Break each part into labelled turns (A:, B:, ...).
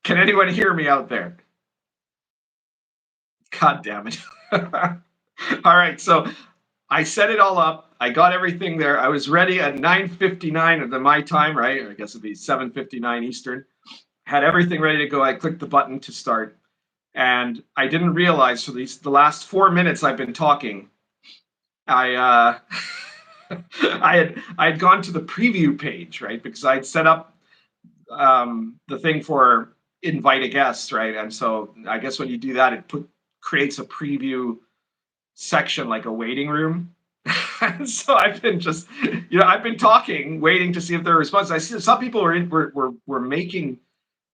A: Can anyone hear me out there? God damn it. All right, so I set it all up. I got everything there. I was ready at 9:59 of my time, right? Or I guess it'd be 7:59 Eastern. Had everything ready to go. I clicked the button to start. And I didn't realize for the last 4 minutes I've been talking, I had gone to the preview page, right? Because I'd set up the thing for invite a guest, right? And so I guess when you do that, it creates a preview section like a waiting room. And so I've been just, I've been talking, waiting to see if there are responses. I see some people were making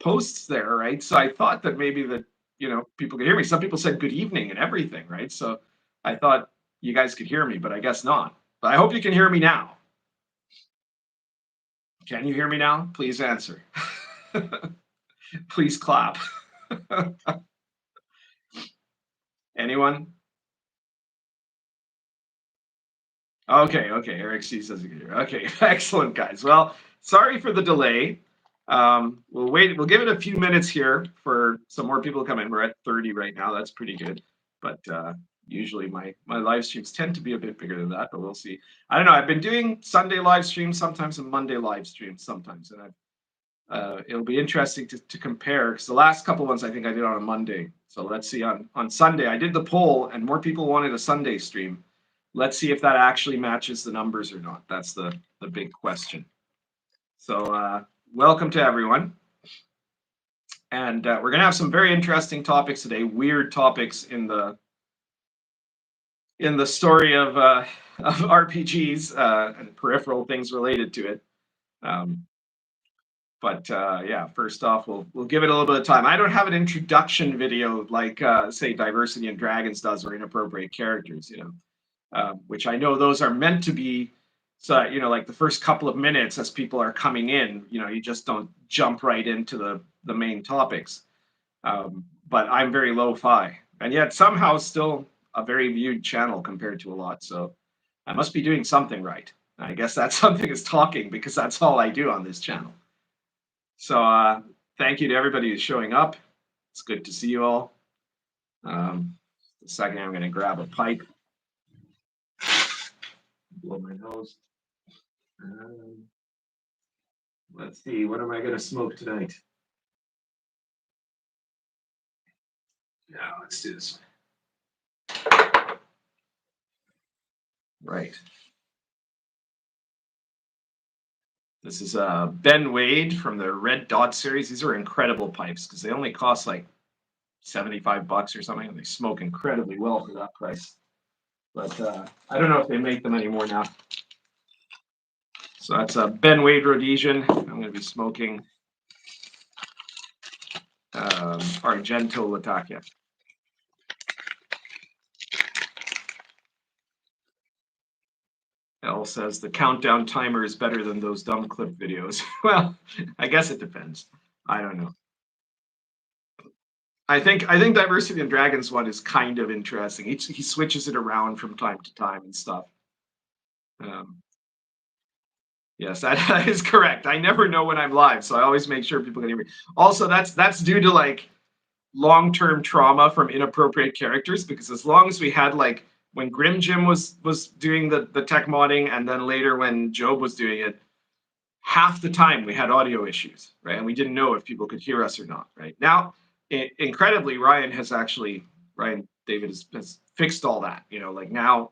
A: posts there, right? So I thought that maybe that, people could hear me. Some people said good evening and everything, right? So I thought you guys could hear me, but I guess not. But I hope you can hear me now. Can you hear me now? Please answer. Please clap. Anyone? Okay, Eric C says you can hear. Okay, excellent, guys. Well, sorry for the delay. We'll wait. We'll give it a few minutes here for some more people to come in. We're at 30 right now. That's pretty good. But usually my live streams tend to be a bit bigger than that, but we'll see. I don't know. I've been doing Sunday live streams sometimes and Monday live streams sometimes, and it'll be interesting to compare because the last couple ones I think I did on a Monday. So let's see. On Sunday, I did the poll, and more people wanted a Sunday stream. Let's see if that actually matches the numbers or not. That's the big question. So welcome to everyone. And we're going to have some very interesting topics today, weird topics in the story of RPGs and peripheral things related to it. But yeah, first off, we'll give it a little bit of time. I don't have an introduction video like, say, Diversity in Dragons does, or Inappropriate Characters, which I know those are meant to be, so like the first couple of minutes as people are coming in, you just don't jump right into the main topics. But I'm very lo-fi, and yet somehow still a very viewed channel compared to a lot. So I must be doing something right. I guess that something is talking, because that's all I do on this channel. So thank you to everybody who's showing up. It's good to see you all. A second, I'm going to grab a pipe. Blow my nose. Let's see, what am I going to smoke tonight? Yeah, let's do this one. Right. This is Ben Wade from the Red Dot series. These are incredible pipes because they only cost like $75 or something, and they smoke incredibly well for that price. But I don't know if they make them anymore now. So that's a Ben Wade Rhodesian. I'm going to be smoking Argento Latakia. Elle says the countdown timer is better than those dumb clip videos. Well, I guess it depends. I don't know. I think Diversity in Dragons one is kind of interesting. He switches it around from time to time and stuff. Yes, that is correct. I never know when I'm live, so I always make sure people can hear me. Also, that's due to like long-term trauma from Inappropriate Characters, because as long as we had like when Grim Jim was doing the tech modding, and then later when Job was doing it, half the time we had audio issues, right? And we didn't know if people could hear us or not, right? Now, incredibly, Ryan David has fixed all that. Like now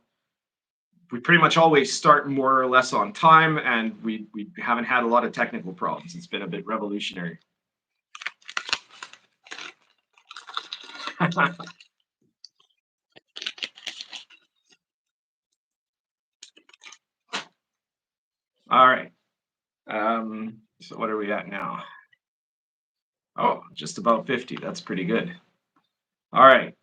A: we pretty much always start more or less on time, and we haven't had a lot of technical problems. It's been a bit revolutionary. All right. So what are we at now? Oh, just about 50. That's pretty good. All right.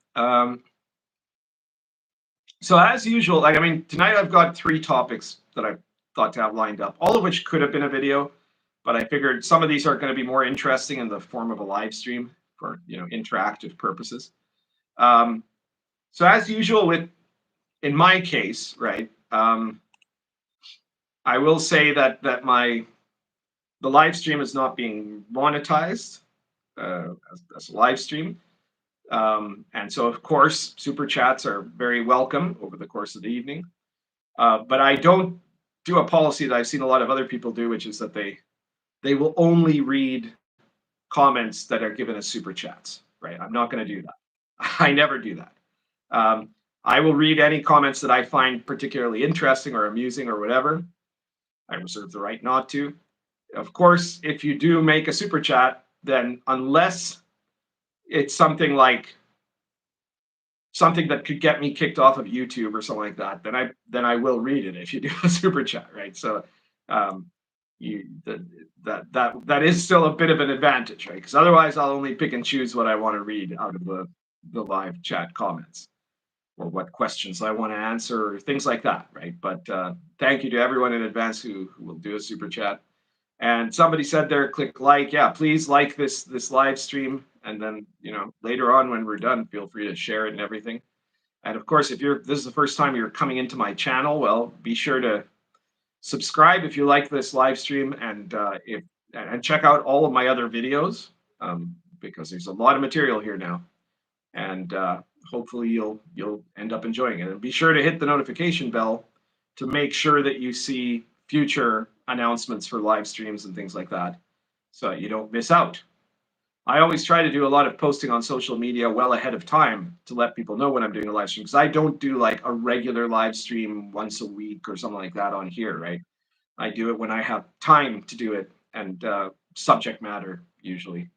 A: So as usual, tonight I've got 3 topics that I thought to have lined up, all of which could have been a video, but I figured some of these are going to be more interesting in the form of a live stream for interactive purposes. So as usual in my case, right, I will say that the live stream is not being monetized. as a live stream. And so, of course, super chats are very welcome over the course of the evening. But I don't do a policy that I've seen a lot of other people do, which is that they will only read comments that are given as super chats, right? I'm not going to do that. I never do that. I will read any comments that I find particularly interesting or amusing or whatever. I reserve the right not to. Of course, if you do make a super chat, then unless it's something like something that could get me kicked off of YouTube or something like that, then I will read it if you do a super chat, right? So that is still a bit of an advantage, right? Because otherwise I'll only pick and choose what I want to read out of the live chat comments, or what questions I want to answer, or things like that, right? But thank you to everyone in advance who will do a super chat. And somebody said there, click like. Yeah, please like this live stream, and then later on when we're done, feel free to share it and everything. And of course, if this is the first time you're coming into my channel, well, be sure to subscribe if you like this live stream, and check out all of my other videos, because there's a lot of material here now, and hopefully you'll end up enjoying it. And be sure to hit the notification bell to make sure that you see future announcements for live streams and things like that, so that you don't miss out. I always try to do a lot of posting on social media well ahead of time to let people know when I'm doing a live stream, because I don't do like a regular live stream once a week or something like that on here, right? I do it when I have time to do it, and subject matter usually.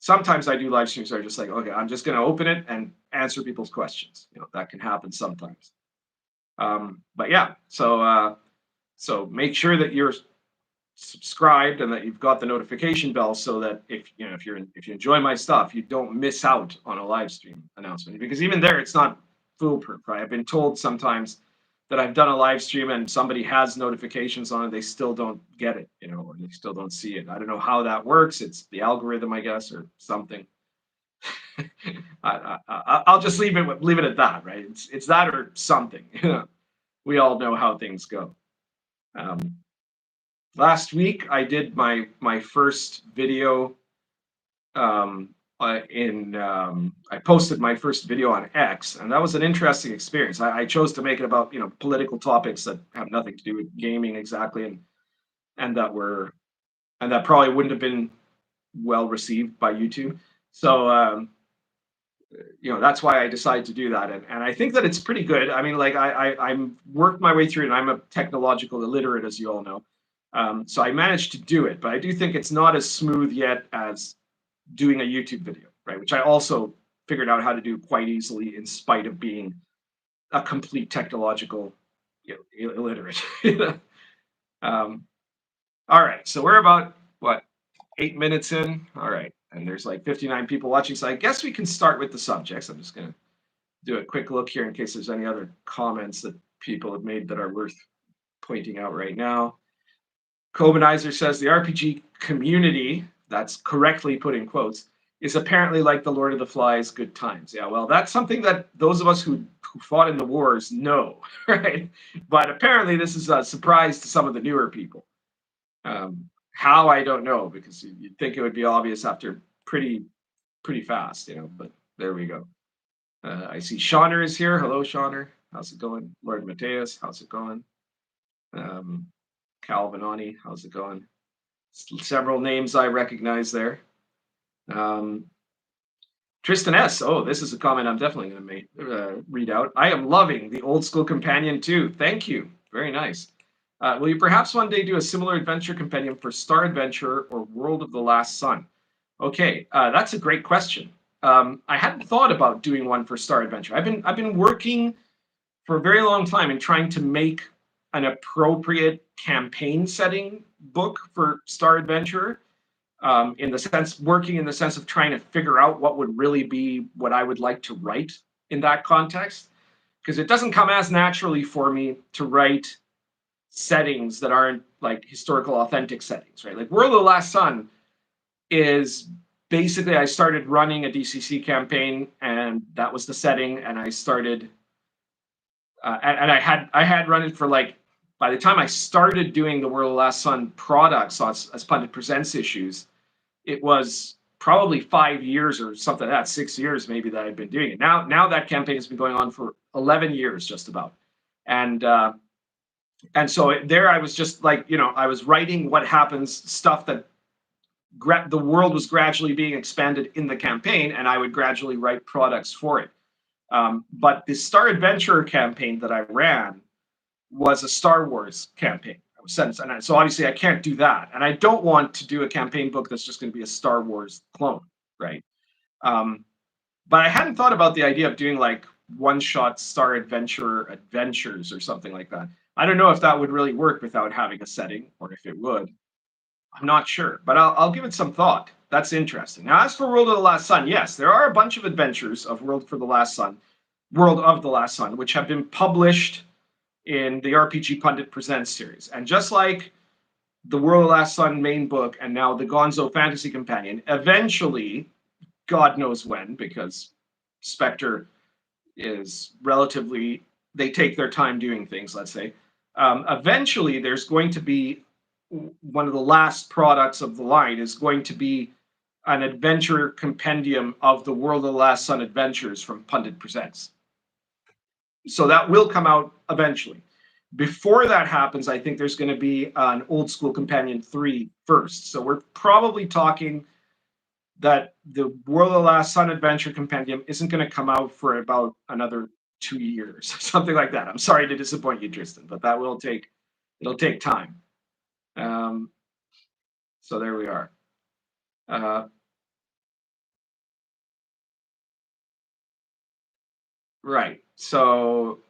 A: Sometimes I do live streams that are just like, okay, I'm just going to open it and answer people's questions. That can happen sometimes. But yeah, so make sure that you're subscribed and that you've got the notification bell, so that if you enjoy my stuff, you don't miss out on a live stream announcement. Because even there, it's not foolproof, right? I've been told sometimes that I've done a live stream and somebody has notifications on it, they still don't get it, or they still don't see it. I don't know how that works. It's the algorithm, I guess, or something. I'll just leave it at that, right? It's that or something. We all know how things go. Last week I did my first video. I posted my first video on X, and that was an interesting experience. I chose to make it about political topics that have nothing to do with gaming exactly, and that probably wouldn't have been well received by YouTube. So that's why I decided to do that, and I think that it's pretty good. I mean, like I'm worked my way through it, and I'm a technological illiterate, as you all know. So I managed to do it, but I do think it's not as smooth yet as doing a YouTube video, right? Which I also figured out how to do quite easily, in spite of being a complete technological illiterate. All right, so we're about 8 minutes in. All right, and there's like 59 people watching, so I guess we can start with the subjects. I'm just gonna do a quick look here in case there's any other comments that people have made that are worth pointing out right now. Kobanizer says the RPG community, that's correctly put in quotes, is apparently like the Lord of the Flies good times. Yeah, well, that's something that those of us who fought in the wars know, right? But apparently this is a surprise to some of the newer people. How, I don't know, because you'd think it would be obvious after pretty fast, but there we go. I see Shauner is here. Hello, Shauner. How's it going? Lord Mateus, how's it going? Calvinani, how's it going? Several names I recognize there. Tristan S. Oh, this is a comment I'm definitely going to read out. I am loving the old school companion too. Thank you. Very nice. Will you perhaps one day do a similar adventure compendium for Star Adventure or World of the Last Sun? Okay, that's a great question. I hadn't thought about doing one for Star Adventure. I've been working for a very long time in trying to make an appropriate campaign setting book for Star Adventure, working in the sense of trying to figure out what would really be what I would like to write in that context, because it doesn't come as naturally for me to write settings that aren't like historical authentic settings, right? Like World of the Last Sun is basically, I started running a DCC campaign, and that was the setting, and I started and I had run it for like, by the time I started doing the World of the Last Sun products as Pundit Presents issues, it was probably 5 years or something like that, 6 years maybe that I've been doing it. Now that campaign has been going on for 11 years just about. And so there I was just like, I was writing what happens, stuff that the world was gradually being expanded in the campaign, and I would gradually write products for it. But the Star Adventurer campaign that I ran was a Star Wars campaign. And so obviously I can't do that. And I don't want to do a campaign book that's just going to be a Star Wars clone, right? But I hadn't thought about the idea of doing like one-shot Star Adventurer adventures or something like that. I don't know if that would really work without having a setting, or if it would. I'm not sure, but I'll give it some thought. That's interesting. Now, as for World of the Last Sun, yes, there are a bunch of adventures of World of the Last Sun, which have been published in the RPGPundit Presents series. And just like the World of the Last Sun main book and now the Gonzo Fantasy Companion, eventually, God knows when, because Spectre is relatively, they take their time doing things, let's say. Eventually, there's going to be one of the last products of the line is going to be an adventure compendium of the World of the Last Sun adventures from Pundit Presents. So that will come out eventually. Before that happens, I think there's going to be an Old School Companion 3 first. So we're probably talking that the World of the Last Sun adventure compendium isn't going to come out for about another 2 years, something like that. I'm sorry to disappoint you, Tristan, but that will take, it'll take time. So there we are. Right. So,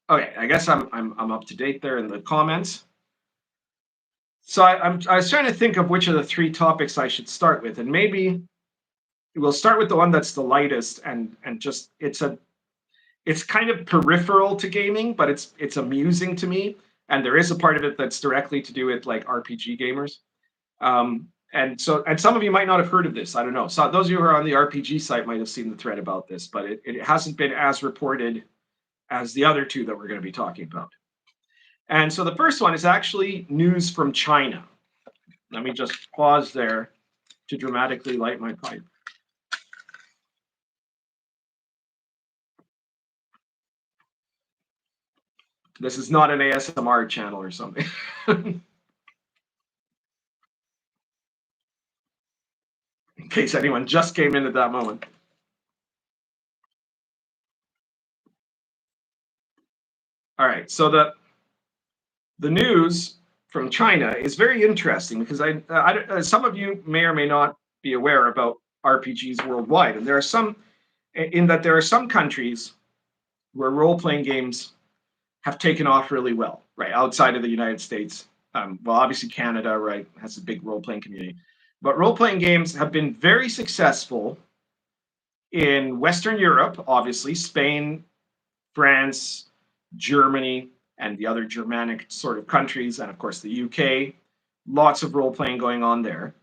A: okay, I guess I'm up to date there in the comments. So I was trying to think of which of the 3 topics I should start with, and maybe we'll start with the one that's the lightest and just it's kind of peripheral to gaming, but it's amusing to me, and there is a part of it that's directly to do with like RPG gamers. And some of you might not have heard of this. I don't know. So those of you who are on the RPG site might have seen the thread about this, but it hasn't been as reported as the other 2 that we're going to be talking about. And so the first one is actually news from China. Let me just pause there to dramatically light my pipe. This is not an ASMR channel or something. In case anyone just came in at that moment. All right, so the news from China is very interesting because some of you may or may not be aware about RPGs worldwide, and there are some countries where role-playing games have taken off really well, right, outside of the United States. Well, obviously Canada, right, has a big role-playing community. But role-playing games have been very successful in Western Europe, obviously, Spain, France, Germany, and the other Germanic sort of countries, and of course the UK. Lots of role-playing going on there.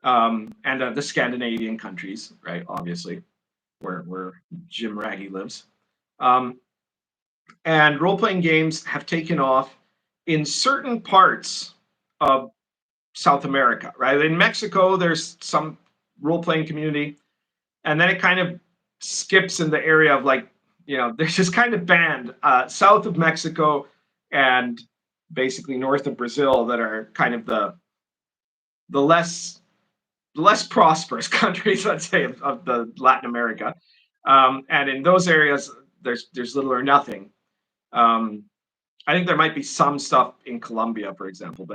A: And the Scandinavian countries, right, obviously, where Jim Raggy lives. And role-playing games have taken off in certain parts of South America, right? In Mexico, there's some role-playing community, and then it kind of skips in the area of like, there's this kind of band south of Mexico and basically north of Brazil that are kind of the less prosperous countries, let's say, of the Latin America. And in those areas, there's little or nothing. I think there might be some stuff in Colombia, for example,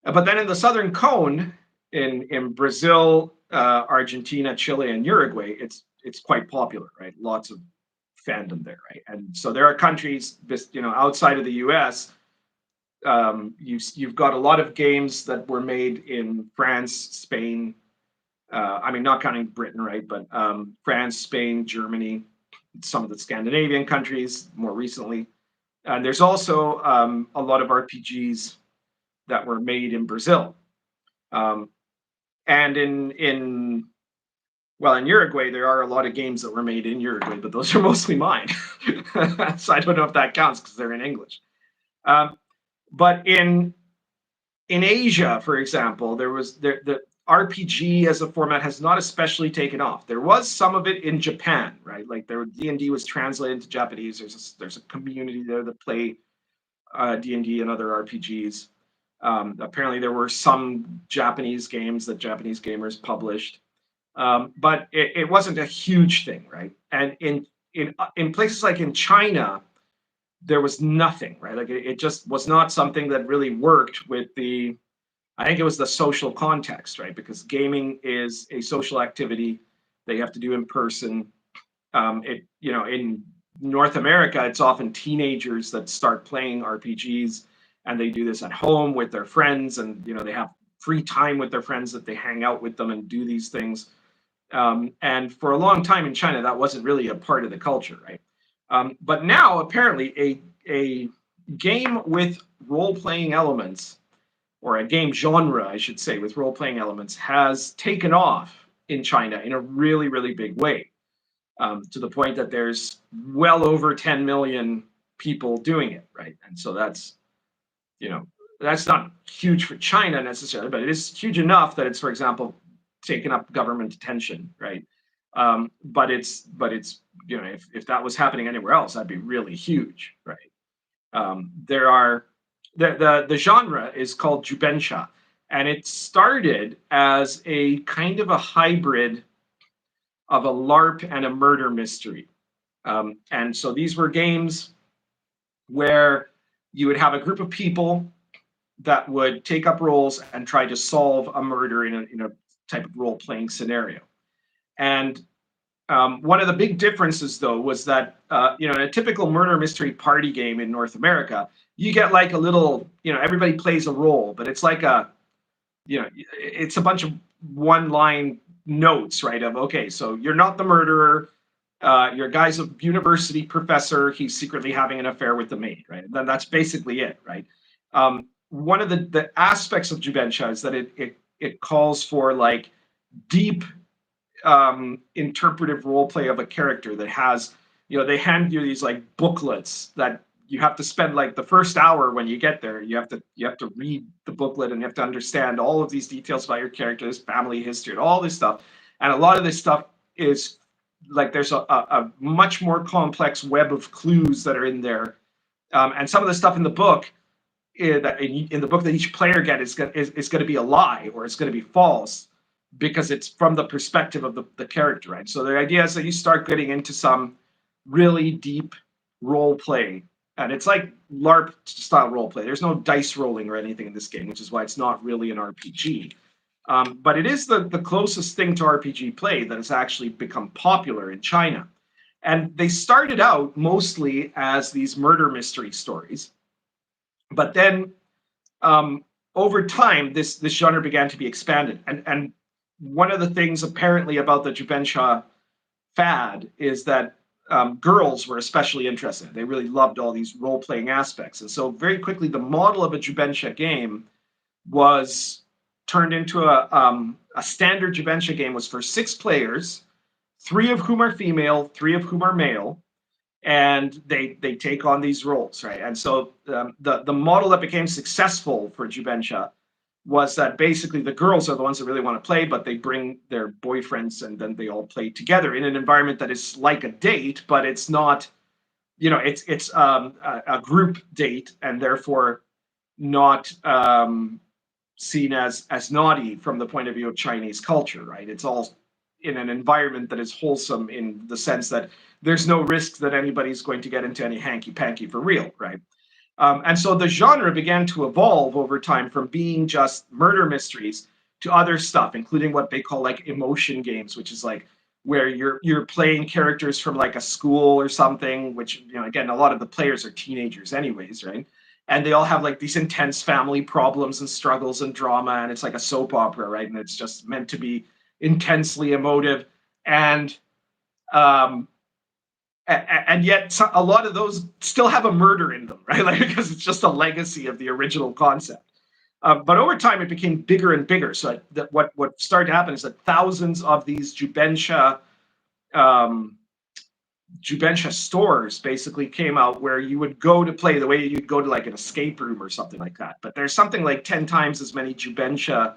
A: but then in the Southern Cone, in Brazil, Argentina, Chile, and Uruguay, it's quite popular, right? Lots of fandom there, right? And so there are countries, outside of the U.S. You've got a lot of games that were made in France, Spain. I mean, not counting Britain, right? But France, Spain, Germany, some of the Scandinavian countries more recently. And there's also a lot of RPGs that were made in Brazil. And in Uruguay, there are a lot of games that were made in Uruguay, but those are mostly mine. So I don't know if that counts because they're in English. But in Asia, for example, RPG as a format has not especially taken off. There was some of it in Japan, right? Like D&D was translated into Japanese. There's a community there that play D&D and other RPGs. Apparently, there were some Japanese games that Japanese gamers published, but it wasn't a huge thing, right? And in places like in China, there was nothing, right? Like it just was not something that really worked with the. I think it was the social context, right? Because gaming is a social activity that you have to do in person. In North America, it's often teenagers that start playing RPGs, and they do this at home with their friends, and they have free time with their friends that they hang out with them and do these things. And for a long time in China, that wasn't really a part of the culture, right? But now, apparently, a game with role-playing elements, or a game genre, I should say, with role-playing elements, has taken off in China in a really, really big way, to the point that there's well over 10 million people doing it, right? And so that's not huge for China necessarily, but it is huge enough that it's, for example, taken up government attention, right? But it's if that was happening anywhere else, that'd be really huge, right? The genre is called Jubensha, and it started as a kind of a hybrid of a LARP and a murder mystery. And so these were games where you would have a group of people that would take up roles and try to solve a murder in a type of role-playing scenario. And one of the big differences, though, was that in a typical murder mystery party game in North America, you get like a little, everybody plays a role, but it's like it's a bunch of one-line notes, right? Of, okay, so you're not the murderer. Your guy's a university professor. He's secretly having an affair with the maid, right? Then that's basically it, right? One of the aspects of Jubensha is that it calls for like deep interpretive role play of a character that has, they hand you these like booklets that you have to spend like the first hour when you get there. You have to read the booklet, and you have to understand all of these details about your character's family history and all this stuff. And a lot of this stuff is like there's a much more complex web of clues that are in there. And some of the stuff in the book, in the book that each player gets is going to be a lie, or it's going to be false, because it's from the perspective of the character, right? So the idea is that you start getting into some really deep role play, and it's like LARP style role play. There's no dice rolling or anything in this game, which is why it's not really an RPG. But it is the closest thing to RPG play that has actually become popular in China. And they started out mostly as these murder mystery stories. But then over time, this genre began to be expanded. And one of the things apparently about the Jubensha fad is that girls were especially interested. They really loved all these role-playing aspects. And so very quickly, the model of a Jubensha game was turned into a standard Jubensha game was for 6 players, 3 of whom are female, 3 of whom are male, and they take on these roles, right? And so the model that became successful for Jubensha was that basically the girls are the ones that really want to play, but they bring their boyfriends, and then they all play together in an environment that is like a date, but it's not, it's a group date, and therefore not seen as naughty from the point of view of Chinese culture, right? It's all in an environment that is wholesome in the sense that there's no risk that anybody's going to get into any hanky-panky for real, right? And so the genre began to evolve over time from being just murder mysteries to other stuff, including what they call like emotion games, which is like where you're playing characters from like a school or something, which, again, a lot of the players are teenagers anyways, right? And they all have like these intense family problems and struggles and drama, and it's like a soap opera, right? And it's just meant to be intensely emotive, and yet a lot of those still have a murder in them, right? Like, because it's just a legacy of the original concept. But over time, it became bigger and bigger. So what started to happen is that thousands of these Jubensha stores basically came out, where you would go to play the way you'd go to like an escape room or something like that. But there's something like 10 times as many Jubensha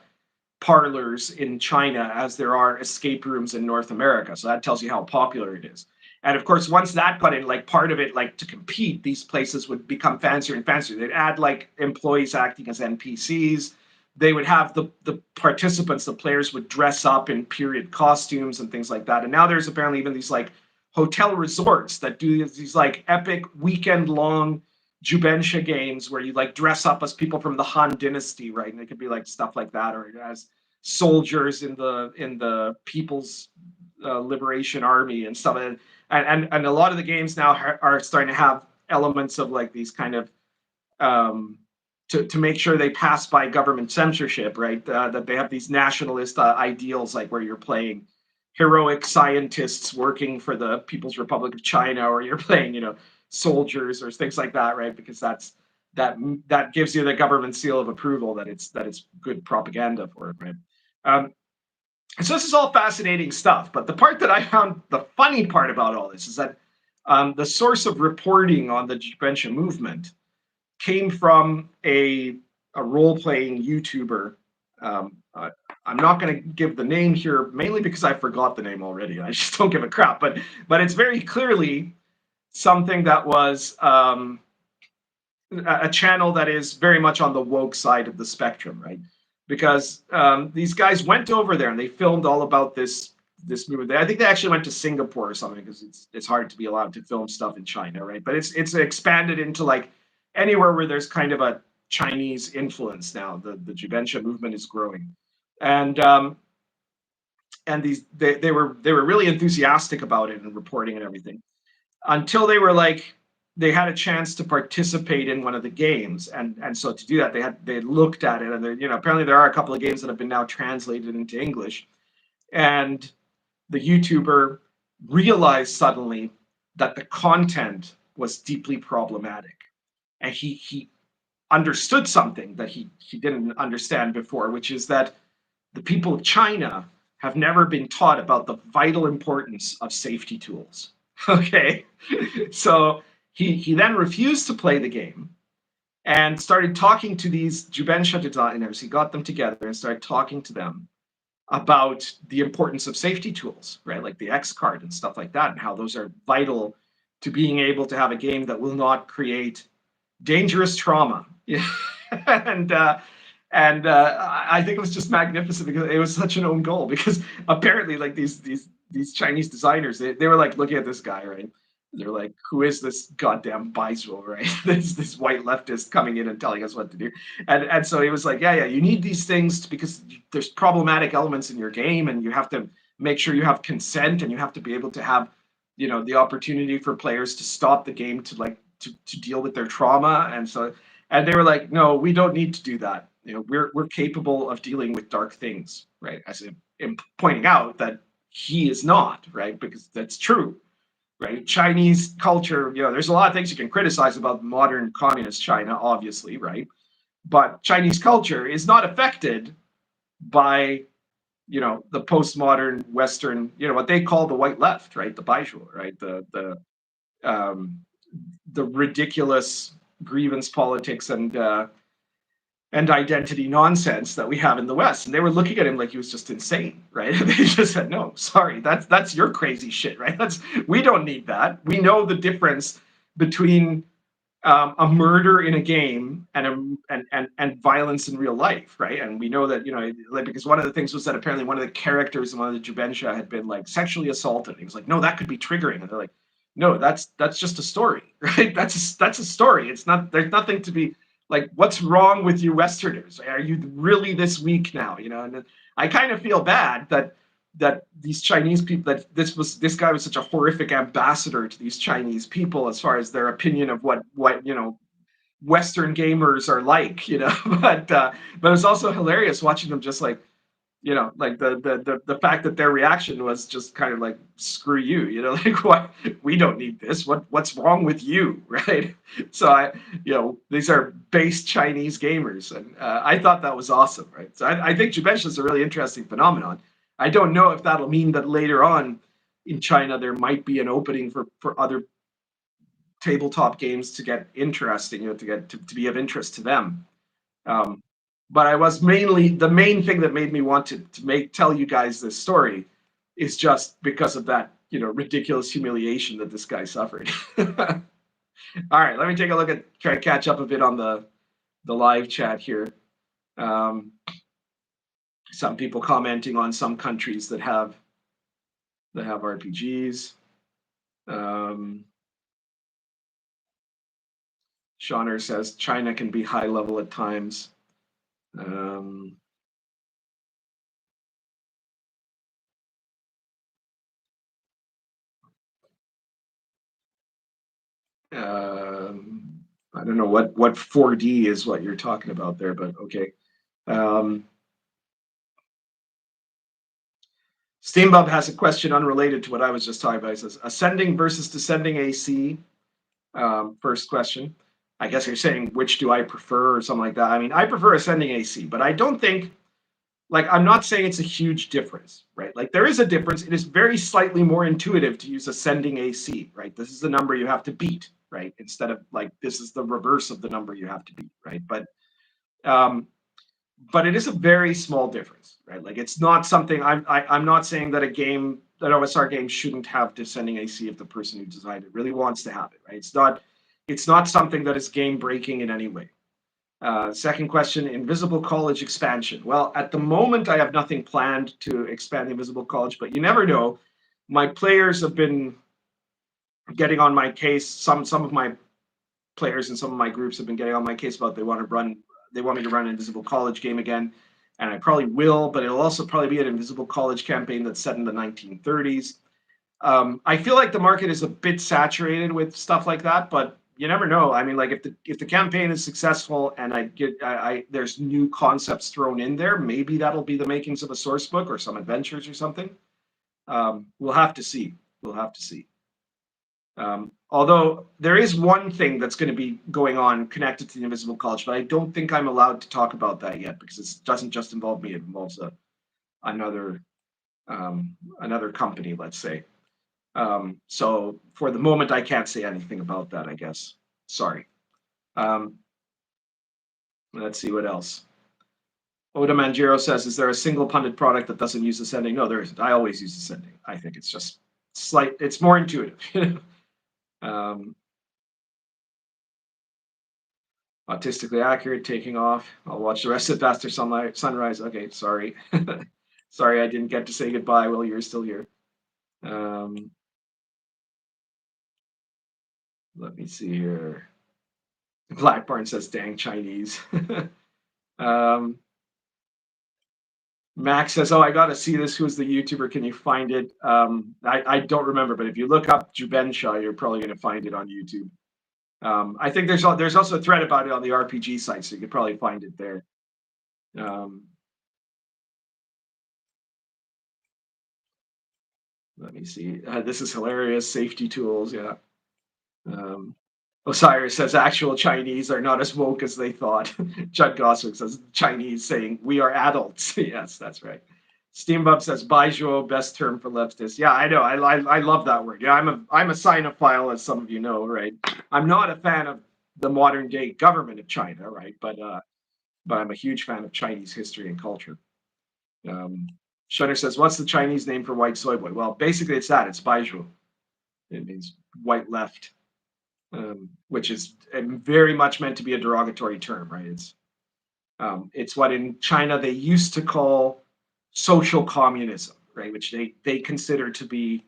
A: parlors in China as there are escape rooms in North America. So that tells you how popular it is. And of course, once that got in, like part of it, like to compete, these places would become fancier and fancier. They'd add like employees acting as NPCs. They would have the participants, the players would dress up in period costumes and things like that. And now there's apparently even these like hotel resorts that do these like epic weekend long Jubensha games where you like dress up as people from the Han Dynasty, right? And it could be like stuff like that, or as soldiers in the People's Liberation Army and stuff. And a lot of the games now are starting to have elements of like these kind of to make sure they pass by government censorship, right? That they have these nationalist ideals, like where you're playing heroic scientists working for the People's Republic of China, or you're playing, soldiers or things like that, right? Because that gives you the government seal of approval that it's good propaganda for it, right? So this is all fascinating stuff, but the part that I found the funny part about all this is that the source of reporting on the Jubensha movement came from a role-playing YouTuber. I'm not going to give the name here, mainly because I forgot the name already. I just don't give a crap. But it's very clearly something that was a channel that is very much on the woke side of the spectrum, right? Because these guys went over there and they filmed all about this movement. I think they actually went to Singapore or something, because it's hard to be allowed to film stuff in China, right? But it's expanded into like anywhere where there's kind of a Chinese influence now. The Jubensha movement is growing, and these they were really enthusiastic about it and reporting and everything, until they were like they had a chance to participate in one of the games, and so to do that they looked at it, and apparently there are a couple of games that have been now translated into English, and the YouTuber realized suddenly that the content was deeply problematic, and he understood something that he didn't understand before, which is that the people of China have never been taught about the vital importance of safety tools. Okay, so he then refused to play the game and started talking to these Jubensha designers. He got them together and started talking to them about the importance of safety tools, right? Like the X card and stuff like that, and how those are vital to being able to have a game that will not create dangerous trauma. Yeah. and I think it was just magnificent, because it was such an own goal, because apparently like these Chinese designers, they were like looking at this guy, right? They're like, who is this goddamn Baizhuo, right? this white leftist coming in and telling us what to do. And so he was like, yeah, you need these things because there's problematic elements in your game, and you have to make sure you have consent, and you have to be able to have, the opportunity for players to stop the game to like to deal with their trauma. And they were like, no, we don't need to do that. We're capable of dealing with dark things, right? As in pointing out that he is not, right? Because that's true, right? Chinese culture, there's a lot of things you can criticize about modern communist China, obviously, right? But Chinese culture is not affected by, the postmodern Western, what they call the white left, right? The Baizhuo, right? The ridiculous grievance politics and identity nonsense that we have in the West. And they were looking at him like he was just insane, right? And they just said, no, sorry, that's your crazy shit, right? We don't need that. We know the difference between a murder in a game and violence in real life, right? And we know that, like, because one of the things was that apparently one of the characters in one of the Jubensha had been like sexually assaulted. He was like, no, that could be triggering. And they're like, no, that's just a story, right? That's a story. It's not, there's nothing to be like, what's wrong with you Westerners? Are you really this weak now? And I kind of feel bad that these Chinese people, that this guy was such a horrific ambassador to these Chinese people as far as their opinion of what Western gamers are like, but it's also hilarious watching them just like, like the fact that their reaction was just kind of like, screw you, like, what, we don't need this. What's wrong with you, right? So these are base Chinese gamers, and I thought that was awesome, right? So I think Jubensha is a really interesting phenomenon. I don't know if that'll mean that later on in China there might be an opening for other tabletop games to get interesting, to be of interest to them. But I was mainly, the main thing that made me want to tell you guys this story is just because of that, you know, ridiculous humiliation that this guy suffered. All right, let me take a look at, try to catch up a bit on the live chat here. Some people commenting on some countries that have RPGs. Shauner says China can be high level at times. I don't know what 4D is what you're talking about there, but okay. Steambub has a question unrelated to what I was just talking about. He says, ascending versus descending AC. First question. I guess you're saying which do I prefer or something like that. I mean, I prefer ascending AC, but I don't think, like, I'm not saying it's a huge difference, right? Like, there is a difference. It is very slightly more intuitive to use ascending AC, right? This is the number you have to beat, right? Instead of, like, this is the reverse of the number you have to beat, right? But it is a very small difference, right? Like, it's not something, I'm not saying that an OSR game shouldn't have descending AC if the person who designed it really wants to have it, right? It's not something that is game breaking in any way. Second question, Invisible College expansion. Well, at the moment, I have nothing planned to expand the Invisible College, but you never know. My players have been getting on my case. Some of my players and some of my groups have been getting on my case about they want me to run an Invisible College game again, and I probably will, but it'll also probably be an Invisible College campaign that's set in the 1930s. I feel like the market is a bit saturated with stuff like that, but you never know. I mean, like, if the campaign is successful and there's new concepts thrown in there, maybe that'll be the makings of a source book or some adventures or something. We'll have to see. Although there is one thing that's going to be going on connected to the Invisible College, but I don't think I'm allowed to talk about that yet because it doesn't just involve me; it involves another company, let's say. So for the moment, I can't say anything about that, I guess. Sorry. Let's see what else. Oda Manjiro says, is there a single pundit product that doesn't use ascending? No, there isn't. I always use ascending. I think it's just it's more intuitive. Autistically accurate, taking off. I'll watch the rest of Faster Sunrise. Okay, sorry. Sorry, I didn't get to say goodbye while you're still here. Let me see here. Blackburn says, dang Chinese. Max says, oh, I got to see this. Who's the YouTuber? Can you find it? I don't remember, but if you look up Jubensha, you're probably going to find it on YouTube. I think there's also a thread about it on the RPG site, so you could probably find it there. Let me see. This is hilarious. Safety tools, yeah. Osiris says actual Chinese are not as woke as they thought. Judd Goswick says Chinese saying we are adults. Yes, that's right. Steambub says Baijuo, best term for leftist. Yeah, I know. I love that word. Yeah, I'm a Sinophile, as some of you know, right? I'm not a fan of the modern day government of China, right? But I'm a huge fan of Chinese history and culture. Shutter says, what's the Chinese name for white soy boy? Well, basically it's that. It's Baijuo. It means white left. Which is very much meant to be a derogatory term, right? It's what in China they used to call social communism, right? Which they consider to be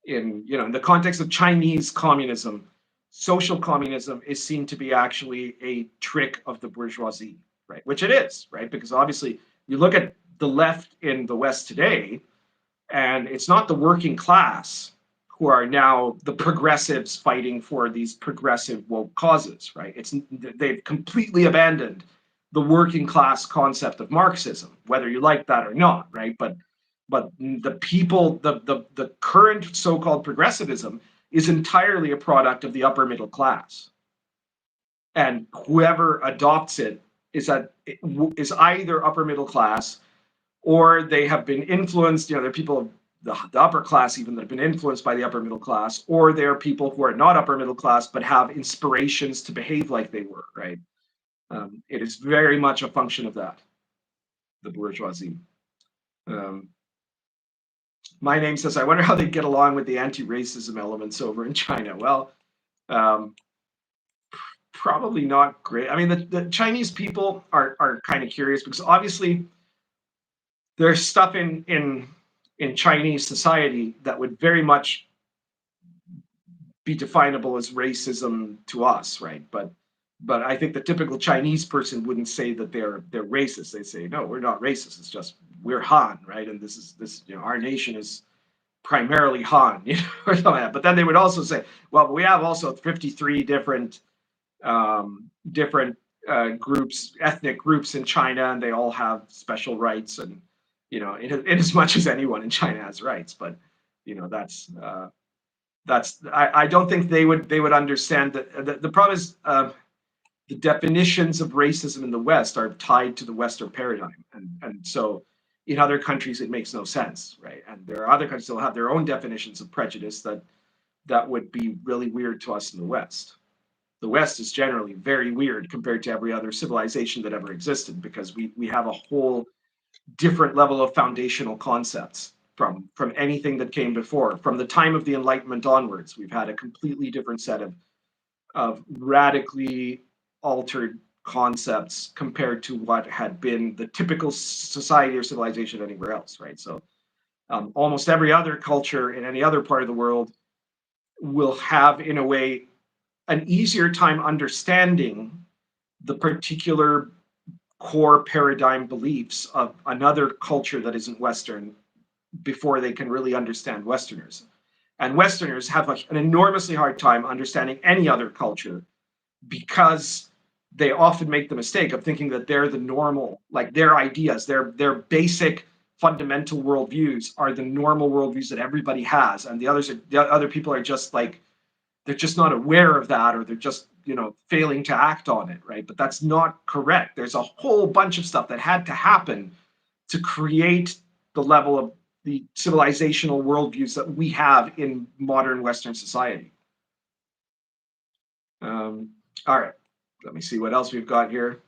A: in the context of Chinese communism, social communism is seen to be actually a trick of the bourgeoisie, right? Which it is, right? Because obviously you look at the left in the West today, and it's not the working class who are now the progressives fighting for these progressive woke causes, right? They've completely abandoned the working class concept of Marxism, whether you like that or not, right? But the people, the current so-called progressivism is entirely a product of the upper middle class, and whoever adopts it is either upper middle class or they have been influenced. There are people of the upper class even that have been influenced by the upper middle class, or there are people who are not upper middle class but have inspirations to behave like they were, right? It is very much a function of that, the bourgeoisie. My name says, I wonder how they get along with the anti-racism elements over in China. Well, um, probably not great. I mean, the Chinese people are kind of curious because obviously there's stuff in Chinese society that would very much be definable as racism to us, right? But I think the typical Chinese person wouldn't say that they're racist. They say, no, we're not racist. It's just we're Han, right? And this our nation is primarily Han, or something like that. But then they would also say, well, but we have also 53 different groups, ethnic groups in China, and they all have special rights, and in as much as anyone in China has rights. But that's I don't think they would understand that the problem is the definitions of racism in the West are tied to the Western paradigm, and so in other countries it makes no sense, right? And there are other countries that will have their own definitions of prejudice that would be really weird to us in the West. The West is generally very weird compared to every other civilization that ever existed because we have a whole different level of foundational concepts from anything that came before. From the time of the Enlightenment onwards, we've had a completely different set of radically altered concepts compared to what had been the typical society or civilization anywhere else, right? So almost every other culture in any other part of the world will have, in a way, an easier time understanding the particular core paradigm beliefs of another culture that isn't Western before they can really understand Westerners. And Westerners have an enormously hard time understanding any other culture because they often make the mistake of thinking that they're the normal, like their ideas, their basic fundamental worldviews are the normal worldviews that everybody has, and the other people are just like they're just not aware of that, or they're just failing to act on it, right? But that's not correct. There's a whole bunch of stuff that had to happen to create the level of the civilizational worldviews that we have in modern Western society. All right, let me see what else we've got here.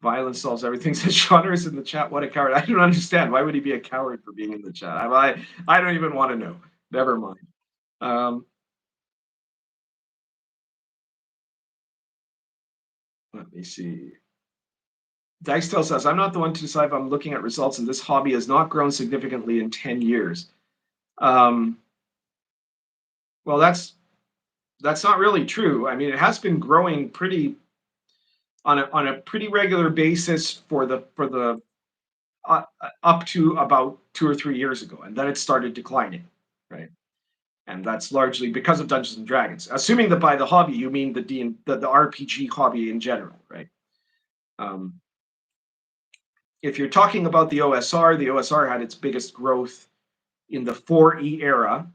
A: Violence solves everything, says Sean is in the chat. What a coward. I don't understand. Why would he be a coward for being in the chat? I don't even want to know. Never mind. Let me see. Dykestel says, I'm not the one to decide if I'm looking at results, and this hobby has not grown significantly in 10 years. Well, that's not really true. I mean, it has been growing pretty on a pretty regular basis for the up to about 2 or 3 years ago, and then it started declining, right? And that's largely because of Dungeons and Dragons. Assuming that by the hobby you mean the RPG hobby in general, right? If you're talking about the OSR had its biggest growth in the 4E era,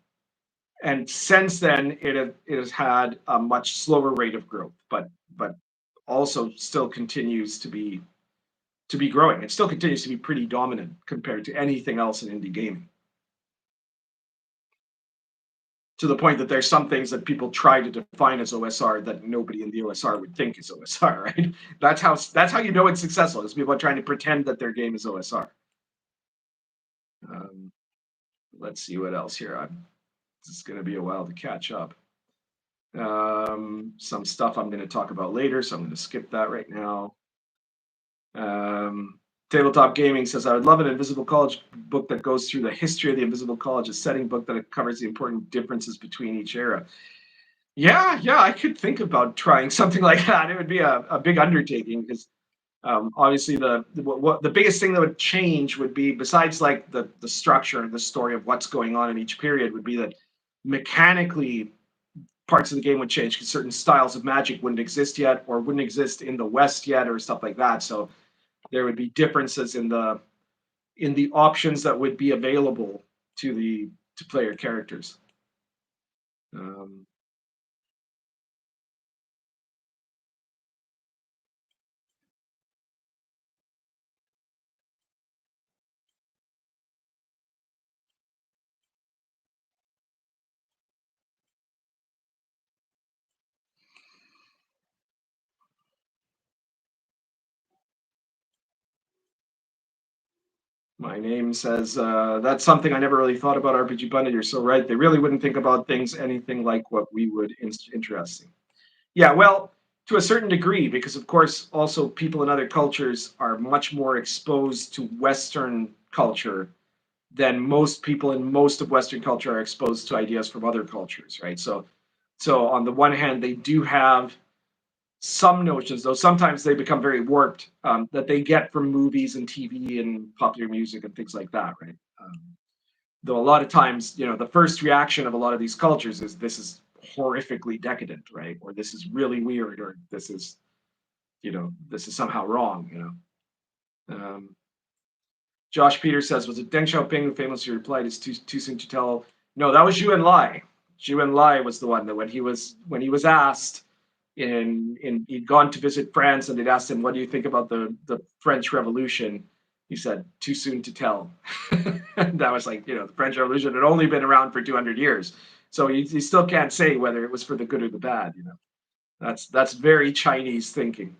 A: and since then it has had a much slower rate of growth, but also still continues to be growing. It still continues to be pretty dominant compared to anything else in indie gaming. To the point that there's some things that people try to define as OSR that nobody in the OSR would think is OSR, right? That's how you know it's successful, is people are trying to pretend that their game is OSR. Let's see what else here. This is going to be a while to catch up. Some stuff I'm going to talk about later, so I'm going to skip that right now. Tabletop Gaming says, I would love an Invisible College book that goes through the history of the Invisible College, a setting book that covers the important differences between each era. Yeah, I could think about trying something like that. It would be a big undertaking because obviously the biggest thing that would change would be, besides like the structure and the story of what's going on in each period, would be that mechanically parts of the game would change because certain styles of magic wouldn't exist yet, or wouldn't exist in the West yet, or stuff like that. So there would be differences in the options that would be available to player characters. My name says, that's something I never really thought about RPGPundit. You're so right. They really wouldn't think about things anything like what we would. Interesting. Yeah, well, to a certain degree, because of course, also people in other cultures are much more exposed to Western culture than most people in most of Western culture are exposed to ideas from other cultures, right? So on the one hand, they do have some notions, though sometimes they become very warped, that they get from movies and TV and popular music and things like that, right? Though a lot of times, the first reaction of a lot of these cultures is this is horrifically decadent, right? Or this is really weird, or this is, this is somehow wrong, Josh Peters says, was it Deng Xiaoping who famously replied, it's too soon to tell? No, that was Zhu Enlai. Zhu Enlai was the one that when he was asked he'd gone to visit France and they'd asked him, what do you think about the French Revolution? He said, too soon to tell. And that was like, the French Revolution had only been around for 200 years. So you still can't say whether it was for the good or the bad, That's very Chinese thinking.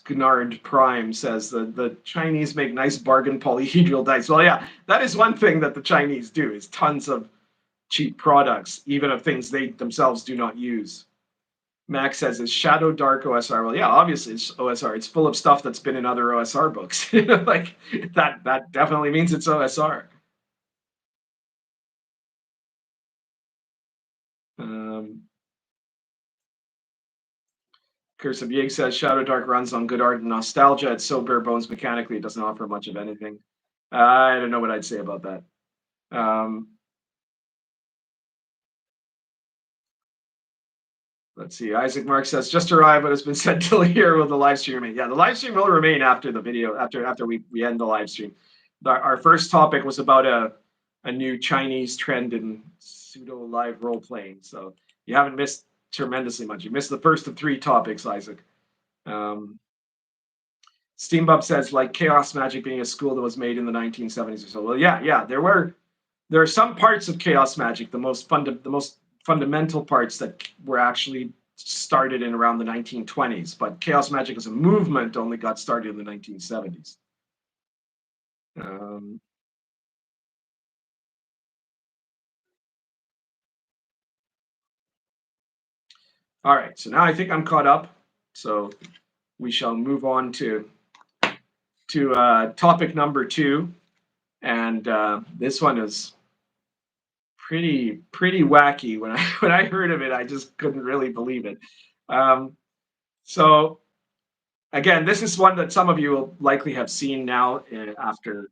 A: Gnard Prime says the Chinese make nice bargain polyhedral dice. Well, yeah, that is one thing that the Chinese do, is tons of cheap products, even of things they themselves do not use. Max says, is Shadow Dark OSR? Well, yeah, obviously it's OSR. It's full of stuff that's been in other OSR books. Like that definitely means it's OSR. Curse of Yig says, Shadow Dark runs on good art and nostalgia. It's so bare bones mechanically, it doesn't offer much of anything. I don't know what I'd say about that. Let's see. Isaac Mark says, just arrived, but it's been said till here. Will the live stream remain? Yeah, the live stream will remain after the video, after we end the live stream. Our first topic was about a new Chinese trend in pseudo live role playing. So you haven't missed tremendously much. You missed the first of 3 topics, Isaac. Steambub says, like Chaos Magic being a school that was made in the 1970s or so. Well, yeah. There are some parts of Chaos Magic, the most fundamental parts that were actually started in around the 1920s, but Chaos Magic as a movement only got started in the 1970s. All right, so now I think I'm caught up. So we shall move on to topic number 2, and this one is pretty wacky. When I heard of it, I just couldn't really believe it. So again, this is one that some of you will likely have seen now after,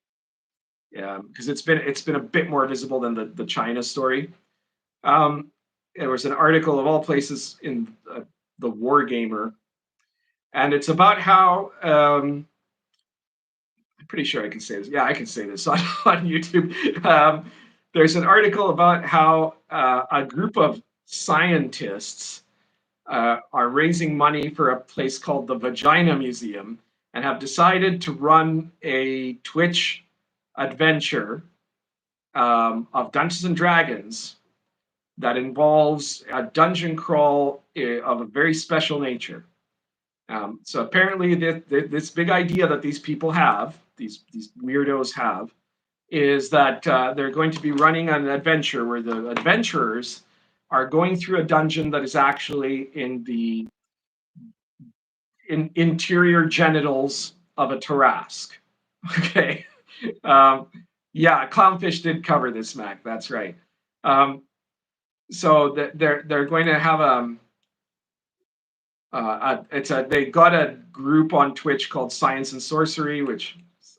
A: because it's been a bit more visible than the China story. There was an article of all places in the Wargamer, and it's about how I'm pretty sure I can say this. Yeah, I can say this on YouTube. There's an article about how a group of scientists are raising money for a place called the Vagina Museum and have decided to run a Twitch adventure of Dungeons and Dragons that involves a dungeon crawl of a very special nature. So apparently this big idea that these people have, these weirdos have, is that they're going to be running an adventure where the adventurers are going through a dungeon that is actually in the interior genitals of a Tarrasque. Okay. Yeah, Clownfish did cover this, Mac. That's right. So they're going to have they got a group on Twitch called Science and Sorcery, which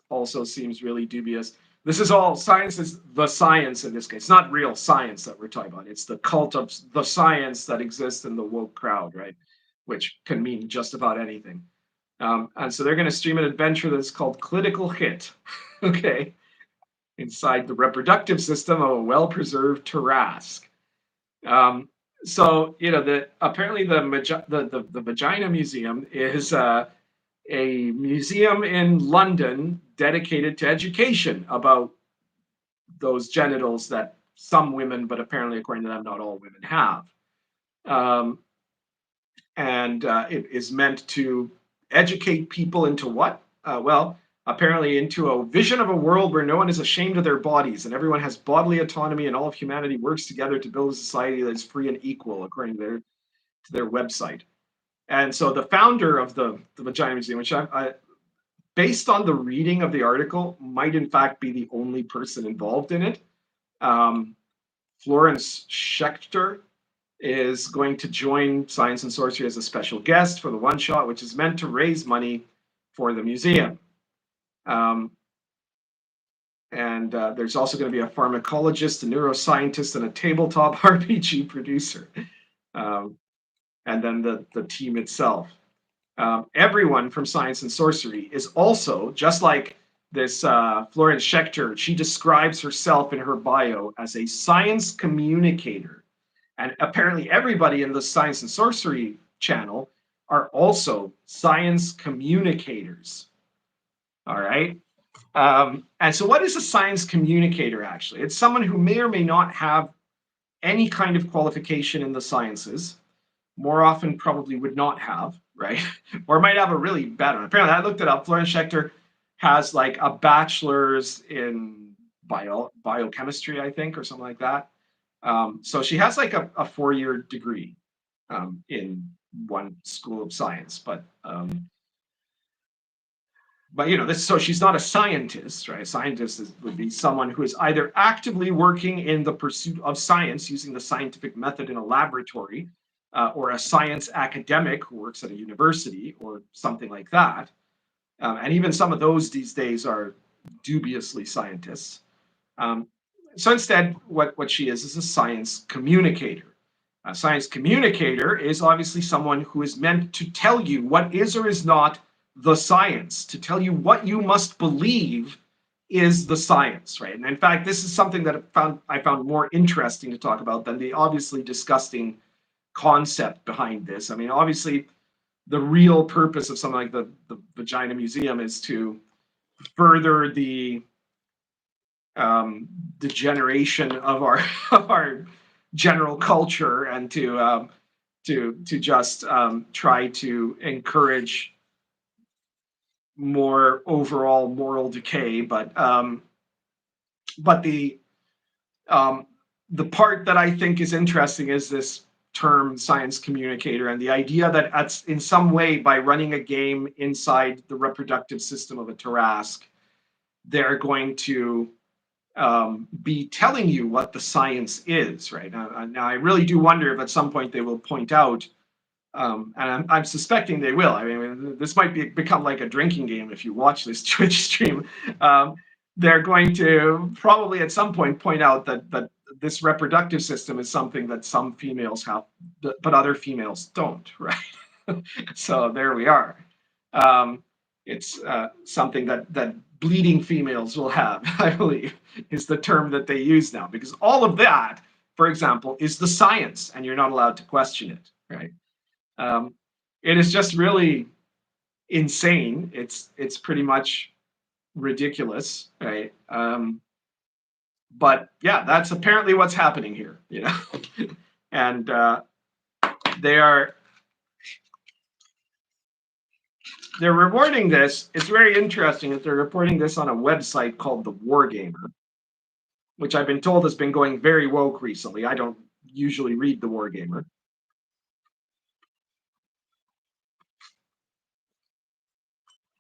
A: also seems really dubious. This is all science, is the science in this case. It's not real science that we're talking about. It's the cult of the science that exists in the woke crowd, right? Which can mean just about anything. And so they're going to stream an adventure that's called Critical Hit, okay, inside the reproductive system of a well-preserved Tarrasque. So apparently the Vagina Museum is a museum in London dedicated to education about those genitals that some women, but apparently according to them, not all women have. And it is meant to educate people into what? Well, apparently into a vision of a world where no one is ashamed of their bodies and everyone has bodily autonomy and all of humanity works together to build a society that is free and equal, according to their website. And so the founder of the Vagina Museum, which based on the reading of the article, might in fact be the only person involved in it. Florence Schechter is going to join Science and Sorcery as a special guest for the one-shot, which is meant to raise money for the museum. And there's also going to be a pharmacologist, a neuroscientist, and a tabletop RPG producer. And then the team itself. Everyone from Science and Sorcery is also, just like this Florence Schechter, she describes herself in her bio as a science communicator. And apparently everybody in the Science and Sorcery channel are also science communicators. All right. And so what is a science communicator, actually? It's someone who may or may not have any kind of qualification in the sciences, more often probably would not have, right? Or might have a really bad one. Apparently, I looked it up. Florence Schechter has like a bachelor's in biochemistry, I think, or something like that. So she has like a 4-year degree in one school of science, but you know, so she's not a scientist, right? A scientist would be someone who is either actively working in the pursuit of science using the scientific method in a laboratory, or a science academic who works at a university or something like that. And even some of those these days are dubiously scientists. So instead, what she is a science communicator. A science communicator is obviously someone who is meant to tell you what is or is not the science, to tell you what you must believe is the science, right? And in fact, this is something that I found more interesting to talk about than the obviously disgusting concept behind this. I mean, obviously, the real purpose of something like the Vagina Museum is to further the degeneration of our general culture and to just try to encourage more overall moral decay. But the part that I think is interesting is this term science communicator and the idea that in some way, by running a game inside the reproductive system of a Tarrasque, they're going to be telling you what the science is, right? Now, I really do wonder if at some point they will point out, and I'm suspecting they will. I mean, this might become like a drinking game if you watch this Twitch stream. They're going to probably at some point point out that this reproductive system is something that some females have, but other females don't, right? So there we are. It's something that bleeding females will have, I believe, is the term that they use now, because all of that, for example, is the science, and you're not allowed to question it, right? It is just really insane. It's pretty much ridiculous, right? But yeah, that's apparently what's happening here, you know. And they're reporting this. It's very interesting that they're reporting this on a website called The Wargamer, which I've been told has been going very woke recently. I don't usually read The Wargamer.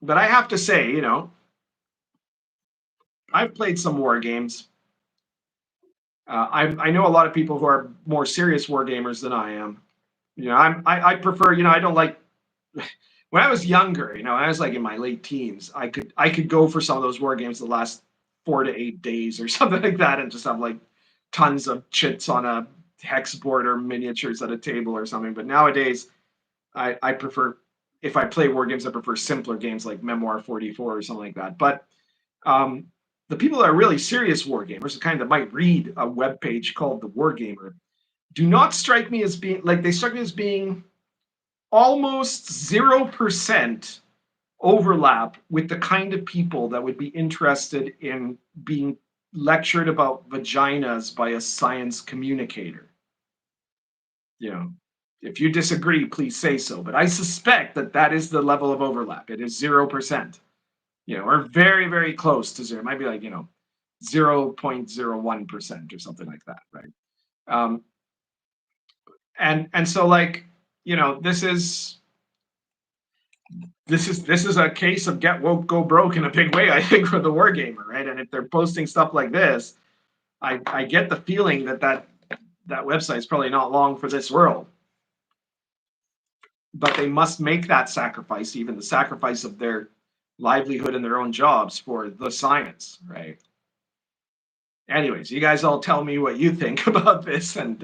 A: But I have to say, you know, I've played some war games. I know a lot of people who are more serious war gamers than I am. You know, I prefer, you know, I don't like, when I was younger, you know, I was like in my late teens, I could go for some of those war games the last 4 to 8 days or something like that, and just have like tons of chits on a hex board or miniatures at a table or something. But nowadays, I prefer, if I play war games, I prefer simpler games like Memoir 44 or something like that. But the people that are really serious war gamers, the kind that might read a web page called The Wargamer, do not strike me as being, like, they strike me as being almost 0% overlap with the kind of people that would be interested in being lectured about vaginas by a science communicator. You know, if you disagree, please say so. But I suspect that that is the level of overlap. It is 0%. You know, or very, very close to zero. It might be like, 0.01% or something like that, right? And so, like, this is a case of get woke, go broke in a big way, I think, for the wargamer, right? And if they're posting stuff like this, I get the feeling that website is probably not long for this world. But they must make that sacrifice, even the sacrifice of their livelihood and their own jobs for the science, right? Anyways, you guys all tell me what you think about this, and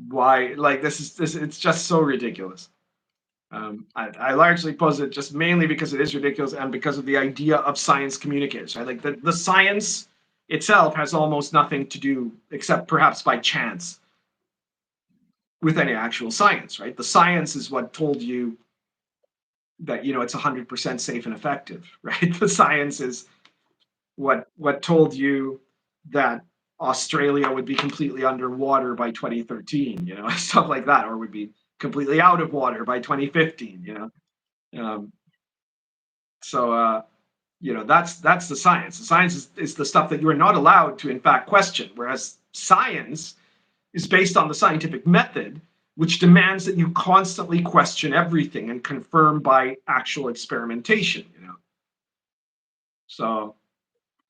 A: why, like, this it's just so ridiculous. I largely pose it just mainly because it is ridiculous and because of the idea of science communicators, right? Like the science itself has almost nothing to do, except perhaps by chance, with any actual science, right? The science is what told you that, it's 100% safe and effective, right? The science is what told you that Australia would be completely underwater by 2013, stuff like that, or would be completely out of water by 2015, so that's the science. The science is the stuff that you are not allowed to, in fact, question, whereas science is based on the scientific method, which demands that you constantly question everything and confirm by actual experimentation. So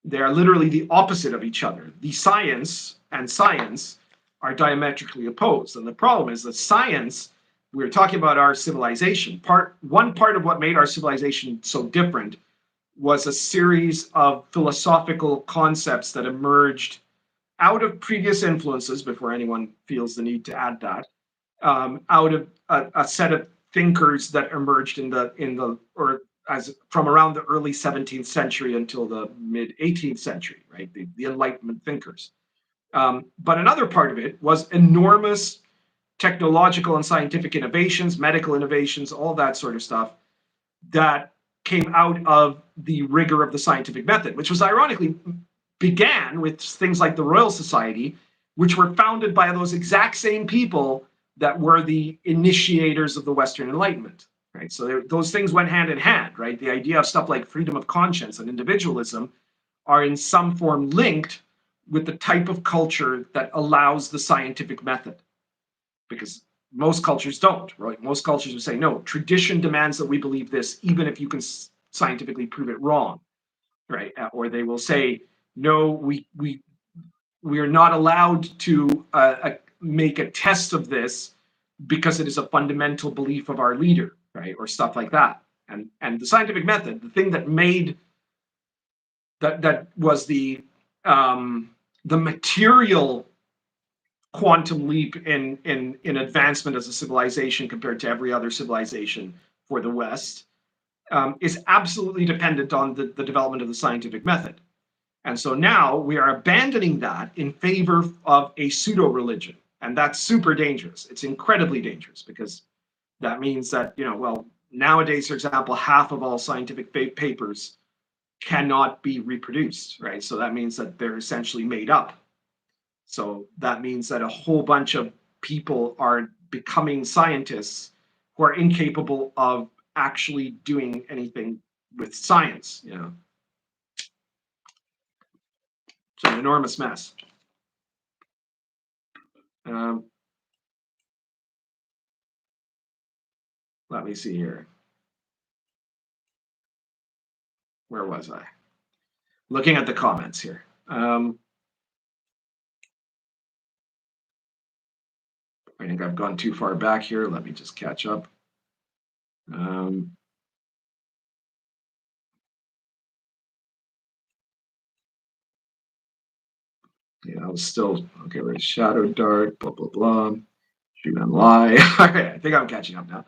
A: they are literally the opposite of each other. The science and science are diametrically opposed. And the problem is that science, we were talking about our civilization. One part of what made our civilization so different was a series of philosophical concepts that emerged out of previous influences, before anyone feels the need to add that, out of a set of thinkers that emerged from around the early 17th century until the mid 18th century, right? The Enlightenment thinkers. But another part of it was enormous technological and scientific innovations, medical innovations, all that sort of stuff that came out of the rigor of the scientific method, which was ironically began with things like the Royal Society, which were founded by those exact same people that were the initiators of the Western Enlightenment, right? So those things went hand in hand, right? The idea of stuff like freedom of conscience and individualism are in some form linked with the type of culture that allows the scientific method, because most cultures don't, right? Most cultures would say, no, tradition demands that we believe this, even if you can scientifically prove it wrong, right? Or they will say, no, we are not allowed to make a test of this because it is a fundamental belief of our leader, right? Or stuff like that. And the scientific method, the thing that made that was the material quantum leap in advancement as a civilization compared to every other civilization for the West, is absolutely dependent on the development of the scientific method. And so now we are abandoning that in favor of a pseudo-religion. And that's super dangerous. It's incredibly dangerous, because that means that, nowadays, for example, half of all scientific papers cannot be reproduced, right? So that means that they're essentially made up. So that means that a whole bunch of people are becoming scientists who are incapable of actually doing anything with science, It's an enormous mess. Let me see here. Where was I? Looking at the comments here. I think I've gone too far back here. Let me just catch up. Yeah, I was still, okay, where's Shadow Dart, blah, blah, blah. Shoot and lie. All right, I think I'm catching up now.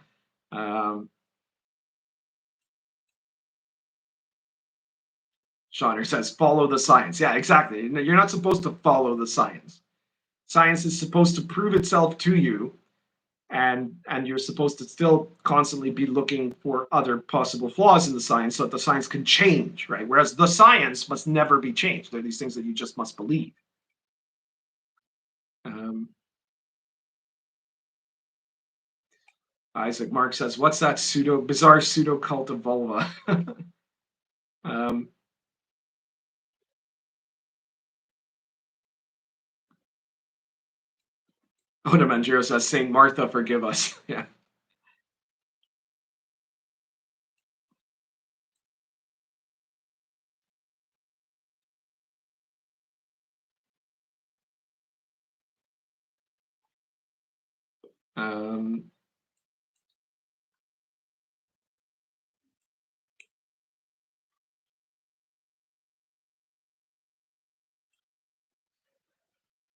A: Shauner says, follow the science. Yeah, exactly. You're not supposed to follow the science. Science is supposed to prove itself to you and you're supposed to still constantly be looking for other possible flaws in the science so that the science can change, right? Whereas the science must never be changed. They're these things that you just must believe. Isaac Mark says, "What's that bizarre pseudo cult of vulva?" Oda Manjiro says, "Saint Martha, forgive us." Yeah.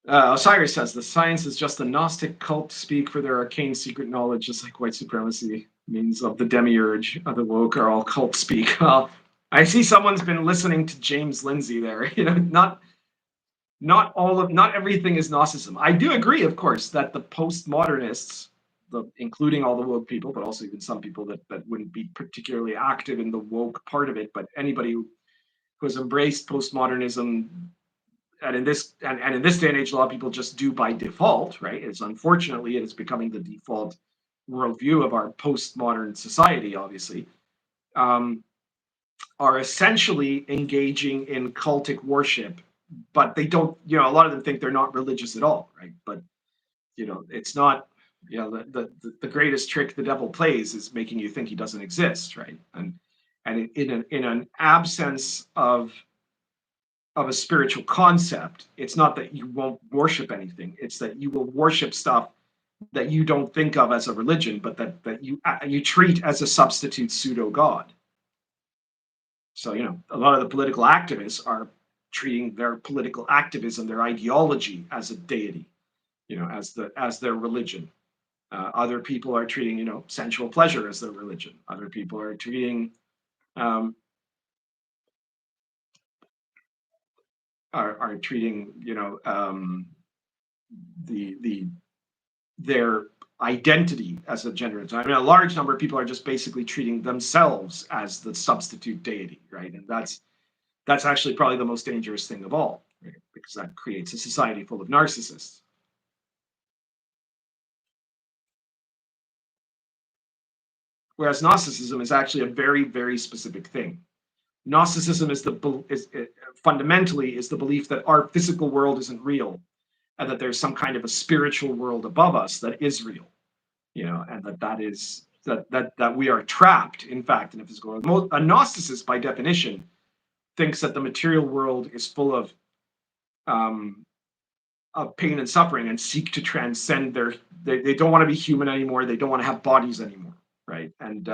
A: Osiris says, "The science is just a Gnostic cult speak for their arcane secret knowledge, just like white supremacy means of the demiurge of the woke are all cult speak." Well, I see someone's been listening to James Lindsay there. Not everything is Gnosticism. I do agree, of course, that the postmodernists, including all the woke people, but also even some people that wouldn't be particularly active in the woke part of it, but anybody who has embraced postmodernism, and in this day and age, a lot of people just do by default, right? It's unfortunately it is becoming the default worldview of our postmodern society, obviously. Are essentially engaging in cultic worship, but they don't, a lot of them think they're not religious at all, right? But, it's not, the greatest trick the devil plays is making you think he doesn't exist, right? And in an absence of a spiritual concept, it's not that you won't worship anything, it's that you will worship stuff that you don't think of as a religion, but that you treat as a substitute pseudo god. So, a lot of the political activists are treating their political activism, their ideology, as a deity, as their religion. Other people are treating, sensual pleasure as their religion. Other people are treating their identity as a gender. I mean, a large number of people are just basically treating themselves as the substitute deity, right? And that's actually probably the most dangerous thing of all, right? Because that creates a society full of narcissists. Whereas Gnosticism is actually a very, very specific thing. Gnosticism is fundamentally the belief that our physical world isn't real, and that there's some kind of a spiritual world above us that is real, and that we are trapped, in fact, in a physical world. A Gnosticist, by definition, thinks that the material world is full of pain and suffering, and seek to transcend they don't want to be human anymore. They don't want to have bodies anymore, right? And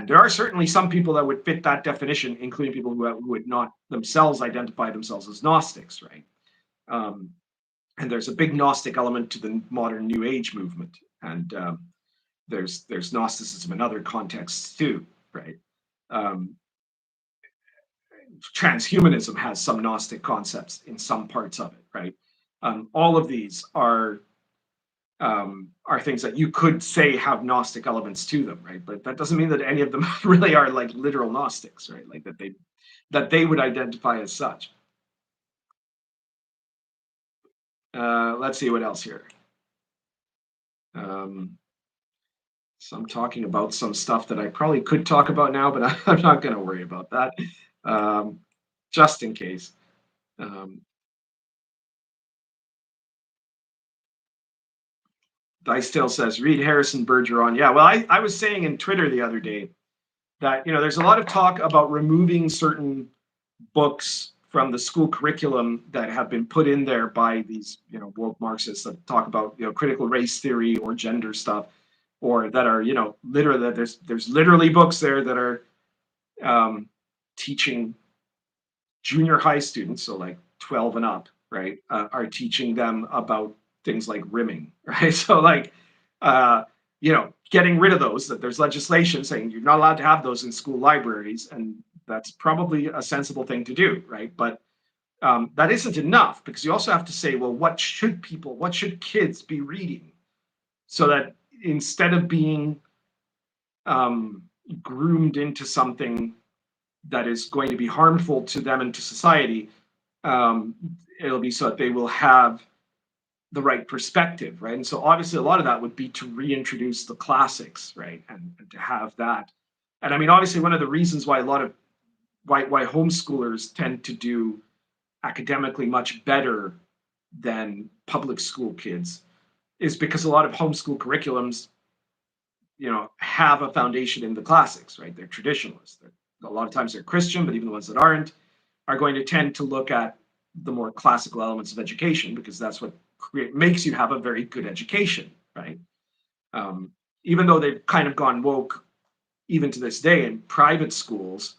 A: there are certainly some people that would fit that definition, including people who would not themselves identify themselves as Gnostics, right? And there's a big Gnostic element to the modern New Age movement, and there's Gnosticism in other contexts too, right? Transhumanism has some Gnostic concepts in some parts of it, right? All of these are things that you could say have Gnostic elements to them, right? But that doesn't mean that any of them really are like literal Gnostics, right? Like that they would identify as such. Let's see what else here. So I'm talking about some stuff that I probably could talk about now, but I'm not going to worry about that, just in case. Dicetail says, read Harrison Bergeron. Yeah, well, I was saying in Twitter the other day that, there's a lot of talk about removing certain books from the school curriculum that have been put in there by these, woke Marxists that talk about, critical race theory or gender stuff, or that are, literally, there's literally books there that are teaching junior high students, so like 12 and up, right, are teaching them about things like rimming, right? So like, getting rid of those, that there's legislation saying you're not allowed to have those in school libraries, and that's probably a sensible thing to do, right? But that isn't enough, because you also have to say, well, what should kids be reading? so that instead of being groomed into something that is going to be harmful to them and to society, it'll be so that they will have the right perspective, right? And so obviously a lot of that would be to reintroduce the classics, right? And to have that. And I mean, obviously one of the reasons why a lot of why homeschoolers tend to do academically much better than public school kids is because a lot of homeschool curriculums, have a foundation in the classics, right? They're traditionalists. A lot of times they're Christian, but even the ones that aren't are going to tend to look at the more classical elements of education because that's what makes you have a very good education, right? Even though they've kind of gone woke, even to this day in private schools,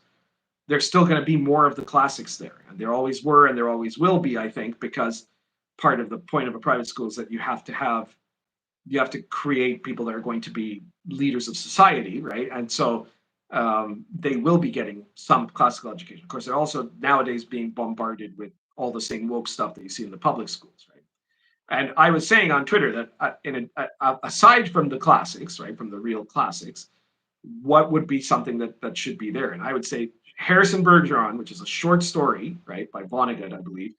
A: there's still going to be more of the classics there, and there always were, and there always will be, I think, because part of the point of a private school is that you have to create people that are going to be leaders of society, right? And so they will be getting some classical education. Of course, they're also nowadays being bombarded with all the same woke stuff that you see in the public schools, right? And I was saying on Twitter that aside from the classics, right, from the real classics, what would be something that should be there? And I would say Harrison Bergeron, which is a short story, right, by Vonnegut, I believe,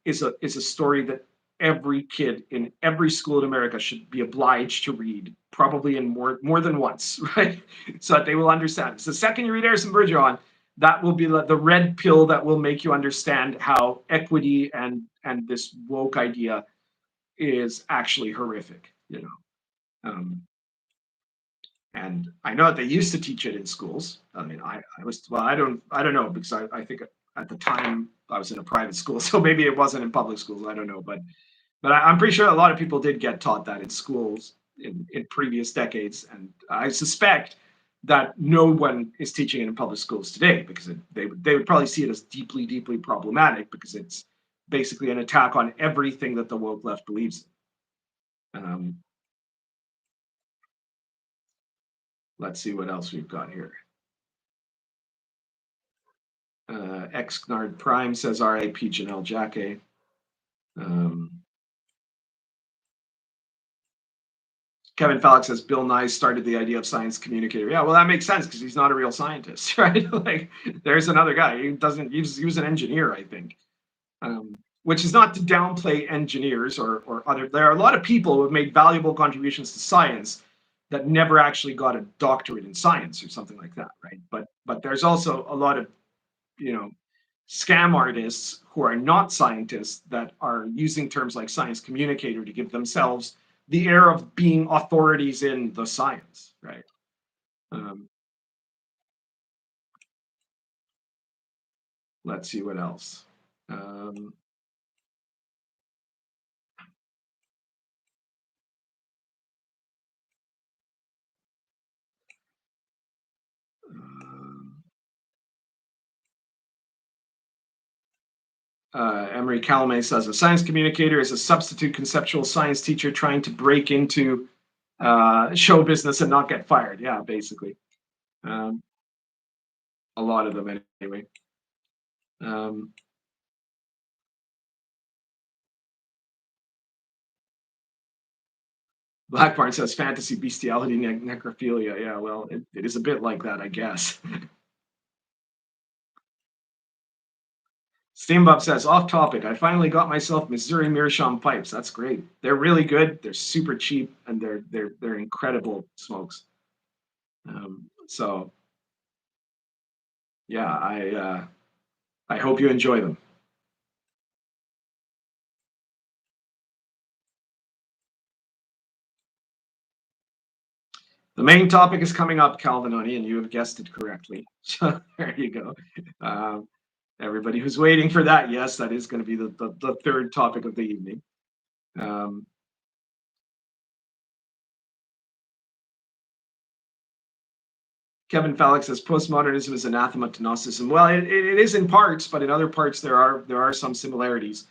A: is a story that every kid in every school in America should be obliged to read, probably in more than once, right? So that they will understand. So the second you read Harrison Bergeron, that will be the red pill that will make you understand how equity and this woke idea is actually horrific, and I know that they used to teach it in schools. I mean, I don't know, because I think at the time I was in a private school, so maybe it wasn't in public schools. I don't know, but I'm pretty sure a lot of people did get taught that in schools in previous decades, and I suspect that no one is teaching it in public schools today because they would probably see it as deeply, deeply problematic because it's basically an attack on everything that the woke left believes in. Let's see what else we've got here. Xnard Prime says R.I.P. Janelle Jacque. Kevin Falk says Bill Nye started the idea of science communicator. Yeah, well, that makes sense because he's not a real scientist, right? Like, there's another guy. He was an engineer, I think. Which is not to downplay engineers or other. There are a lot of people who have made valuable contributions to science that never actually got a doctorate in science or something like that, right? But there's also a lot of scam artists who are not scientists that are using terms like science communicator to give themselves the air of being authorities in the science, right? Let's see what else. Emery Calamé says a science communicator is a substitute conceptual science teacher trying to break into show business and not get fired. Yeah, basically. A lot of them, anyway. Blackbarn says fantasy, bestiality, necrophilia. Yeah, well, it is a bit like that, I guess. Steambuff says, off topic, I finally got myself Missouri Meerschaum pipes. That's great. They're really good. They're super cheap, and they're incredible smokes. So, yeah, I hope you enjoy them. The main topic is coming up, Calvinoni, and you have guessed it correctly. So there you go. Everybody who's waiting for that, yes, that is going to be the third topic of the evening. Kevin Falk says postmodernism is anathema to Gnosticism. Well, it is in parts, but in other parts there are some similarities,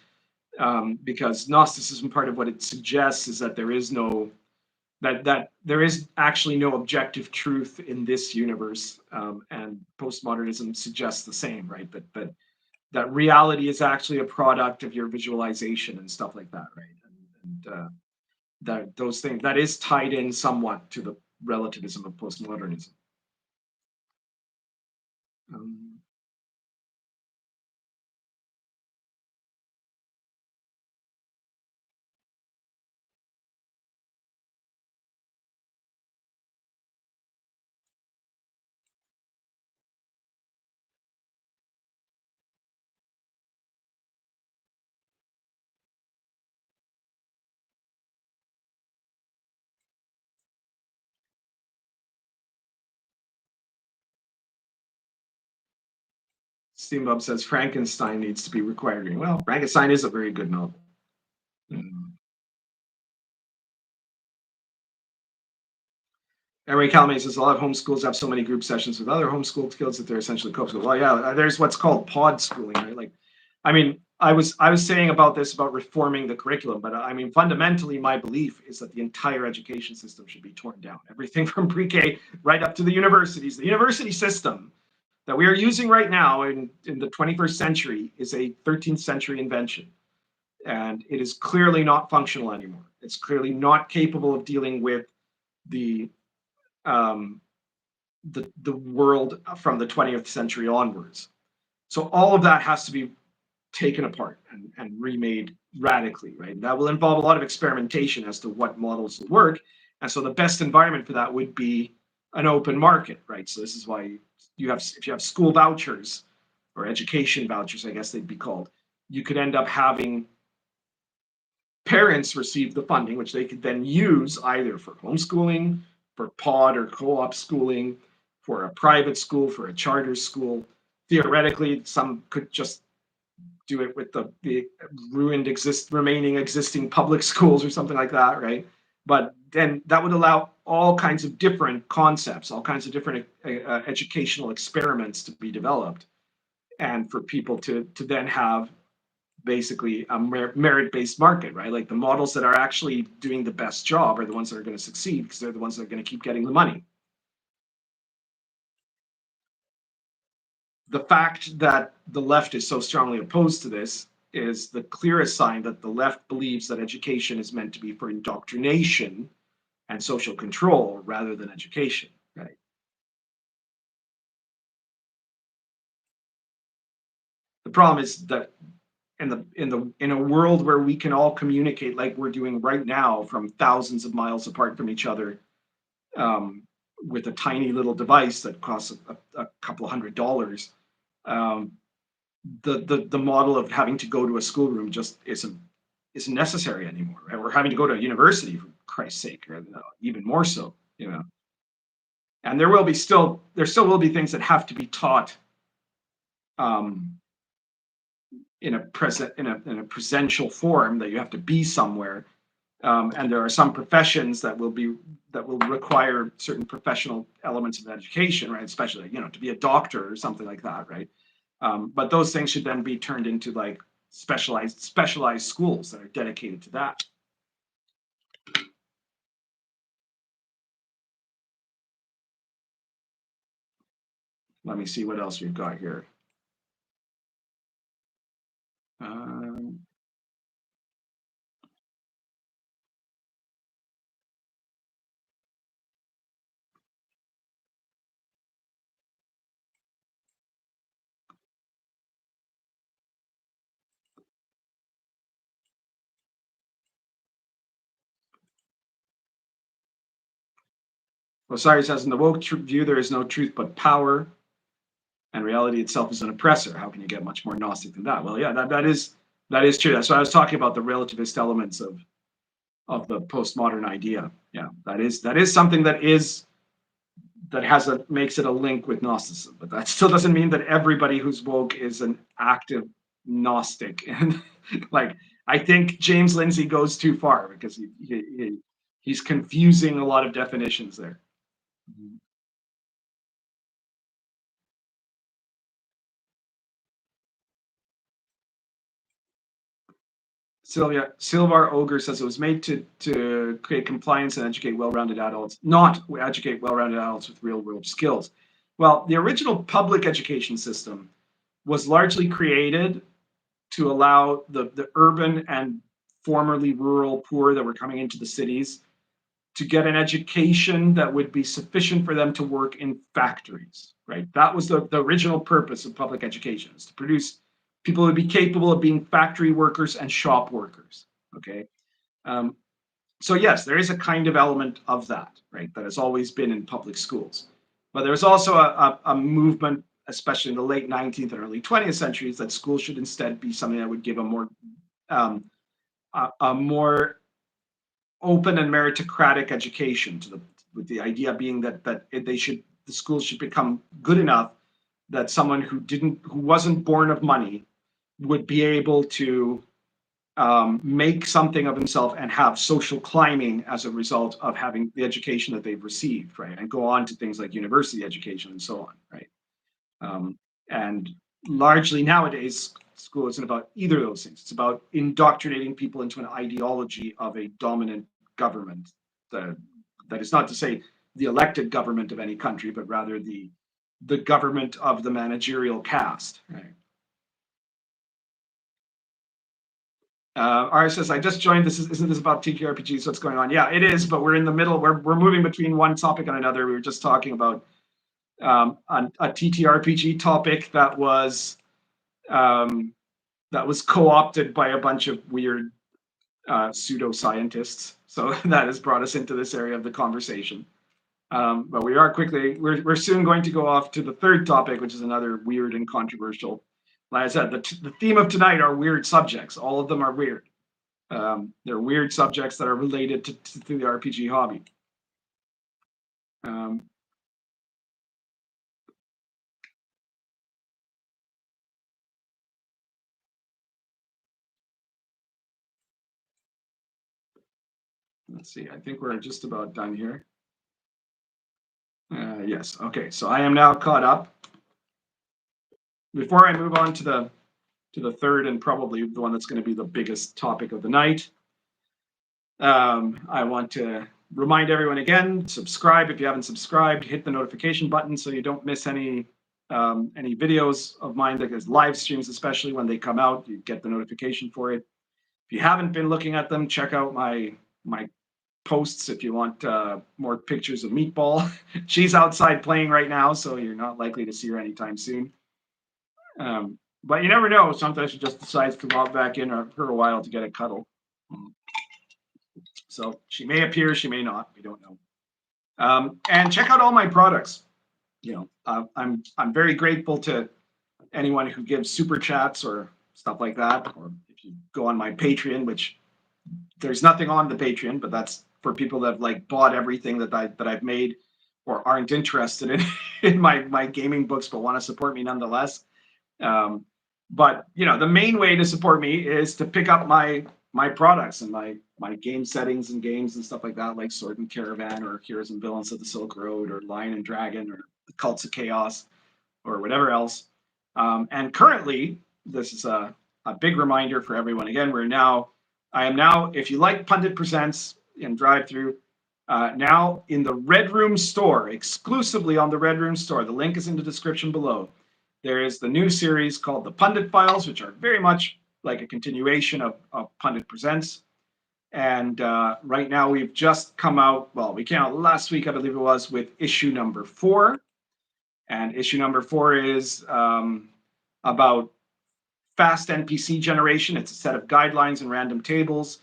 A: because Gnosticism, part of what it suggests is that there is no that there is actually no objective truth in this universe, and postmodernism suggests the same, right? That reality is actually a product of your visualization and stuff like that, right? And those things, that is tied in somewhat to the relativism of postmodernism. Steambub says Frankenstein needs to be required reading. Well, Frankenstein is a very good novel. Ray Calamay says a lot of homeschools have so many group sessions with other homeschooled kids that they're essentially co-school. Well, yeah, there's what's called pod schooling, right? Like, I mean, I was saying about this about reforming the curriculum, but I mean, fundamentally, my belief is that the entire education system should be torn down. Everything from pre-K right up to the universities. The university system that we are using right now in the 21st century is a 13th century invention. And it is clearly not functional anymore. It's clearly not capable of dealing with the world from the 20th century onwards. So all of that has to be taken apart and remade radically, right? That will involve a lot of experimentation as to what models will work. And so the best environment for that would be an open market, right? So this is why you have, if you have school vouchers or education vouchers, I guess they'd be called, you could end up having parents receive the funding, which they could then use either for homeschooling, for pod or co-op schooling, for a private school, for a charter school. Theoretically, some could just do it with the ruined remaining existing public schools or something like that, right? But then that would allow all kinds of different concepts, all kinds of different educational experiments to be developed, and for people to then have basically a merit-based market, right? Like the models that are actually doing the best job are the ones that are going to succeed because they're the ones that are going to keep getting the money. The fact that the left is so strongly opposed to this is the clearest sign that the left believes that education is meant to be for indoctrination and social control rather than education, right? The problem is that in a world where we can all communicate like we're doing right now from thousands of miles apart from each other, with a tiny little device that costs a couple $100, the model of having to go to a schoolroom just isn't necessary anymore, right? We're having to go to a university, for Christ's sake, or even more so, you know. And there still will be things that have to be taught in a presential form, that you have to be somewhere. And there are some professions that will require certain professional elements of education, right? Especially, you know, to be a doctor or something like that, right? But those things should then be turned into like specialized schools that are dedicated to that. Let me see what else we've got here. Osiris says, in the woke view, there is no truth but power, and reality itself is an oppressor. How can you get much more Gnostic than that? Well, yeah, that is true. That's why I was talking about the relativist elements of the postmodern idea. Yeah, that is something that makes it a link with Gnosticism, but that still doesn't mean that everybody who's woke is an active Gnostic. And like, I think James Lindsay goes too far because he's confusing a lot of definitions there. Silvar Ogre says it was made to create compliance and educate well-rounded adults, not educate well-rounded adults with real-world skills. Well, the original public education system was largely created to allow the urban and formerly rural poor that were coming into the cities to get an education that would be sufficient for them to work in factories, right? That was the original purpose of public education, is to produce people who would be capable of being factory workers and shop workers, okay? So yes, there is a kind of element of that, right, that has always been in public schools. But there's also a movement, especially in the late 19th and early 20th centuries, that schools should instead be something that would give a more open and meritocratic education with the idea being that the schools should become good enough that someone who wasn't born of money would be able to make something of himself and have social climbing as a result of having the education that they've received, right? And go on to things like university education and so on, right? And largely nowadays, school isn't about either of those things. It's about indoctrinating people into an ideology of a dominant government. That is not to say the elected government of any country, but rather the government of the managerial caste, right? R says, I just joined. Isn't this about TTRPGs? What's going on? Yeah, it is, but we're in the middle. We're moving between one topic and another. We were just talking about a TTRPG topic that was co-opted by a bunch of weird pseudoscientists. So that has brought us into this area of the conversation. But we're soon going to go off to the third topic, which is another weird and controversial. Like I said, the theme of tonight are weird subjects. All of them are weird. They're weird subjects that are related to the RPG hobby. Let's see. I think we're just about done here. Yes. Okay. So I am now caught up. Before I move on to the third and probably the one that's going to be the biggest topic of the night, I want to remind everyone again, subscribe if you haven't subscribed, hit the notification button so you don't miss any videos of mine, because live streams, especially when they come out, you get the notification for it. If you haven't been looking at them, check out my posts if you want more pictures of Meatball. She's outside playing right now, so you're not likely to see her anytime soon. But you never know. Sometimes she just decides to walk back in for a while to get a cuddle. So she may appear, she may not. We don't know. And check out all my products. You know, I'm very grateful to anyone who gives super chats or stuff like that. Or if you go on my Patreon, which there's nothing on the Patreon, but that's for people that have like bought everything that I've made or aren't interested in my gaming books but want to support me nonetheless. But you know, the main way to support me is to pick up my products and my game settings and games and stuff like that, like Sword and Caravan or Heroes and Villains of the Silk Road or Lion and Dragon or the Cults of Chaos or whatever else. And currently, this is a big reminder for everyone. Again, I am now, if you like Pundit Presents in drive-through, now in the Red Room store, exclusively on the Red Room store. The link is in the description below. There is the new series called the Pundit Files, which are very much like a continuation of Pundit Presents. And right now we've just come out, well, we came out last week, I believe it was, with issue number 4. And issue number 4 is about fast NPC generation. It's a set of guidelines and random tables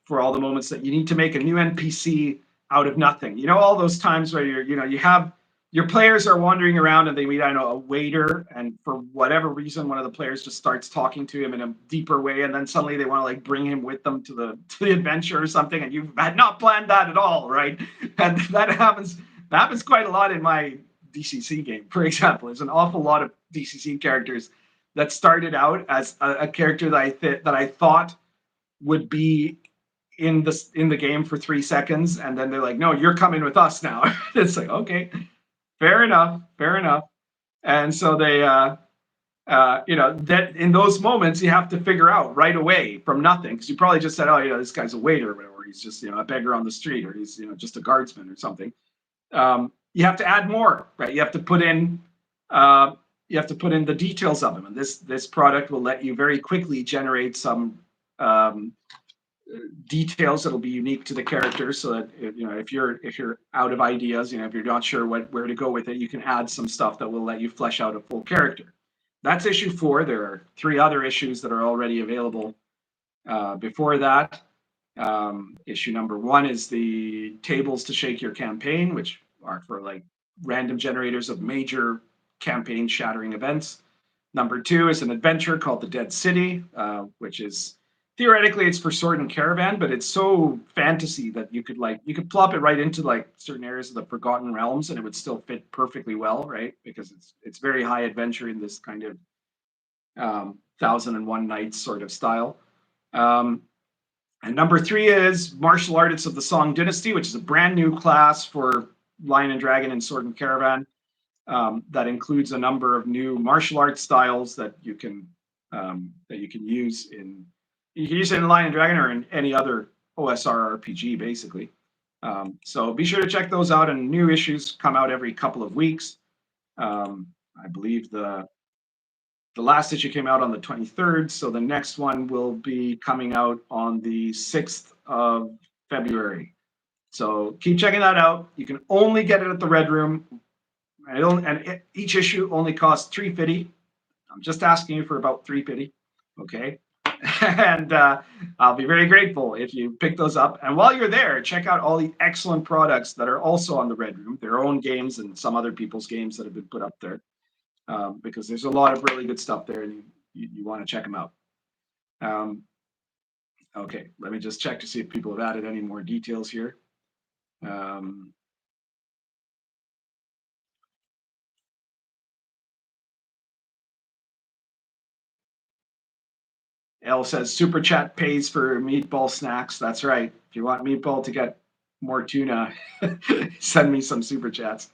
A: for all the moments that you need to make a new NPC out of nothing. You know, all those times where you have your players are wandering around and they meet, I know, a waiter, and for whatever reason, one of the players just starts talking to him in a deeper way, and then suddenly they want to like bring him with them to the adventure or something, and you had not planned that at all, right? And that happens quite a lot in my DCC game, for example. There's an awful lot of DCC characters that started out as a character that I thought would be in the game for 3 seconds, and then they're like, no, you're coming with us now. It's like, okay, fair enough. And so they that in those moments you have to figure out right away from nothing, because you probably just said, oh, this guy's a waiter or whatever, he's just a beggar on the street, or he's just a guardsman or something. You have to add more, right? You have to put in the details of him, and this product will let you very quickly generate some details that'll be unique to the character, so that if you're out of ideas, if you're not sure where to go with it, you can add some stuff that will let you flesh out a full character. That's issue 4. There are 3 other issues that are already available before that. Issue number 1 is the tables to shake your campaign, which are for like random generators of major campaign shattering events. Number 2 is an adventure called The Dead City, which is theoretically it's for Sword and Caravan, but it's so fantasy that you could plop it right into like certain areas of the Forgotten Realms, and it would still fit perfectly well, right? Because it's very high adventure in this kind of 1001 Nights sort of style. And number 3 is Martial Artists of the Song Dynasty, which is a brand new class for Lion and Dragon and Sword and Caravan. That includes a number of new martial arts styles that you can use in Lion and Dragon or in any other OSR RPG, basically. So be sure to check those out, and new issues come out every couple of weeks. I believe the last issue came out on the 23rd, so the next one will be coming out on the 6th of February. So keep checking that out. You can only get it at the Red Room. And each issue only costs $3.50. I'm just asking you for about $3.50, okay? And I'll be very grateful if you pick those up. And while you're there, check out all the excellent products that are also on the Red Room, their own games and some other people's games that have been put up there, because there's a lot of really good stuff there, and you want to check them out. Okay, let me just check to see if people have added any more details here. Elle says Super Chat pays for meatball snacks. That's right. If you want Meatball to get more tuna, send me some Super Chats.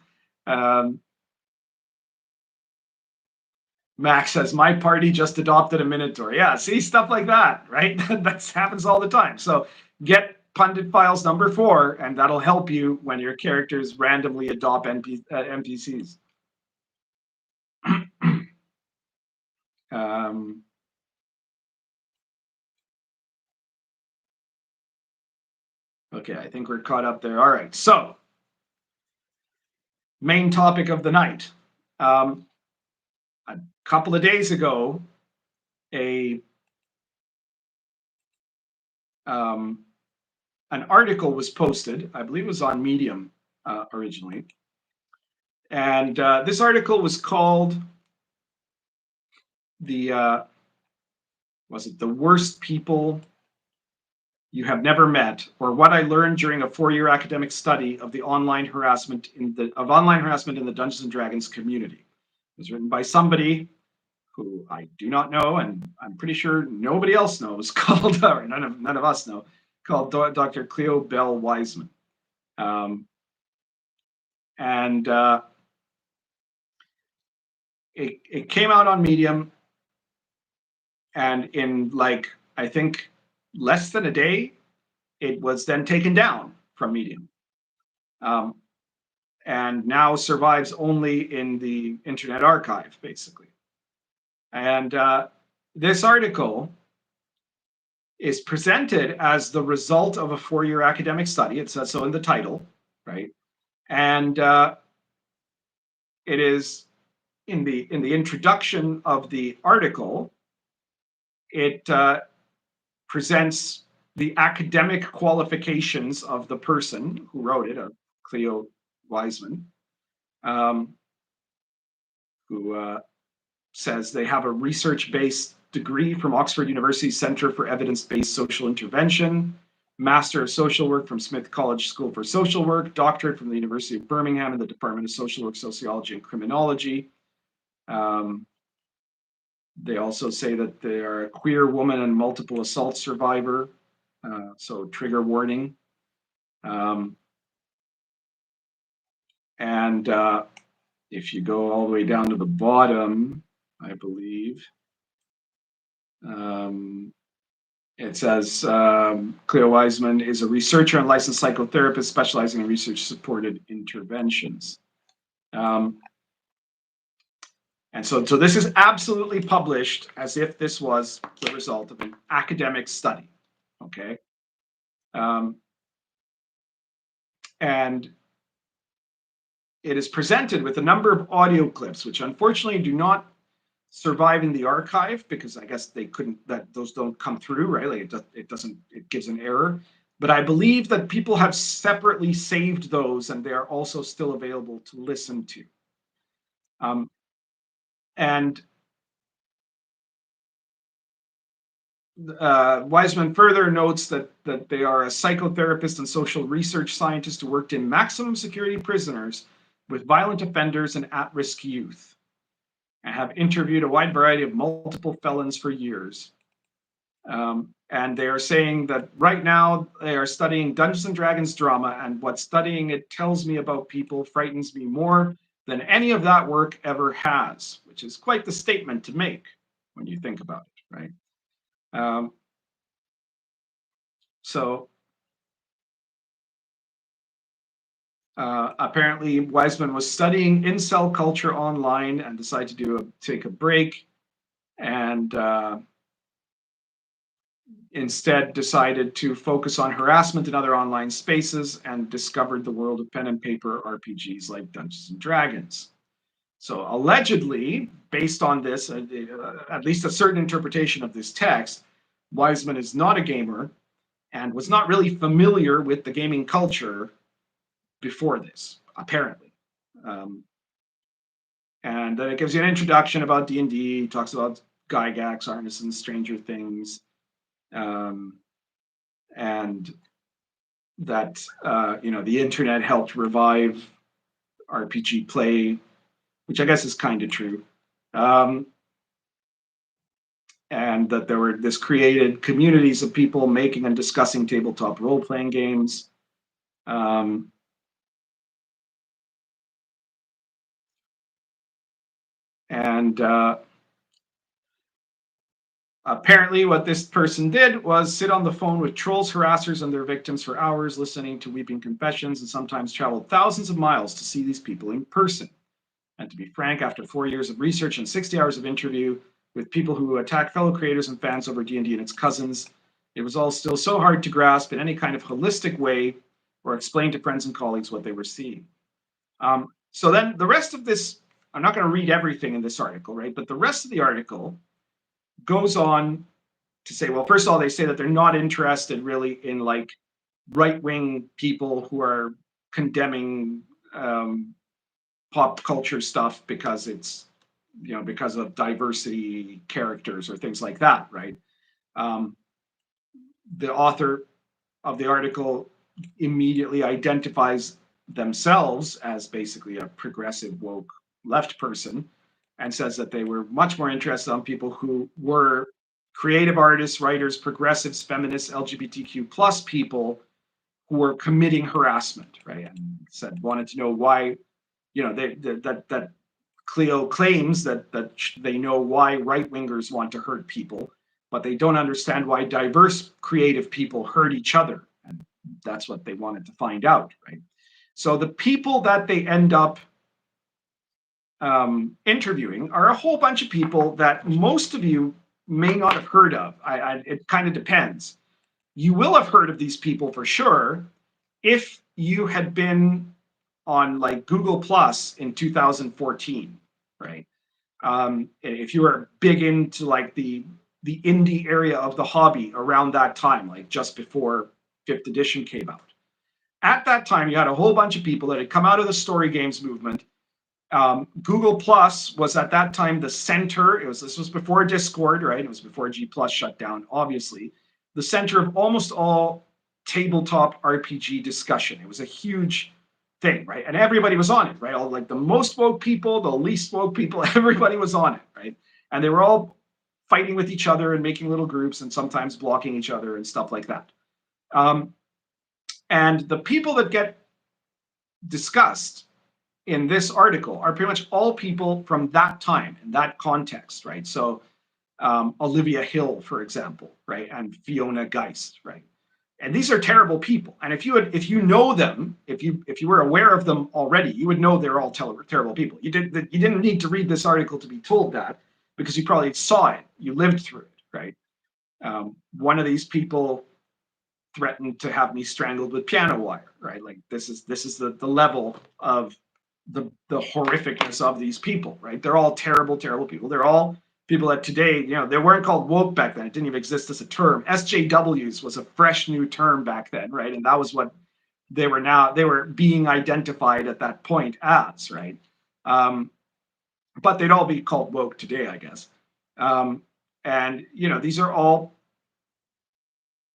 A: Max says, my party just adopted a Minotaur. Yeah, see, stuff like that, right? That happens all the time. So get Pundit Files number 4, and that'll help you when your characters randomly adopt NPCs. Okay, I think we're caught up there. All right, so main topic of the night. A couple of days ago, an article was posted. I believe it was on Medium originally. And this article was called the worst people you have never met, or what I learned during a 4-year academic study of the online harassment in the Dungeons and Dragons community. It was written by somebody who I do not know, and I'm pretty sure nobody else knows, called, or none of us know, called Dr. Cleo Bell Wiseman. It came out on Medium, and in I think less than a day, it was then taken down from Medium, and now survives only in the Internet Archive, basically. And this article is presented as the result of a 4-year academic study. It says so in the title, right? And it is in the introduction of the article. It presents the academic qualifications of the person who wrote it, Cleo Wiseman, who says they have a research-based degree from Oxford University Centre for Evidence-Based Social Intervention, Master of Social Work from Smith College School for Social Work, doctorate from the University of Birmingham in the Department of Social Work, Sociology, and Criminology. They also say that they are a queer woman and multiple assault survivor, so trigger warning. And if you go all the way down to the bottom, I believe, it says Cleo Wiseman is a researcher and licensed psychotherapist specializing in research-supported interventions. And so this is absolutely published as if this was the result of an academic study, okay? And it is presented with a number of audio clips, which unfortunately do not survive in the archive because I guess they couldn't, that those don't come through, right? Like it doesn't, it gives an error. But I believe that people have separately saved those and they are also still available to listen to. And Wiseman further notes that they are a psychotherapist and social research scientist who worked in maximum security prisoners with violent offenders and at-risk youth, and have interviewed a wide variety of multiple felons for years. And they are saying that right now they are studying Dungeons and Dragons drama, and what studying it tells me about people frightens me more than any of that work ever has, which is quite the statement to make when you think about it, right? Apparently Wiseman was studying incel culture online and decided to take a break, and instead decided to focus on harassment in other online spaces and discovered the world of pen and paper RPGs like Dungeons and Dragons. So allegedly, based on this, at least a certain interpretation of this text, Wiseman is not a gamer and was not really familiar with the gaming culture before this, apparently. And then it gives you an introduction about D&D, talks about Gygax, Arneson, Stranger Things, and that the internet helped revive RPG play, which I guess is kind of true. And that there were created communities of people making and discussing tabletop role-playing games. Apparently what this person did was sit on the phone with trolls, harassers, and their victims for hours, listening to weeping confessions, and sometimes traveled thousands of miles to see these people in person. And to be frank, after 4 years of research and 60 hours of interview with people who attack fellow creators and fans over D&D and its cousins, it was all still so hard to grasp in any kind of holistic way or explain to friends and colleagues what they were seeing. So then the rest of this, I'm not going to read everything in this article, right? But the rest of the article goes on to say, well, first of all, they say that they're not interested really in like right-wing people who are condemning pop culture stuff because it's, because of diversity characters or things like that, right? The author of the article immediately identifies themselves as basically a progressive woke left person and says that they were much more interested on people who were creative artists, writers, progressives, feminists, LGBTQ plus people who were committing harassment, right? And wanted to know why, that Cleo claims that they know why right-wingers want to hurt people, but they don't understand why diverse creative people hurt each other. And that's what they wanted to find out, right? So the people that they end up interviewing are a whole bunch of people that most of you may not have heard of. It kind of depends. You will have heard of these people for sure if you had been on like Google Plus in 2014, right? If you were big into like the indie area of the hobby around that time, like just before 5th edition came out. At that time, you had a whole bunch of people that had come out of the story games movement. Google Plus was at that time the center. This was before Discord, right? It was before G Plus shut down, obviously. The center of almost all tabletop RPG discussion. It was a huge thing, right? And everybody was on it, right? All like the most woke people, the least woke people, everybody was on it, right? And they were all fighting with each other and making little groups and sometimes blocking each other and stuff like that. And the people that get discussed in this article are pretty much all people from that time, in that context, right? So Olivia Hill, for example, right? And Fiona Geist, right? And these are terrible people. And if you know them, if you were aware of them already, you would know they're all terrible people. You didn't need to read this article to be told that, because you probably saw it, you lived through it, right? One of these people threatened to have me strangled with piano wire, right? Like this is the level of the horrificness of these people, right? They're all terrible, terrible people. They're all people that today, you know, they weren't called woke back then. It didn't even exist as a term. SJWs was a fresh new term back then, right? And that was what they were being identified at that point as, right? But they'd all be called woke today, I guess. And you know, these are all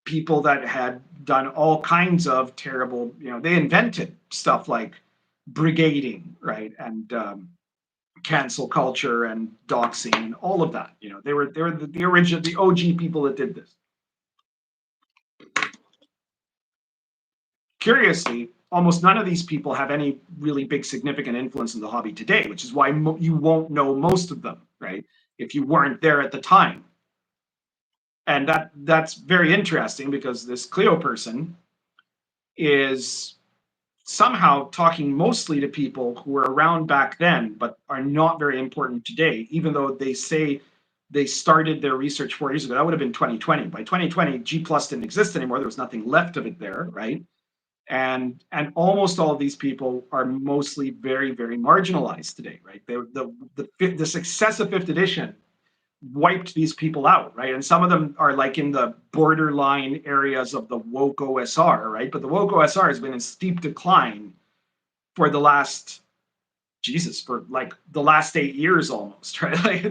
A: people that had done all kinds of terrible, you know, they invented stuff like brigading, right? And cancel culture and doxing and all of that. You know, they were the original, the OG people that did this. Curiously, almost none of these people have any really big significant influence in the hobby today, which is why you won't know most of them, right? If you weren't there at the time. And that's very interesting because this Cleo person is somehow talking mostly to people who were around back then, but are not very important today, even though they say they started their research 4 years ago. That would have been 2020. By 2020, G+ didn't exist anymore. There was nothing left of it there, right? And almost all of these people are mostly very, very marginalized today, right? The success of 5th edition wiped these people out, right? And some of them are like in the borderline areas of the woke OSR, right? But the woke OSR has been in steep decline for the last, for like the last 8 years almost, right? Like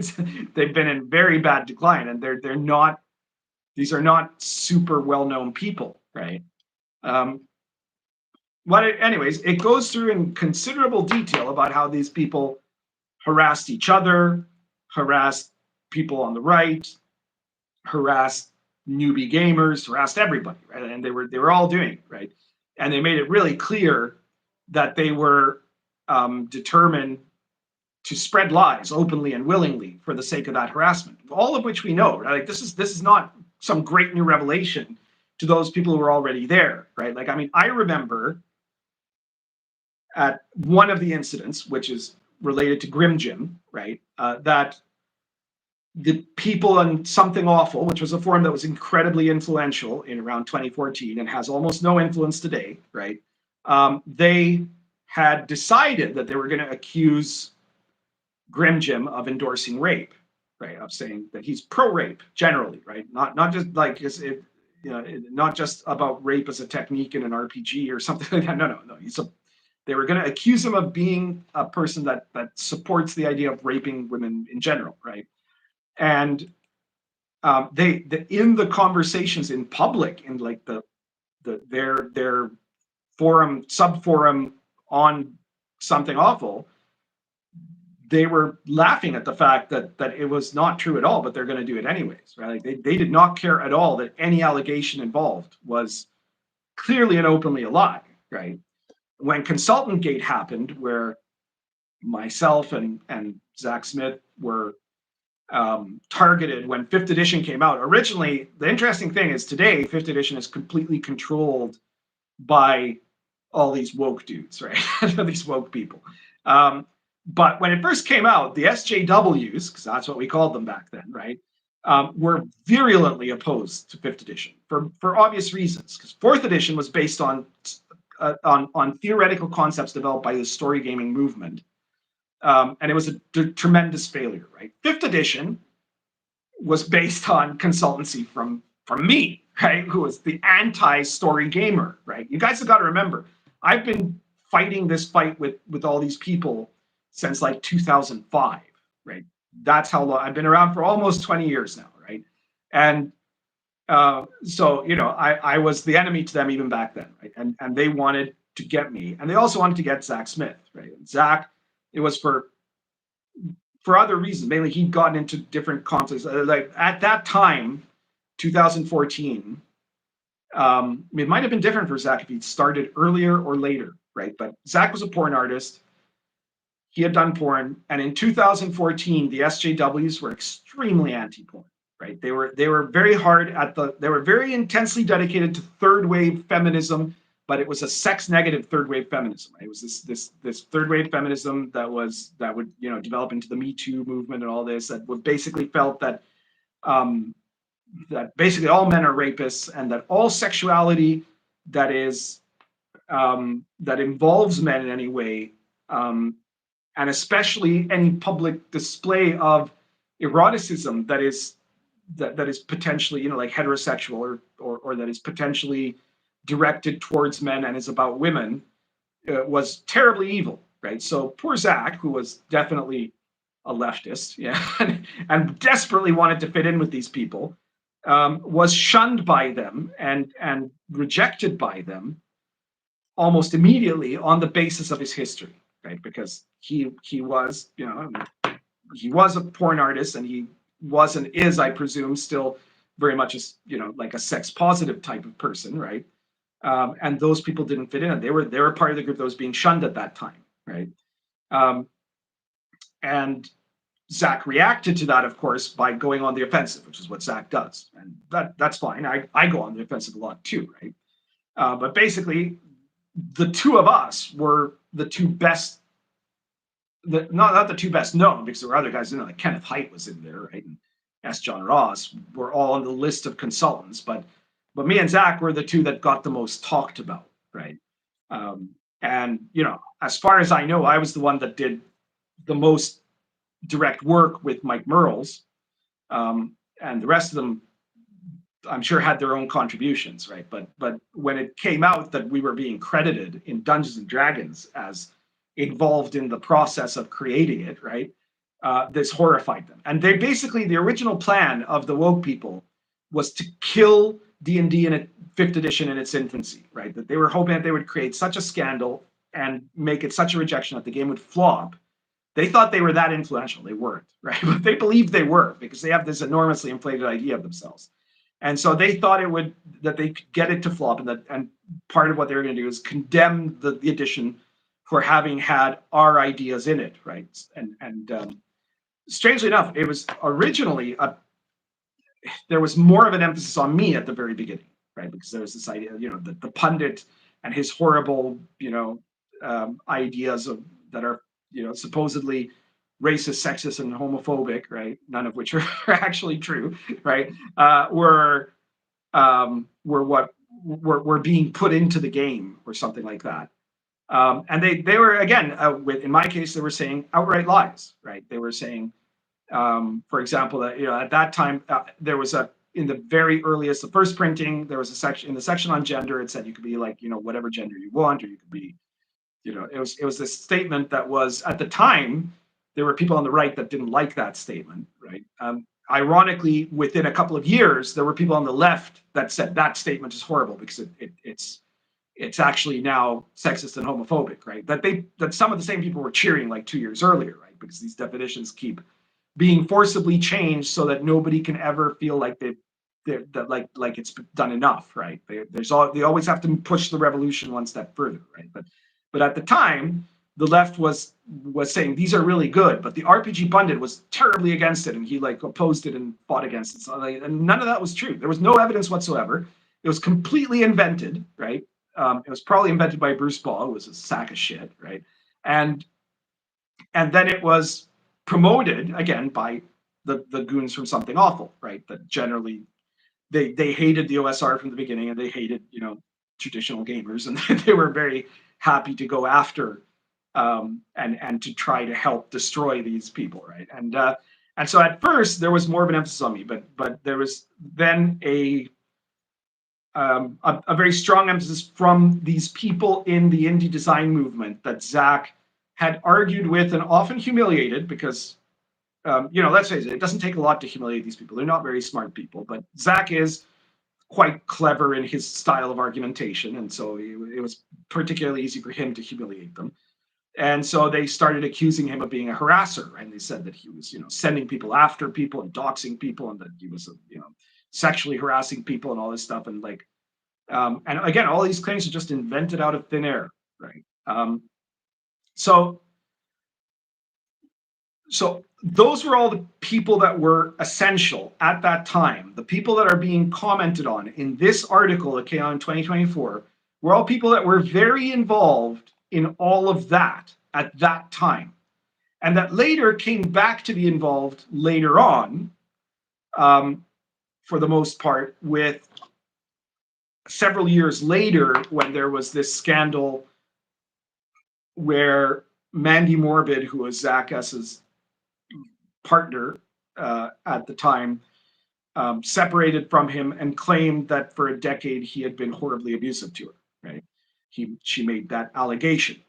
A: they've been in very bad decline, and they're not, these are not super well-known people, right? Anyways, it goes through in considerable detail about how these people harassed each other, harassed people on the right, harassed newbie gamers, harassed everybody, right? And they were all doing it, right? And they made it really clear that they were determined to spread lies openly and willingly for the sake of that harassment. All of which we know, right? Like this is not some great new revelation to those people who were already there, right? Like, I mean, I remember at one of the incidents, which is related to Grim Jim, right? That the people on Something Awful, which was a forum that was incredibly influential in around 2014 and has almost no influence today, right? They had decided that they were going to accuse Grim Jim of endorsing rape, right? Of saying that he's pro-rape generally, right? Not just like it, you know, not just about rape as a technique in an RPG or something like that. No. They were going to accuse him of being a person that supports the idea of raping women in general, right? And in the conversations in public, in like their forum, sub-forum on Something Awful, they were laughing at the fact that it was not true at all, but they're going to do it anyways, right? Like they did not care at all that any allegation involved was clearly and openly a lie, right? When Consultant Gate happened, where myself and Zack Smith were targeted when 5th edition came out. Originally, the interesting thing is today, 5th edition is completely controlled by all these woke dudes, right? These woke people. But when it first came out, the SJWs, because that's what we called them back then, right, were virulently opposed to 5th edition for obvious reasons. Because 4th edition was based on theoretical concepts developed by the story gaming movement. And it was a tremendous failure, right? 5th edition was based on consultancy from me, right? Who was the anti-story gamer, right? You guys have got to remember, I've been fighting this fight with all these people since like 2005, right? That's how long I've been around, for almost 20 years now, right? And so, you know, I was the enemy to them even back then, right? And they wanted to get me, and they also wanted to get Zack Smith, right? And Zack, it was for other reasons. Mainly, he'd gotten into different conflicts. Like at that time, 2014, it might have been different for Zack if he'd started earlier or later, right? But Zack was a porn artist. He had done porn, and in 2014, the SJWs were extremely anti-porn, right? They were very hard at they were very intensely dedicated to third wave feminism, but it was a sex negative third wave feminism, right? It was this third wave feminism that would, you know, develop into the Me Too movement and all this, that would basically felt that that basically all men are rapists, and that all sexuality that is that involves men in any way, and especially any public display of eroticism that is potentially, you know, like heterosexual or that is potentially directed towards men and is about women, was terribly evil, right? So poor Zack, who was definitely a leftist, yeah, and desperately wanted to fit in with these people, was shunned by them and rejected by them almost immediately on the basis of his history, right? Because he was, you know, he was a porn artist, and he was and is, I presume, still very much a, you know, like a sex positive type of person, right? And those people didn't fit in. They were part of the group that was being shunned at that time, right? Um, and Zack reacted to that, of course, by going on the offensive, which is what Zack does, and that's fine. I go on the offensive a lot too, right? But basically, the two of us were the two best. Not the two best known, because there were other guys in there, like Kenneth Haidt was in there, right? And S. John Ross were all on the list of consultants, but me and Zack were the two that got the most talked about, right? And you know, as far as I know, I was the one that did the most direct work with Mike Merles, and the rest of them, I'm sure, had their own contributions, right? But when it came out that we were being credited in Dungeons and Dragons as involved in the process of creating it, right? This horrified them, and they basically, the original plan of the woke people was to kill D&D in 5th edition in its infancy, right? That they were hoping that they would create such a scandal and make it such a rejection that the game would flop. They thought they were that influential. They weren't, right? But they believed they were, because they have this enormously inflated idea of themselves. And so they thought that they could get it to flop, and part of what they were going to do is condemn the edition for having had our ideas in it, right? And strangely enough, it was originally there was more of an emphasis on me at the very beginning, right? Because there was this idea, you know, the pundit and his horrible, you know, ideas that are, you know, supposedly racist, sexist, and homophobic, right? None of which are actually true, right? Were what were being put into the game or something like that. And they were, again, in my case, they were saying outright lies, right? They were saying, for example, that, you know, at that time, there was in the very earliest, the first printing, there was a section, in the section on gender, it said you could be like, you know, whatever gender you want, or you could be, you know, it was this statement that was, at the time, there were people on the right that didn't like that statement, right? Ironically, within a couple of years, there were people on the left that said that statement is horrible because it's actually now sexist and homophobic, right? That some of the same people were cheering like 2 years earlier, right? Because these definitions keep being forcibly changed so that nobody can ever feel like like it's done enough, right? They always have to push the revolution one step further, right? But at the time, the left was saying these are really good, but the RPG Pundit was terribly against it, and he like opposed it and fought against it. So and none of that was true. There was no evidence whatsoever. It was completely invented, right? It was probably invented by Bruce Ball. It was a sack of shit, right? And then it was promoted again by the goons from Something Awful, right? That generally they hated the OSR from the beginning, and they hated, you know, traditional gamers, and they were very happy to go after and to try to help destroy these people, right? And so at first there was more of an emphasis on me, but there was then a very strong emphasis from these people in the indie design movement that Zack had argued with and often humiliated, because you know, let's face it, it doesn't take a lot to humiliate these people. They're not very smart people, but Zack is quite clever in his style of argumentation, and so it was particularly easy for him to humiliate them. And so they started accusing him of being a harasser, and they said that he was, you know, sending people after people and doxing people, and that he was, you know, sexually harassing people and all this stuff. And like, and again, all these claims are just invented out of thin air, right? So those were all the people that were essential at that time. The people that are being commented on in this article that came out in 2024 were all people that were very involved in all of that at that time, and that later came back to be involved later on, for the most part, with several years later when there was this scandal where Mandy Morbid, who was Zack S's partner at the time, separated from him and claimed that for a decade he had been horribly abusive to her. Right? She made that allegation,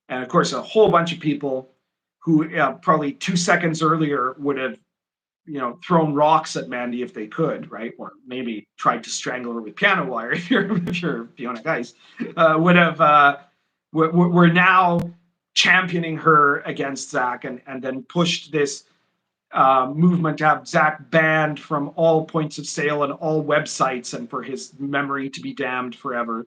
A: and of course, a whole bunch of people who probably 2 seconds earlier would have, thrown rocks at Mandy if they could, right, or maybe tried to strangle her with piano wire if you're Fiona Geis, would have were now championing her against Zack, and then pushed this movement to have Zack banned from all points of sale and all websites, and for his memory to be damned forever,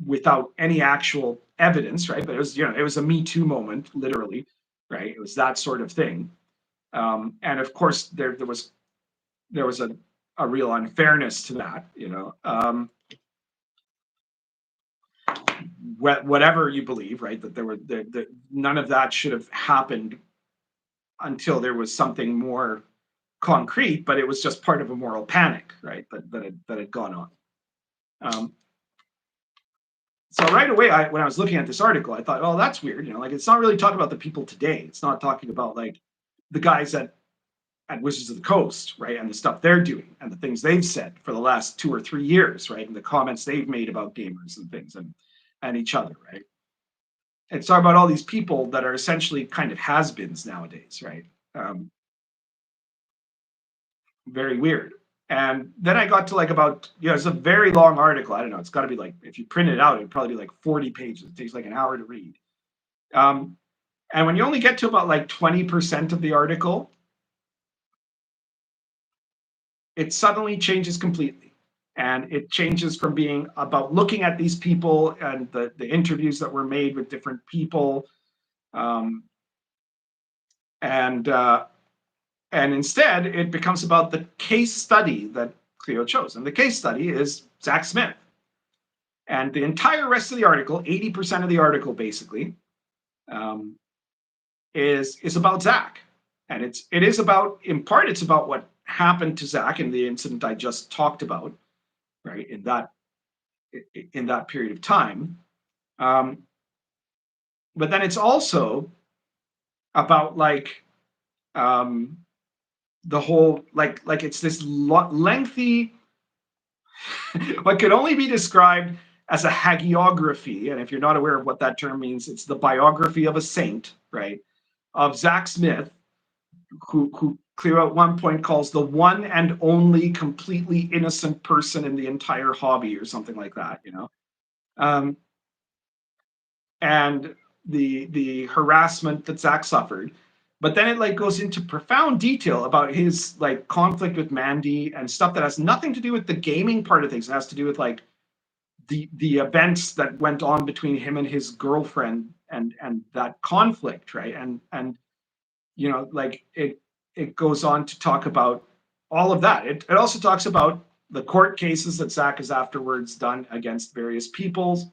A: without any actual evidence, right? But it was, it was a Me Too moment, literally, right? It was that sort of thing, and of course there was a real unfairness to that, whatever you believe, right? That there were none of that should have happened until there was something more concrete, but it was just part of a moral panic, right? That had gone on. So right away, when I was looking at this article, I thought, oh, that's weird. Like, it's not really talking about the people today. It's not talking about like the guys at Wizards of the Coast, right? And the stuff they're doing and the things they've said for the last 2 or 3 years, right? And the comments they've made about gamers and things and each other, right? It's talking about all these people that are essentially kind of has-beens nowadays, right? Very weird. And then I got to like about, it's a very long article. I don't know. It's got to be like, if you print it out, it'd probably be like 40 pages. It takes like an hour to read. And when you only get to about like 20% of the article, it suddenly changes completely. And it changes from being about looking at these people and the interviews that were made with different people. And instead, it becomes about the case study that Cleo chose. And the case study is Zack Smith. And the entire rest of the article, 80% of the article basically, is about Zack. And it is about, in part, it's about what happened to Zack in the incident I just talked about, right, in that period of time. But then it's also about like the whole like it's this lengthy what could only be described as a hagiography, and if you're not aware of what that term means, it's the biography of a saint, right, of Zack Smith, who Cleo at one point calls the one and only completely innocent person in the entire hobby, or something like that, and the harassment that Zack suffered. But then it like goes into profound detail about his like conflict with Mandy and stuff that has nothing to do with the gaming part of things. It has to do with like the events that went on between him and his girlfriend and that conflict, right? And like it goes on to talk about all of that. It also talks about the court cases that Zack has afterwards done against various peoples.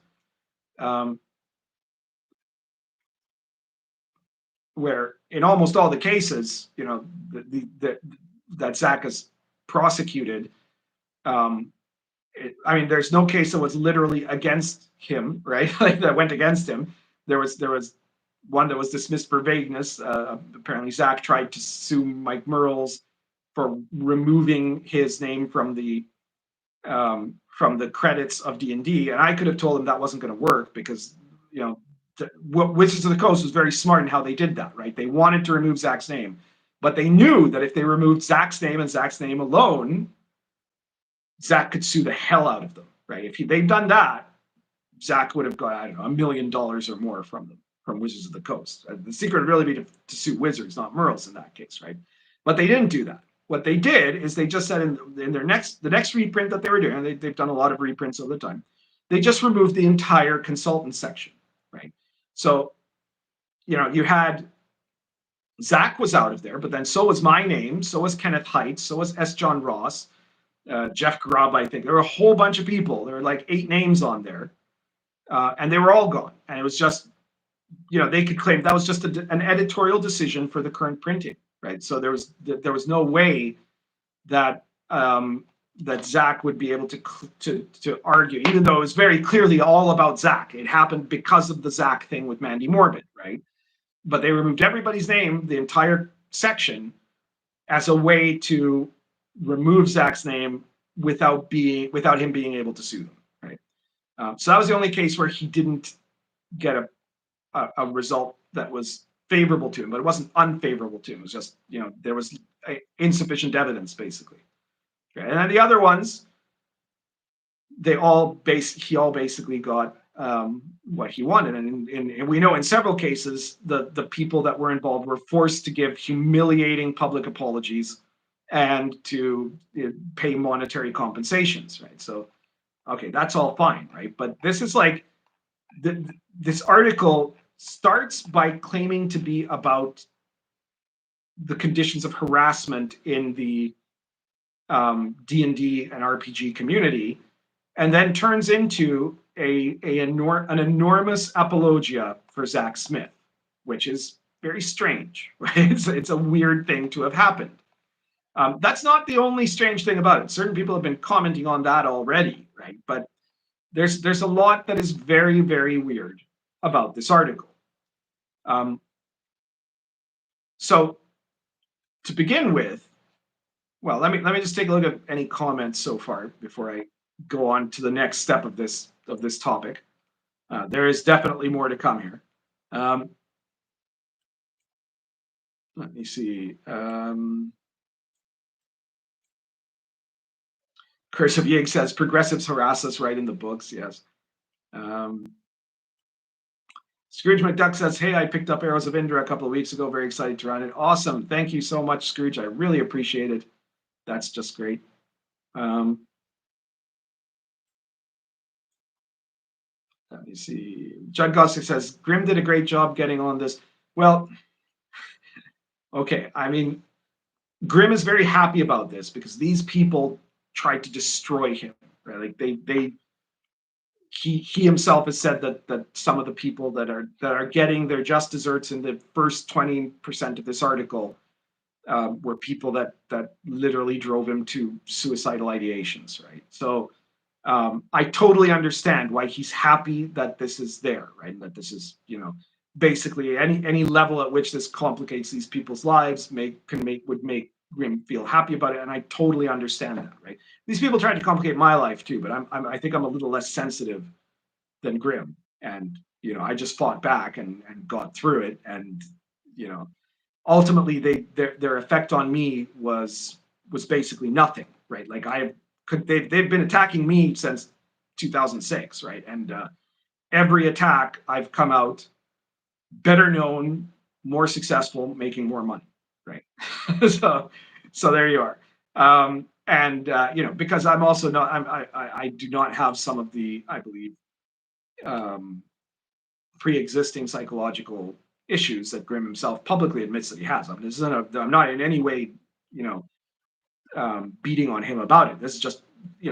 A: Where in almost all the cases, that Zack has prosecuted, there's no case that was literally against him, right? Like that went against him. There was one that was dismissed for vagueness. Apparently, Zack tried to sue Mike Mearls for removing his name from the credits of D&D, and I could have told him that wasn't going to work because Wizards of the Coast was very smart in how they did that, right? They wanted to remove Zack's name, but they knew that if they removed Zack's name and Zack's name alone, Zack could sue the hell out of them, right? If they'd done that, Zack would have got, I don't know, $1 million or more from them, from Wizards of the Coast. The secret would really be to sue Wizards, not Mearls in that case, right? But they didn't do that. What they did is they just said in the next reprint that they were doing, and they've done a lot of reprints over the time, they just removed the entire consultant section, right? So, you had Zack was out of there, but then so was my name, so was Kenneth Heitz, so was S. John Ross, Jeff Grubb, I think. There were a whole bunch of people. There were like 8 names on there, and they were all gone. And it was just, they could claim that was just an editorial decision for the current printing, right? So there was no way that that Zack would be able to argue, even though it was very clearly all about Zack. It happened because of the Zack thing with Mandy Morbid, right? But they removed everybody's name, the entire section, as a way to remove Zack's name without him being able to sue them, right? So that was the only case where he didn't get a result that was favorable to him, but it wasn't unfavorable to him. It was just, there was insufficient evidence, basically. Okay. And then the other ones, he all basically got what he wanted. And we know in several cases, the people that were involved were forced to give humiliating public apologies and to pay monetary compensations, right? So, okay, that's all fine, right? But this is like, this article starts by claiming to be about the conditions of harassment in the D&D and RPG community, and then turns into an enormous apologia for Zack Smith, which is very strange, right? It's a weird thing to have happened. That's not the only strange thing about it. Certain people have been commenting on that already, right? But there's a lot that is very, very weird about this article. So to begin with, well, let me just take a look at any comments so far before I go on to the next step of this topic. There is definitely more to come here. Let me see. Chris of Yig says progressives harass us right in the books. Yes. Scrooge McDuck says, hey, I picked up Arrows of Indra a couple of weeks ago. Very excited to run it. Awesome. Thank you so much, Scrooge. I really appreciate it. That's just great. Let me see. Judd Gossick says, Grimm did a great job getting on this. Well, okay. I mean, Grimm is very happy about this because these people tried to destroy him. Right? Like he himself has said that some of the people that are getting their just desserts in the first 20% of this article were people that literally drove him to suicidal ideations, right? So I totally understand why he's happy that this is there, right? That this is, basically any level at which this complicates these people's lives would make Grimm feel happy about it, and I totally understand that, right? These people tried to complicate my life too, but I think I'm a little less sensitive than Grimm, and I just fought back and got through it, and ultimately their effect on me was basically nothing, right? Like they've been attacking me since 2006, right? And every attack I've come out better known, more successful, making more money, right? so there you are. Because I'm also not, I do not have some of the, I believe, pre-existing psychological issues that Grimm himself publicly admits that he has. I mean, I'm not in any way, beating on him about it. This is just,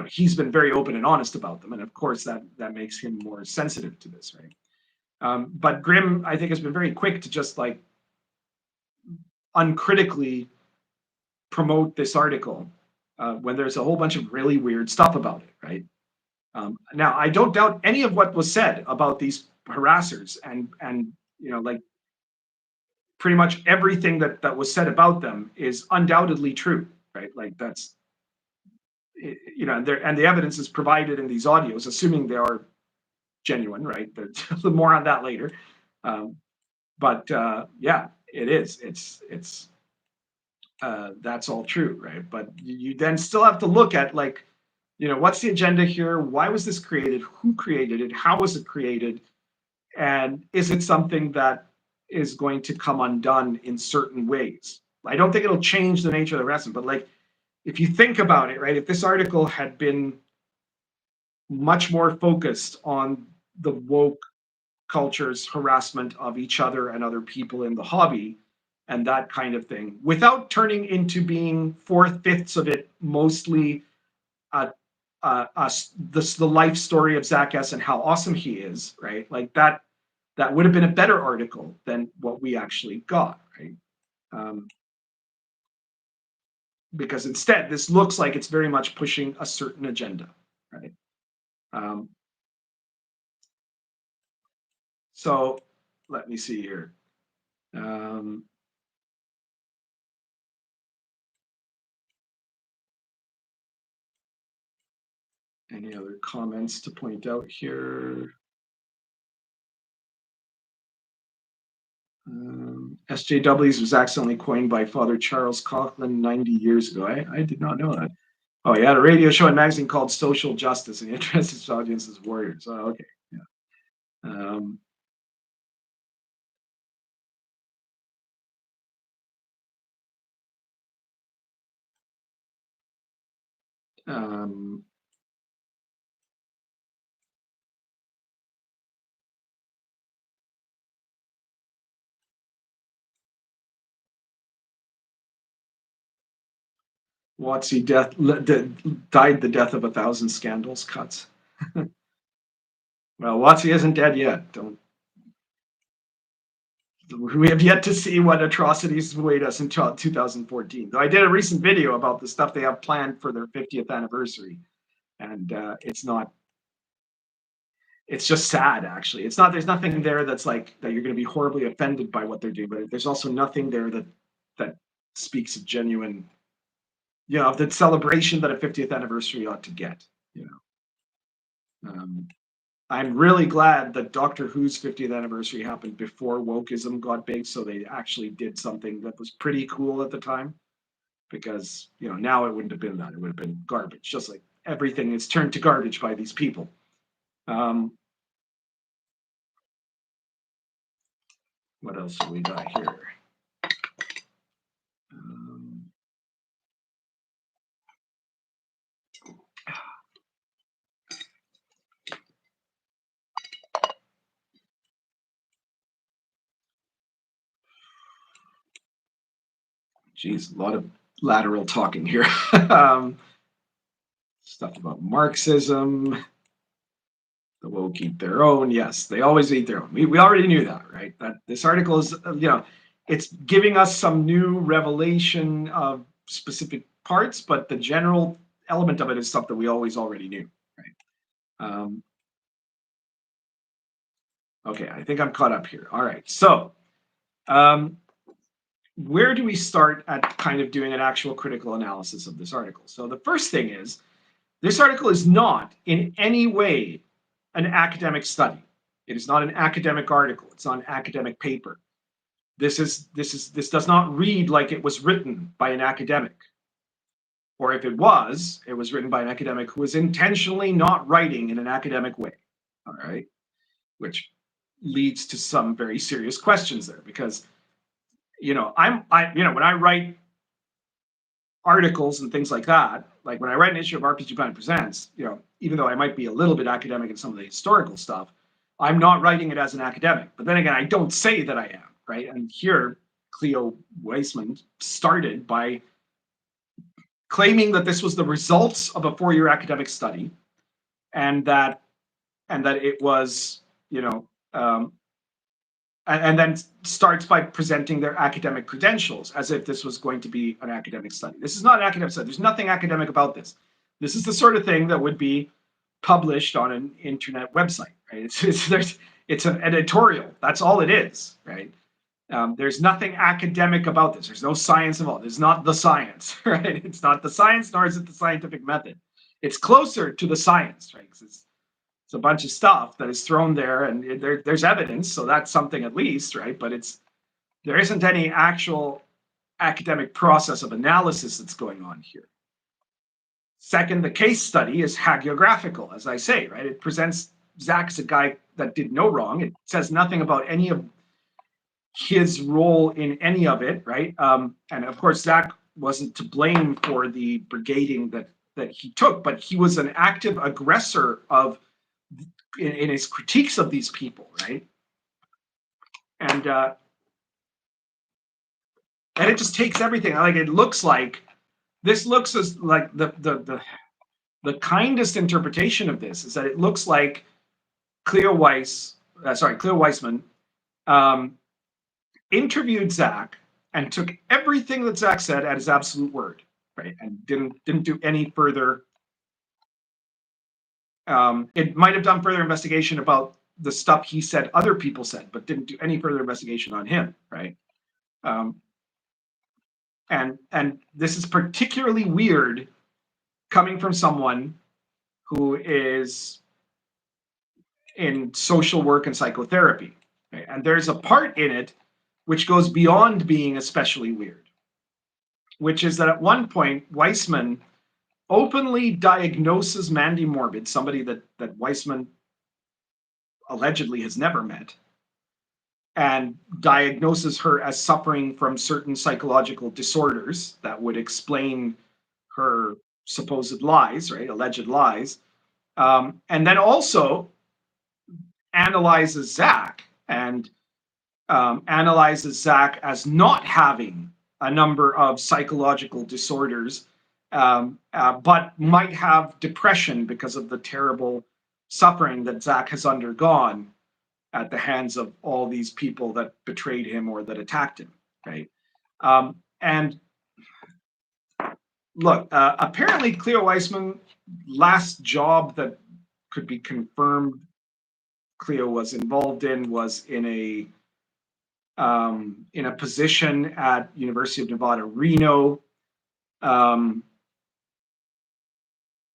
A: he's been very open and honest about them, and of course that makes him more sensitive to this, right? But Grimm, I think, has been very quick to just like uncritically promote this article when there's a whole bunch of really weird stuff about it, right? Now, I don't doubt any of what was said about these harassers, and like pretty much everything that was said about them is undoubtedly true, right? Like that's, and the evidence is provided in these audios, assuming they are genuine, right? More on that later. But yeah, it is. It's that's all true, right? But you then still have to look at like, what's the agenda here? Why was this created? Who created it? How was it created? And is it something that is going to come undone in certain ways? I don't think it'll change the nature of the harassment, but like, if you think about it, right? If this article had been much more focused on the woke culture's harassment of each other and other people in the hobby and that kind of thing, without turning into being 4/5 of it mostly the life story of Zack S and how awesome he is, right? Like that would have been a better article than what we actually got, right? because instead this looks like it's very much pushing a certain agenda, right? So let me see here. Any other comments to point out here? SJWs was accidentally coined by Father Charles Coughlin 90 years ago. I did not know that. Oh, he had a radio show and magazine called Social Justice, and he addressed his audience as warriors. Oh, okay. Yeah. Watsy died the death of 1,000 scandals cuts. Well, Watsy isn't dead yet. We have yet to see what atrocities await us until 2014. Though I did a recent video about the stuff they have planned for their 50th anniversary, and it's just sad, actually. It's not. There's nothing there that's like that you're going to be horribly offended by what they're doing, but there's also nothing there that speaks of genuine, of the celebration that a 50th anniversary ought to get. I'm really glad that Doctor Who's 50th anniversary happened before wokeism got big, so they actually did something that was pretty cool at the time. Because now it wouldn't have been that; it would have been garbage, just like everything is turned to garbage by these people. What else have we got here? Geez, a lot of lateral talking here. Stuff about Marxism. The woke eat their own. Yes, they always eat their own. We already knew that, right? That this article is, it's giving us some new revelation of specific parts, but the general element of it is stuff that we already knew, right? Okay, I think I'm caught up here. All right, so where do we start at kind of doing an actual critical analysis of this article? So the first thing is, this article is not in any way an academic study. It is not an academic article. It's not an academic paper. This does not read like it was written by an academic. Or if it was written by an academic who was intentionally not writing in an academic way. All right, which leads to some very serious questions there, because when I write articles and things like that, like when I write an issue of RPGPundit Presents, even though I might be a little bit academic in some of the historical stuff, I'm not writing it as an academic. But then again, I don't say that I am, right? And here, Cleo Weissman started by claiming that this was the results of a 4-year academic study, and that it was, and then starts by presenting their academic credentials as if this was going to be an academic study. This is not an academic study. There's nothing academic about this. This is the sort of thing that would be published on an internet website, right? It's an editorial. That's all it is, right? There's nothing academic about this. There's no science involved. It's not the science, right? It's not the science, nor is it the scientific method. It's closer to the science, right? Because it's a bunch of stuff that is thrown there, and there's evidence, so that's something at least, right? But there isn't any actual academic process of analysis that's going on here. Second, the case study is hagiographical, as I say, right? It presents Zack as a guy that did no wrong. It says nothing about any of his role in any of it, right? And of course, Zack wasn't to blame for the brigading that he took, but he was an active aggressor in his critiques of these people, right? And it just takes everything. Like, it looks like this looks as like the kindest interpretation of this is that it looks like Cleo Weissman interviewed Zack and took everything that Zack said at his absolute word, right? And didn't do any further. It might have done further investigation about the stuff he said other people said, but didn't do any further investigation on him, right? And this is particularly weird coming from someone who is in social work and psychotherapy, right? And there's a part in it which goes beyond being especially weird, which is that at one point Weissman openly diagnoses Mandy Morbid, somebody that Weissman allegedly has never met, and diagnoses her as suffering from certain psychological disorders that would explain her supposed lies, right? Alleged lies. And then also analyzes Zack and analyzes Zack as not having a number of psychological disorders, but might have depression because of the terrible suffering that Zack has undergone at the hands of all these people that betrayed him or that attacked him, right? And look, apparently Cleo Weissman, last job that could be confirmed Cleo was involved in was in a position at University of Nevada, Reno,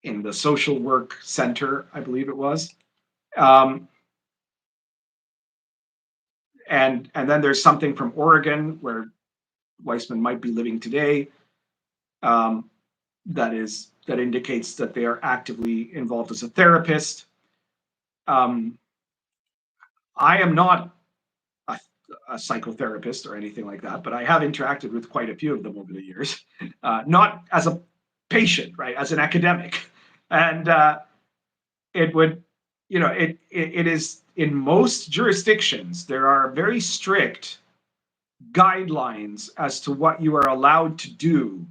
A: in the social work center, I believe it was. And then there's something from Oregon where Weissman might be living today, that indicates that they are actively involved as a therapist. I am not a psychotherapist or anything like that, but I have interacted with quite a few of them over the years, not as a patient, right, as an academic. And it would, it is, in most jurisdictions, there are very strict guidelines as to what you are allowed to do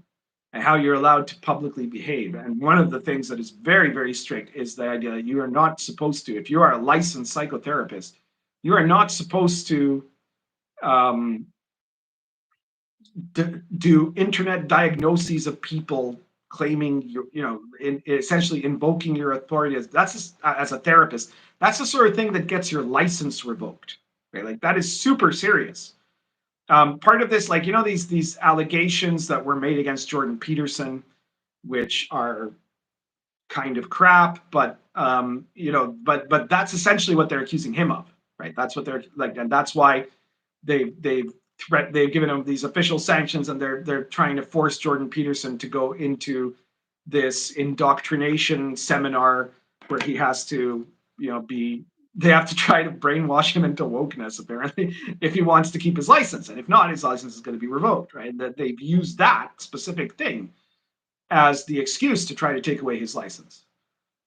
A: and how you're allowed to publicly behave. And one of the things that is very, very strict is the idea that you are not supposed to, if you are a licensed psychotherapist, you are not supposed to do internet diagnoses of people claiming essentially invoking your authority as a therapist. That's the sort of thing that gets your license revoked, right? Like, that is super serious. Part of this, like, these allegations that were made against Jordan Peterson, which are kind of crap, but but that's essentially what they're accusing him of, right? That's what they're like, and that's why they've given him these official sanctions, and they're trying to force Jordan Peterson to go into this indoctrination seminar where he has to, they have to try to brainwash him into wokeness, apparently, if he wants to keep his license. And if not, his license is going to be revoked, right? And that they've used that specific thing as the excuse to try to take away his license,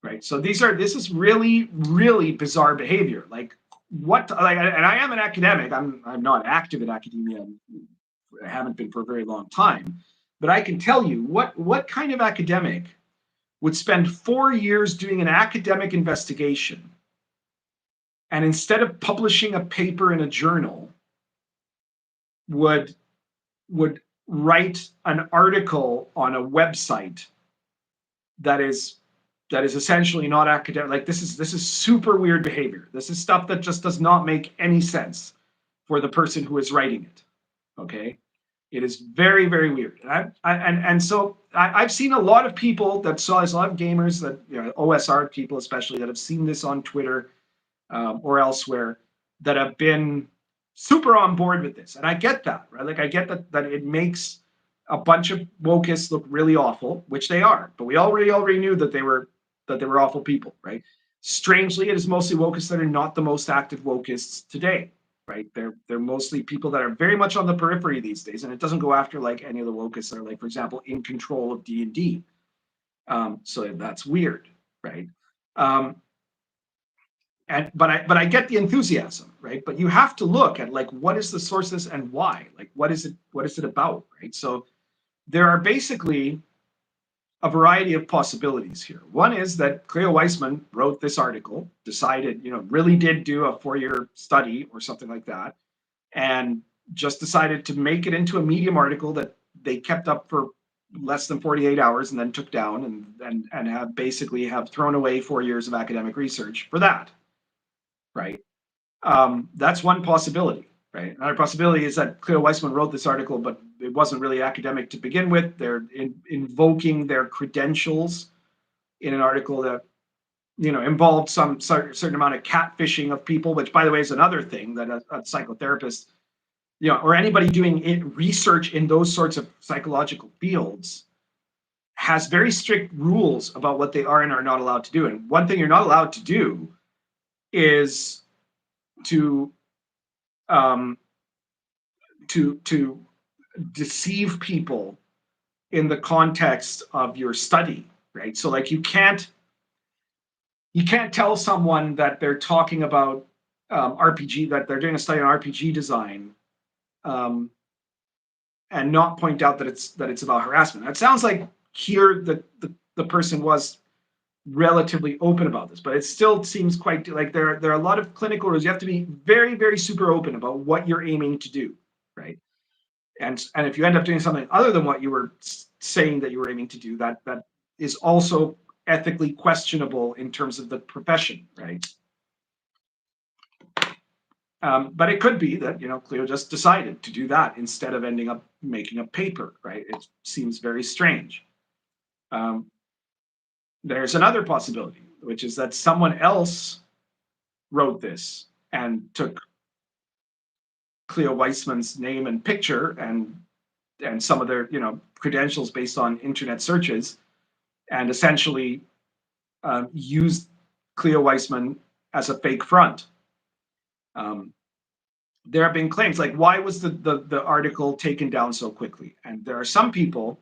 A: right? So this is really, really bizarre behavior. Like, and I am an academic. I'm not active in academia. I haven't been for a very long time. But I can tell you what kind of academic would spend 4 years doing an academic investigation, and instead of publishing a paper in a journal, would write an article on a website that is essentially not academic. Like, this is super weird behavior. This is stuff that just does not make any sense for the person who is writing it. Okay, it is very, very weird. And so I've seen a lot of people that saw this, a lot of gamers that, OSR people especially, that have seen this on Twitter or elsewhere, that have been super on board with this. And I get that, right? Like, I get that it makes a bunch of wokeists look really awful, which they are. But we already knew that they were awful people, right? Strangely, it is mostly wokeists that are not the most active wokeists today, right? They're mostly people that are very much on the periphery these days, and it doesn't go after like any of the wokeists that are, like, for example, in control of D&D. So that's weird, right? But I get the enthusiasm, right? But you have to look at, like, what is the sources and why? Like, what is it about, right? So there are basically a variety of possibilities here. One is that Cleo Weissman wrote this article, decided, really did do a 4-year study or something like that, and just decided to make it into a Medium article that they kept up for less than 48 hours and then took down and have basically have thrown away 4 years of academic research for that, right? That's one possibility, right? Another possibility is that Cleo Weissman wrote this article, but it wasn't really academic to begin with. They're invoking their credentials in an article that, you know, involved some certain amount of catfishing of people, which, by the way, is another thing that a psychotherapist, you know, or anybody doing research in those sorts of psychological fields has very strict rules about what they are and are not allowed to do. And one thing you're not allowed to do is to to deceive people in the context of your study, right? So like you can't tell someone that they're talking about RPG, that they're doing a study on RPG design, and not point out that it's about harassment. It sounds like here the person was relatively open about this, but it still seems quite like there are a lot of clinical rules. You have to be very, very super open about what you're aiming to do, right? And if you end up doing something other than what you were saying that you were aiming to do, that is also ethically questionable in terms of the profession, right? But it could be that, you know, Cleo just decided to do that instead of ending up making a paper, right? It seems very strange. There's another possibility, which is that someone else wrote this and took Cleo Weissman's name and picture and some of their, you know, credentials based on internet searches, and essentially used Cleo Weissman as a fake front. There have been claims like, why was the article taken down so quickly? And there are some people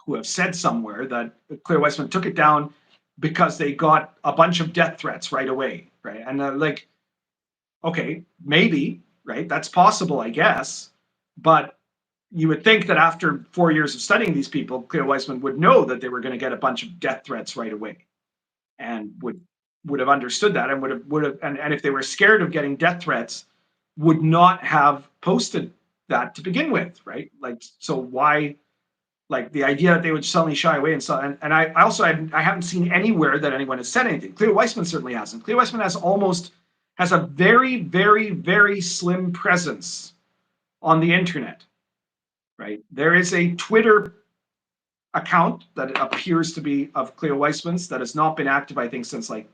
A: who have said somewhere that Cleo Weissman took it down because they got a bunch of death threats right away, right? And like, okay, maybe, right? That's possible, I guess. But you would think that after 4 years of studying these people, Cleo Weissman would know that they were going to get a bunch of death threats right away, and would have understood that, and would have and if they were scared of getting death threats, would not have posted that to begin with, right? Like, so why? Like the idea that they would suddenly shy away and I also I haven't seen anywhere that anyone has said anything. Cleo Weissman certainly hasn't. Cleo Weissman has a very, very, very slim presence on the internet, right? There is a Twitter account that appears to be of Cleo Weissman's that has not been active, I think, since like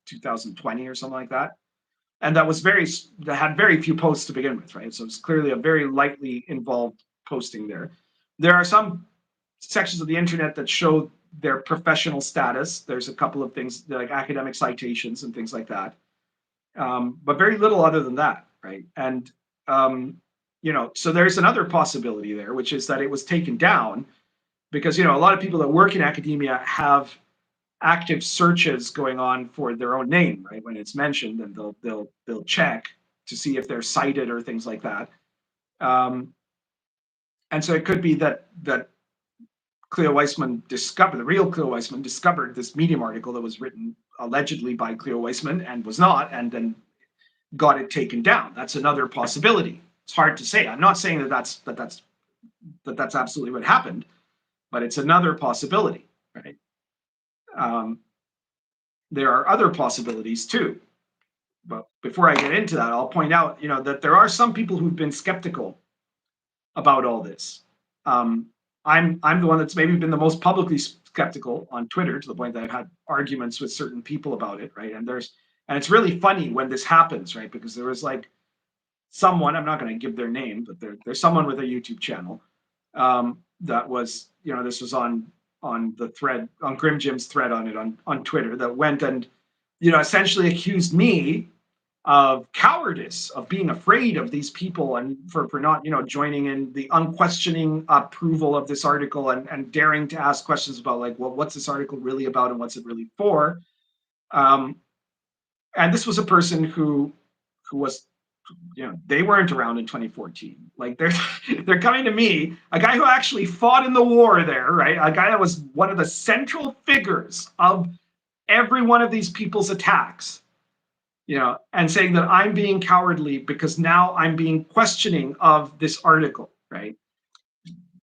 A: 2020 or something like that. And that had very few posts to begin with, right? So it's clearly a very lightly involved posting there. There are some sections of the internet that show their professional status. There's a couple of things like academic citations and things like that, but very little other than that, right? And you know, so there's another possibility there, which is that it was taken down because, you know, a lot of people that work in academia have active searches going on for their own name, right? When it's mentioned, and they'll check to see if they're cited or things like that. And so it could be that Cleo Weissman the real Cleo Weissman discovered this Medium article that was written allegedly by Cleo Weissman and was not, and then got it taken down. That's another possibility. It's hard to say. I'm not saying that's absolutely what happened, but it's another possibility, right? There are other possibilities too. But before I get into that, I'll point out, you know, that there are some people who've been skeptical about all this. I'm the one that's maybe been the most publicly skeptical on Twitter, to the point that I've had arguments with certain people about it, right? And it's really funny when this happens, right? Because there was like someone, I'm not going to give their name, but there's someone with a YouTube channel that was, you know, this was on the thread, on Grim Jim's thread on it on Twitter, that went and, you know, essentially accused me of cowardice, of being afraid of these people, and for not, you know, joining in the unquestioning approval of this article and daring to ask questions about, like, well, what's this article really about and what's it really for? And this was a person who was, you know, they weren't around in 2014. Like they're coming to me, a guy who actually fought in the war there, right? A guy that was one of the central figures of every one of these people's attacks, you know, and saying that I'm being cowardly because now I'm being questioning of this article, right?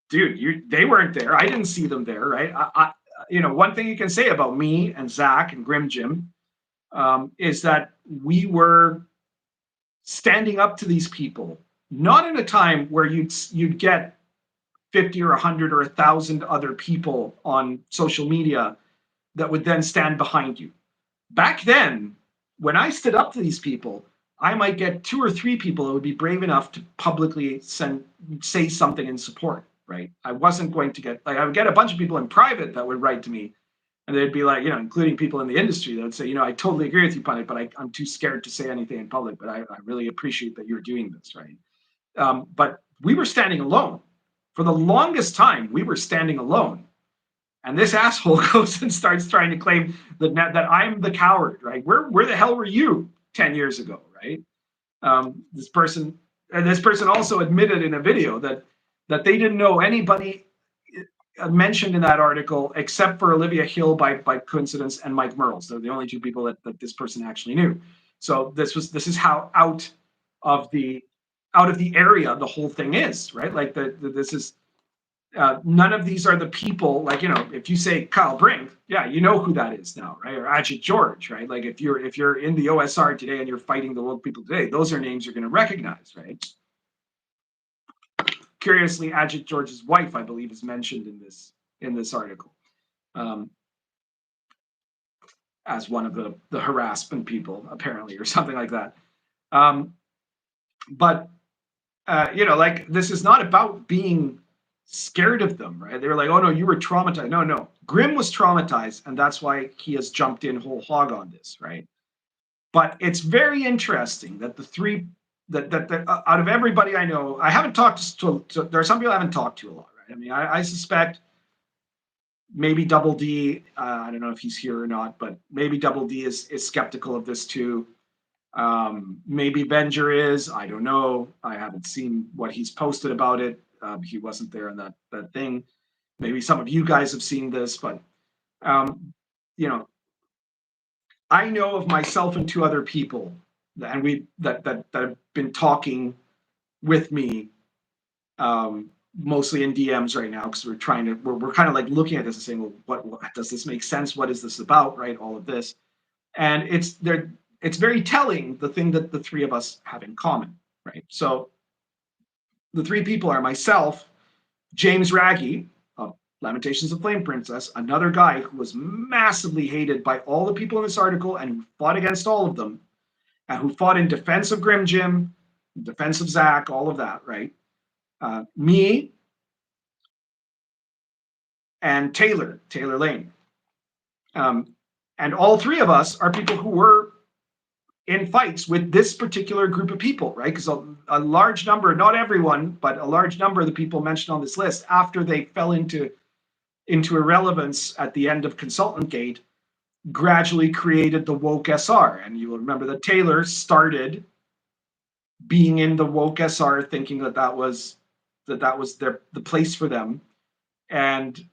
A: dude, they weren't there. I didn't see them there, right? One thing you can say about me and Zach and Grim Jim is that we were standing up to these people, not in a time where you'd get 50 or 100 or 1,000 other people on social media that would then stand behind you. Back then, when I stood up to these people, I might get 2 or 3 people that would be brave enough to publicly say something in support, right? I wasn't going to get, I would get a bunch of people in private that would write to me, and they'd be like, including people in the industry that would say, I totally agree with you, Pundit, but I'm too scared to say anything in public, but I really appreciate that you're doing this, right? But we were standing alone. For the longest time, we were standing alone. And this asshole goes and starts trying to claim that I'm the coward, right? Where the hell were you 10 years ago, right? This person also admitted in a video that they didn't know anybody mentioned in that article except for Olivia Hill by coincidence and Mike Merles. They're the only 2 people that this person actually knew. So this is how out of the area the whole thing is, right? Like this is. None of these are the people, like, if you say Kyle Brink, yeah, you know who that is now, right? Or Ajit George, right? Like if you're in the OSR today and you're fighting the woke people today, those are names you're going to recognize, right? Curiously, Ajit George's wife, I believe, is mentioned in this article as one of the harassment people, apparently, or something like that. But like, this is not about being scared of them, right? They were like, oh no, you were traumatized. No. Grim was traumatized, and that's why he has jumped in whole hog on this, right? But it's very interesting that the 3 that out of everybody I know, I haven't talked to there are some people I haven't talked to a lot, right? I mean, I suspect maybe Double D, I don't know if he's here or not, but maybe Double D is skeptical of this too. Maybe Venger is, I don't know. I haven't seen what he's posted about it. He wasn't there in that thing. Maybe some of you guys have seen this, but I know of myself and 2 other people, and that have been talking with me, mostly in DMs right now, because we're kind of like looking at this and saying, well, what does this make sense? What is this about, right? All of this, and it's very telling, the thing that the 3 of us have in common, right? So the 3 people are myself, James Raggy of Lamentations of Flame Princess, another guy who was massively hated by all the people in this article and who fought against all of them, and who fought in defense of Grim Jim, in defense of Zach, all of that, right? Me and Taylor Lane. And all 3 of us are people who were in fights with this particular group of people, right? Because a large number, not everyone, but a large number of the people mentioned on this list, after they fell into irrelevance at the end of Consultant Gate, gradually created the woke SR. And you will remember that Taylor started being in the woke SR, thinking that was the place for them, and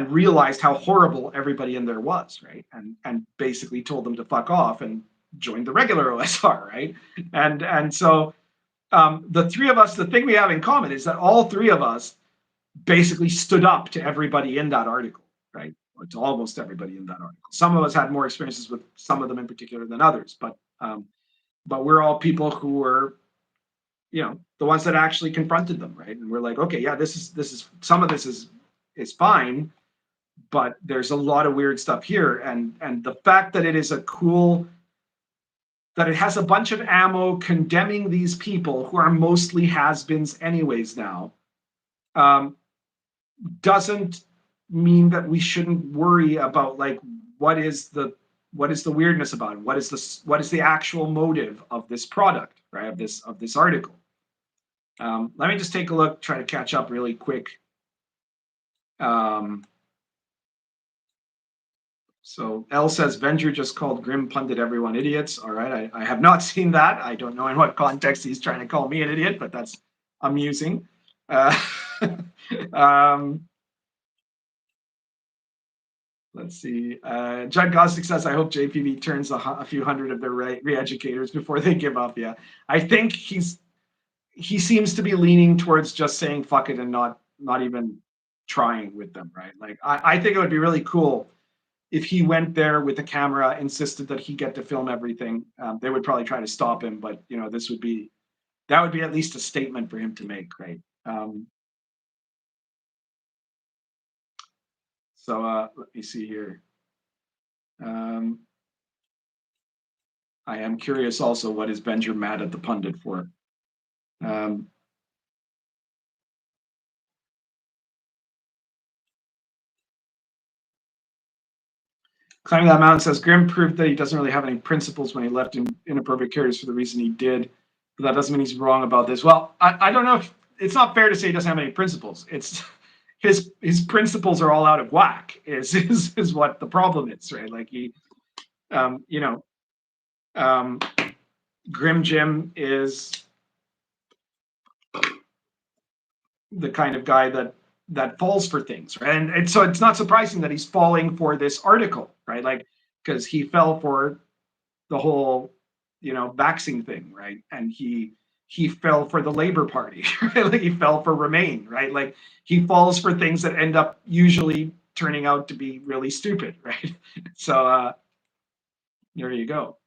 A: realized how horrible everybody in there was, right? And basically told them to fuck off and joined the regular OSR, right? And so the 3 of us, the thing we have in common is that all 3 of us basically stood up to everybody in that article, right? Or to almost everybody in that article. Some of us had more experiences with some of them in particular than others, but we're all people who were, the ones that actually confronted them, right? And we're like, okay, yeah, this is some of this is fine, but there's a lot of weird stuff here, and the fact that it is that it has a bunch of ammo condemning these people who are mostly has-beens anyways now, doesn't mean that we shouldn't worry about, like, what is the weirdness about it? What is the actual motive of this product, right? Of this article. Let me just take a look, try to catch up really quick. So L says, Venger just called Grim Pundit everyone idiots. All right, I have not seen that. I don't know in what context he's trying to call me an idiot, but that's amusing. Let's see. Judd Gostick says, I hope JPV turns a few hundred of their re-educators before they give up. Yeah, I think he seems to be leaning towards just saying fuck it and not even trying with them, right? Like I think it would be really cool if he went there with a camera, insisted that he get to film everything. They would probably try to stop him, but you know, that would be at least a statement for him to make, right? So let me see here. I am curious also, what is Benjer mad at the pundit for? Climbing that mountain says Grimm proved that he doesn't really have any principles when he left inappropriate characters for the reason he did, but that doesn't mean he's wrong about this. Well, I don't know if it's not fair to say he doesn't have any principles. It's his principles are all out of whack. Is what the problem is, right? Like he, you know, Grim Jim is the kind of guy that falls for things, right? And so it's not surprising that he's falling for this article, right? Like, because he fell for the whole, you know, vaccine thing, right? And he fell for the Labor Party, right? Like he fell for Remain, right? Like he falls for things that end up usually turning out to be really stupid, right? So there you go.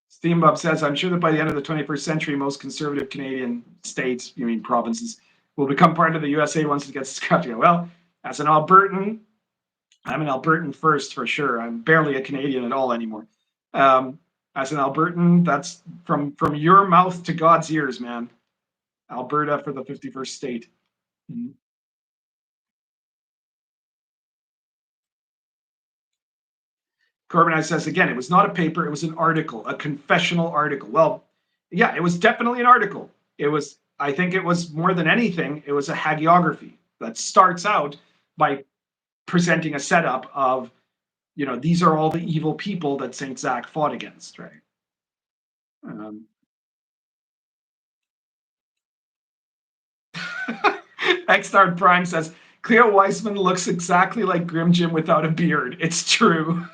A: Steambob says, I'm sure that by the end of the 21st century, most conservative Canadian states, you mean provinces, will become part of the USA once it gets scrapped. Well, as an Albertan, I'm an Albertan first for sure. I'm barely a Canadian at all anymore. As an Albertan, that's from your mouth to God's ears, man. Alberta for the 51st state. Mm-hmm. Corbin says again, it was not a paper, it was an article, a confessional article. Well, yeah, it was definitely an article. It was, I think it was more than anything, it was a hagiography that starts out by presenting a setup of, you know, these are all the evil people that St. Zack fought against, right? X-Star Prime says, Cleo Weissman looks exactly like Grim Jim without a beard. It's true.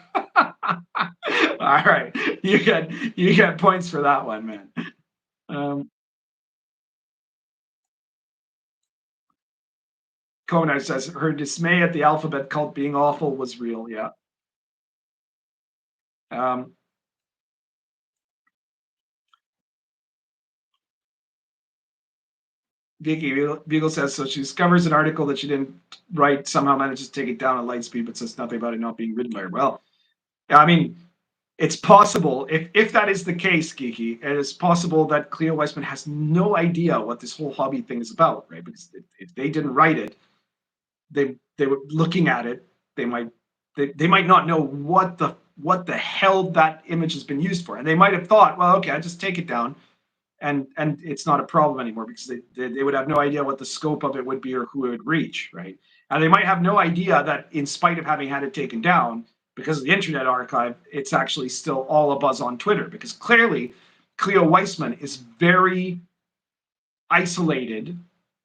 A: All right, you get points for that one, man. Kona says her dismay at the alphabet cult being awful was real. Yeah. Vicky Beagle says, so she discovers an article that she didn't write, somehow manages to take it down at light speed, but says nothing about it not being written by her. Well, I mean, it's possible, if that is the case, Geeky, it is possible that Cleo Weissman has no idea what this whole hobby thing is about, right? Because if they didn't write it, they were looking at it, they might not know what the hell that image has been used for. And they might have thought, well, okay, I'll just take it down and it's not a problem anymore, because they would have no idea what the scope of it would be or who it would reach, right? And they might have no idea that in spite of having had it taken down, because of the Internet Archive, it's actually still all abuzz on Twitter, because clearly Cleo Weissman is very isolated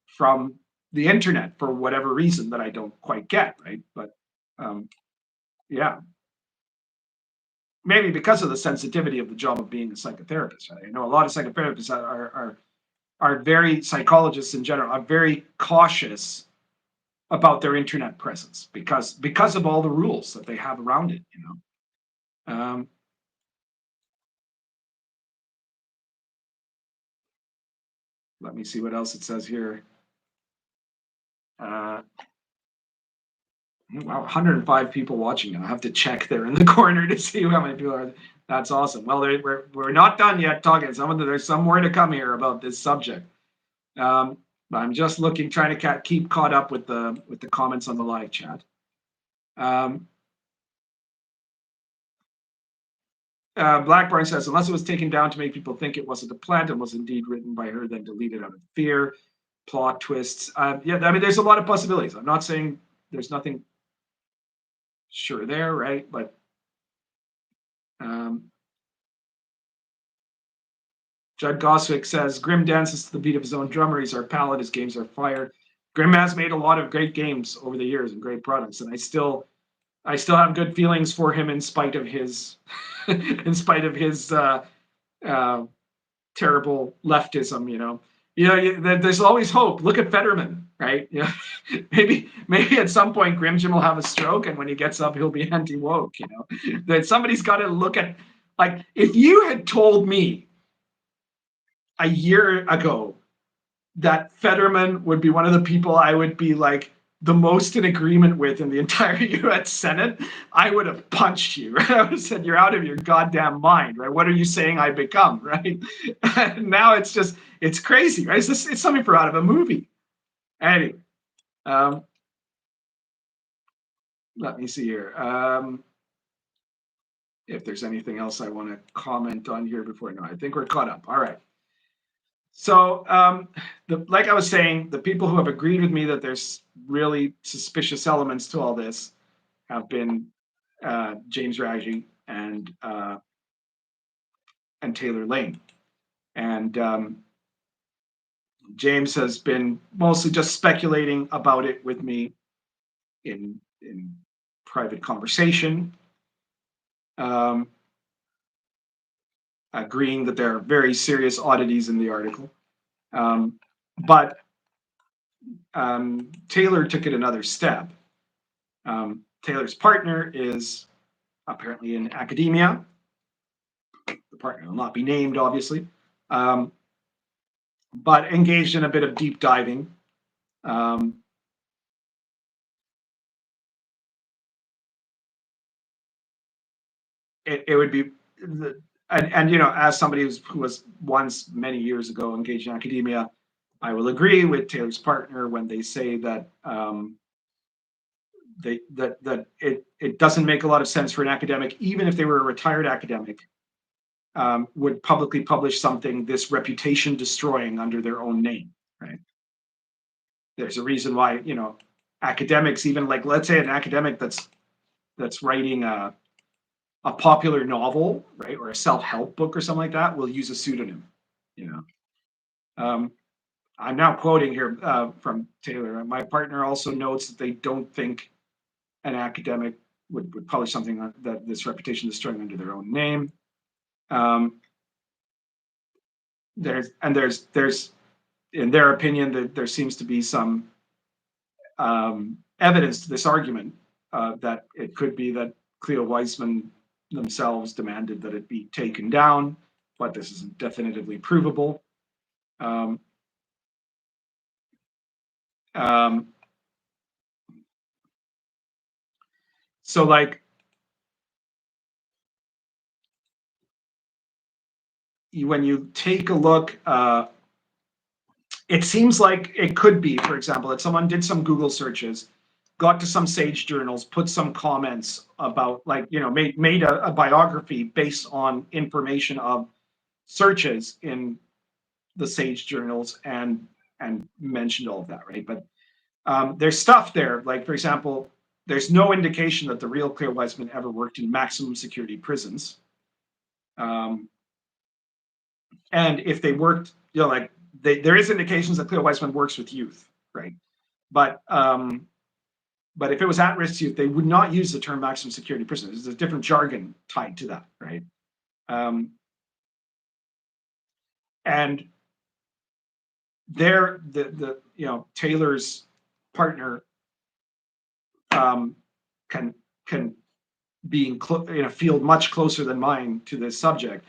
A: from the internet for whatever reason that I don't quite get, right? But yeah, maybe because of the sensitivity of the job of being a psychotherapist. Right? I know a lot of psychotherapists are very, psychologists in general are very cautious about their internet presence because of all the rules that they have around it, you know. Let me see what else it says here. Wow, 105 people watching. I'll have to check there in the corner to see how many people are. That's awesome. Well, we're not done yet talking. There's some more to come here about this subject. I'm just looking, trying to keep caught up with the comments on the live chat. Blackburn says, unless it was taken down to make people think it wasn't a plant and was indeed written by her, then deleted out of fear. Plot twists. Yeah, I mean, there's a lot of possibilities. I'm not saying there's nothing sure there, right? But Judd Goswick says, Grim dances to the beat of his own drummer. He's our pal, his games are fire. Grim has made a lot of great games over the years and great products, and I still I still have good feelings for him in spite of his in spite of his terrible leftism. There's always hope. Look at Fetterman, right? Maybe at some point Grimjim will have a stroke, and when he gets up, he'll be anti-woke. That somebody's got to look at, like, if you had told me a year ago that Fetterman would be one of the people I would be like the most in agreement with in the entire U.S. Senate, I would have punched you, right? I would have said, you're out of your goddamn mind, right? What are you saying I become, right? And now it's crazy, right? It's something for out of a movie. Anyway, let me see here. If there's anything else I want to comment on here before, no, I think we're caught up. All right. So, like I was saying, the people who have agreed with me that there's really suspicious elements to all this have been James Raji and Taylor Lane. And James has been mostly just speculating about it with me in private conversation, agreeing that there are very serious oddities in the article. But Taylor took it another step. Taylor's partner is apparently in academia. The partner will not be named, obviously, but engaged in a bit of deep diving. It would be, and as somebody who was once many years ago engaged in academia, I will agree with Taylor's partner when they say that it doesn't make a lot of sense for an academic, even if they were a retired academic, would publicly publish something this reputation destroying under their own name, right? There's a reason why, academics, even like, let's say an academic that's writing a popular novel, right, or a self-help book or something like that, will use a pseudonym. I'm now quoting here from Taylor. My partner also notes that they don't think an academic would publish something that this reputation destroying under their own name. There's in their opinion that there seems to be some evidence to this argument that it could be that Cleo Weissman themselves demanded that it be taken down, but this isn't definitively provable. So, like, when you take a look, it seems like it could be, for example, that someone did some Google searches, got to some Sage journals, put some comments about, like, made a biography based on information of searches in the Sage journals and mentioned all of that, right? But there's stuff there, like, for example, there's no indication that the real Claire Weissman ever worked in maximum security prisons. And if they worked, like, there is indications that Cleo Weissman works with youth, right? But if it was at-risk youth, they would not use the term maximum security prison. There's a different jargon tied to that, right? And there, Taylor's partner can be in a field much closer than mine to this subject,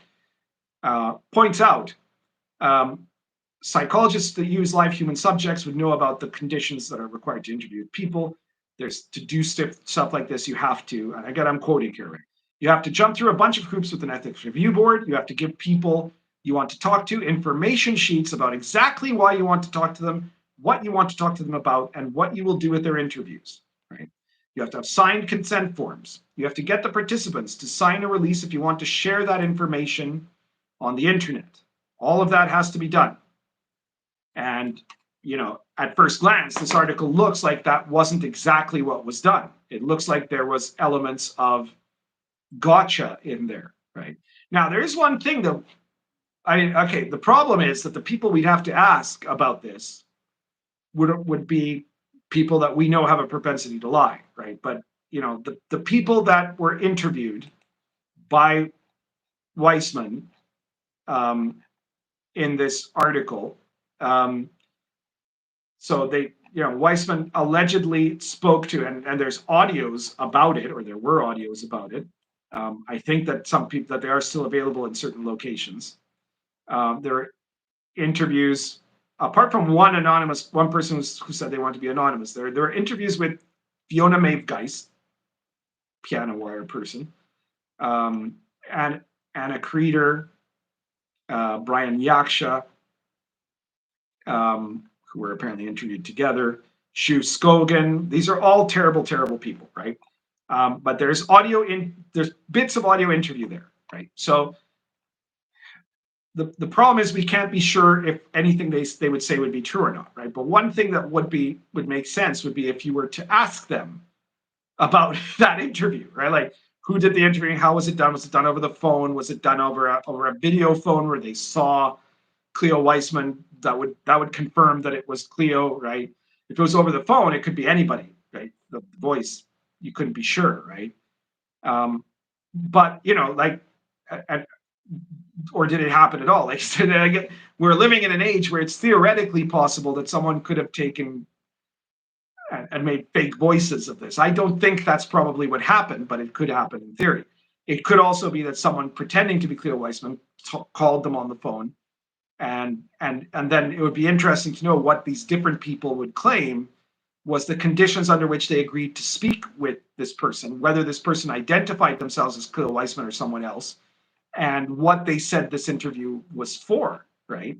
A: points out psychologists that use live human subjects would know about the conditions that are required to interview people. To do stuff like this, you have to, and again, I'm quoting here, right? You have to jump through a bunch of hoops with an ethics review board. You have to give people you want to talk to information sheets about exactly why you want to talk to them, what you want to talk to them about, and what you will do with their interviews, right? You have to have signed consent forms. You have to get the participants to sign a release if you want to share that information on the internet. All of that has to be done. And, at first glance, this article looks like that wasn't exactly what was done. It looks like there was elements of gotcha in there, right? Now, there is one thing that, the problem is that the people we'd have to ask about this would be people that we know have a propensity to lie, right? But, the people that were interviewed by Weissman in this article. So Weissman allegedly spoke to, and there's audios about it, or there were audios about it. I think that some people, that they are still available in certain locations. There are interviews, apart from one person who said they want to be anonymous. There are interviews with Fiona Maeve Geist, piano wire person, and Anna Creeder, Brian Yaksha, who were apparently interviewed together, Shu Skogan. These are all terrible, terrible people, right? But there's bits of audio interview there, right? So the problem is we can't be sure if anything they would say would be true or not, right? But one thing that would make sense would be if you were to ask them about that interview, right? Like, who did the interviewing? How was it done? Was it done over the phone? Was it done over a video phone where they saw Cleo Weissman? That would confirm that it was Cleo, right? If it was over the phone, it could be anybody, right? The voice, you couldn't be sure, right? But or did it happen at all? Like, we're living in an age where it's theoretically possible that someone could have taken and made fake voices of this. I don't think that's probably what happened, but it could happen in theory. It could also be that someone pretending to be Cleo Weissman called them on the phone, and then it would be interesting to know what these different people would claim was the conditions under which they agreed to speak with this person, whether this person identified themselves as Cleo Weissman or someone else, and what they said this interview was for, right?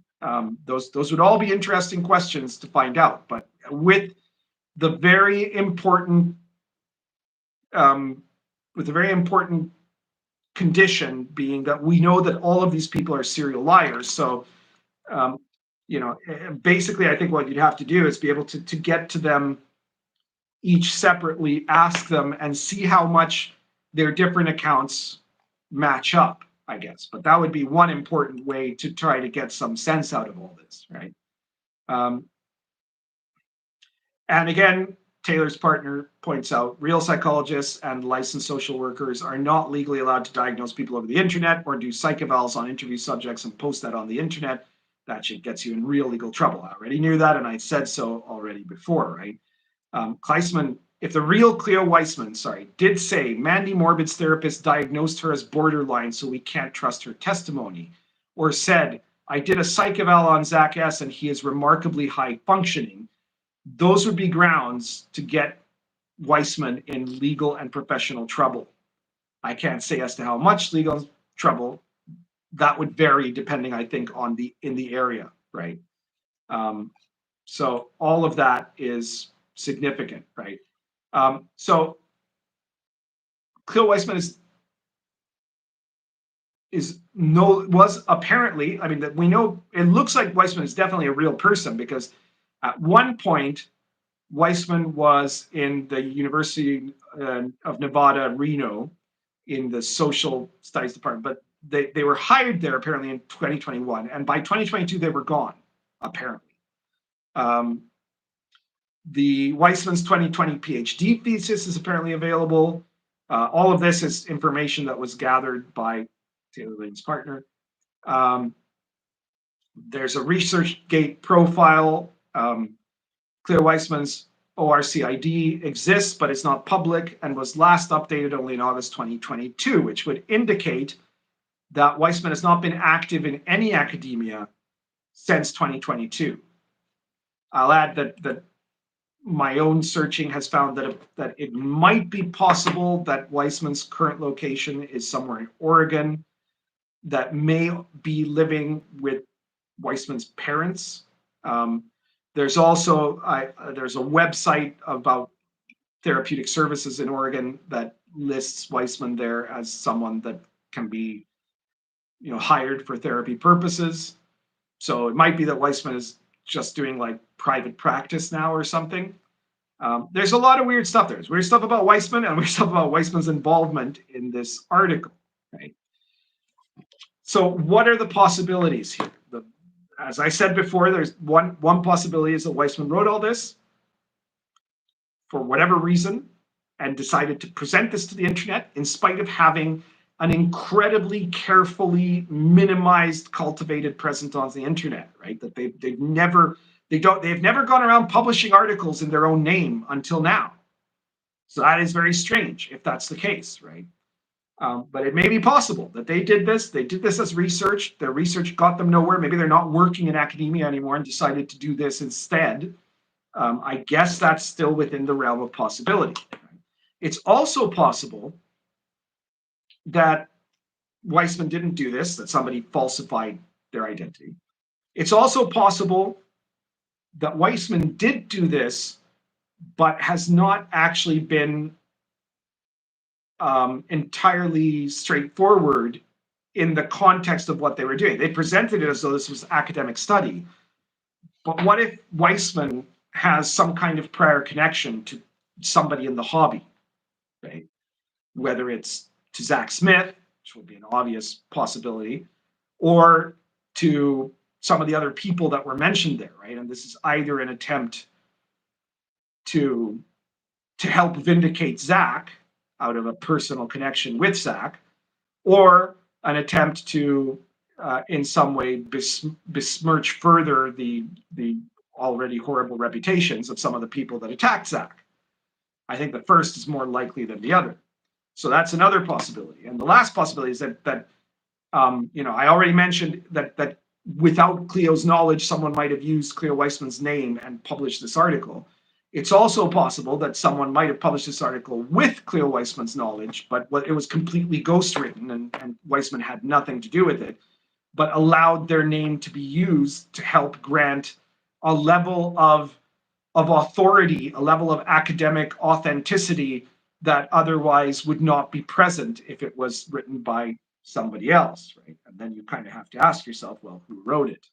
A: Those would all be interesting questions to find out. But with the very important condition being that we know that all of these people are serial liars. So, basically, I think what you'd have to do is be able to get to them each separately, ask them, and see how much their different accounts match up, I guess. But that would be one important way to try to get some sense out of all this, right? And again, Taylor's partner points out, real psychologists and licensed social workers are not legally allowed to diagnose people over the internet or do psych evals on interview subjects and post that on the internet. That shit gets you in real legal trouble. I already knew that, and I said so already before, right? Kleisman, if the real Cleo Weissman, did say Mandy Morbid's therapist diagnosed her as borderline, so we can't trust her testimony, or said, I did a psych eval on Zach S and he is remarkably high functioning, those would be grounds to get Weissman in legal and professional trouble. I can't say as to how much legal trouble. That would vary depending, I think, in the area, right? So all of that is significant, right? So Cleo Weissman was apparently, I mean, that we know, it looks like Weissman is definitely a real person, because at one point Weissman was in the University of Nevada, Reno, in the social studies department, but they were hired there apparently in 2021, and by 2022 they were gone, apparently. The Weissman's 2020 PhD thesis is apparently available. All of this is information that was gathered by Taylor Lane's partner. There's a ResearchGate profile. Cleo Weissman's ORCID exists, but it's not public and was last updated only in August 2022, which would indicate that Weissman has not been active in any academia since 2022. I'll add that my own searching has found that it might be possible that Weissman's current location is somewhere in Oregon, that may be living with Weissman's parents. There's also there's a website about therapeutic services in Oregon that lists Weissman there as someone that can be, hired for therapy purposes. So it might be that Weissman is just doing like private practice now or something. There's a lot of weird stuff there. There's weird stuff about Weissman and weird stuff about Weissman's involvement in this article, right? So what are the possibilities here? As I said before, there's one possibility is that Weissman wrote all this for whatever reason. and decided to present this to the internet in spite of having an incredibly carefully minimized, cultivated presence on the internet, right? That they've never gone around publishing articles in their own name until now. So that is very strange if that's the case, right? But it may be possible that they did this. They did this as research. Their research got them nowhere. Maybe they're not working in academia anymore and decided to do this instead. I guess that's still within the realm of possibility. It's also possible that Weissman didn't do this, that somebody falsified their identity. It's also possible that Weissman did do this, but has not actually been entirely straightforward in the context of what they were doing. They presented it as though this was academic study. But what if Weissman has some kind of prior connection to somebody in the hobby, right? Whether it's to Zack Smith, which would be an obvious possibility, or to some of the other people that were mentioned there, right? And this is either an attempt to help vindicate Zack out of a personal connection with Zack, or an attempt to, in some way, besmirch further the already horrible reputations of some of the people that attacked Zack. I think the first is more likely than the other. So that's another possibility. And the last possibility is that I already mentioned that without Cleo's knowledge, someone might have used Cleo Weissman's name and published this article. It's also possible that someone might have published this article with Cleo Weissman's knowledge, but it was completely ghostwritten and Weissman had nothing to do with it, but allowed their name to be used to help grant a level of authority, a level of academic authenticity that otherwise would not be present if it was written by somebody else, right? And then you kind of have to ask yourself, well, who wrote it,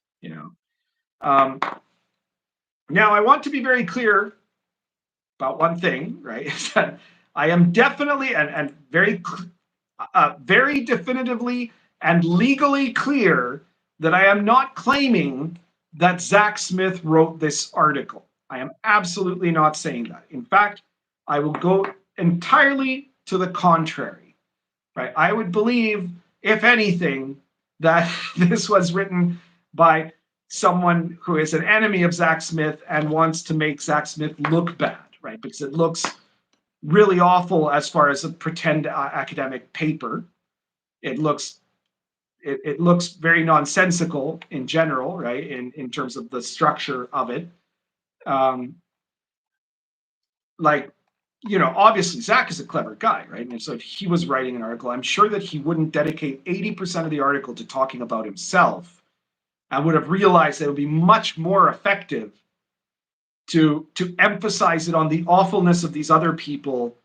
A: Now, I want to be very clear about one thing, right? Is that I am definitely and very definitively and legally clear that I am not claiming that Zack Smith wrote this article. I am absolutely not saying that. In fact, I will go entirely to the contrary, right? I would believe, if anything, that this was written by someone who is an enemy of Zack Smith and wants to make Zack Smith look bad, right? Because it looks really awful as far as a pretend academic paper. It looks very nonsensical in general, right? In terms of the structure of it. Obviously Zack is a clever guy, right? And so if he was writing an article, I'm sure that he wouldn't dedicate 80% of the article to talking about himself, and would have realized that it would be much more effective to emphasize it on the awfulness of these other people,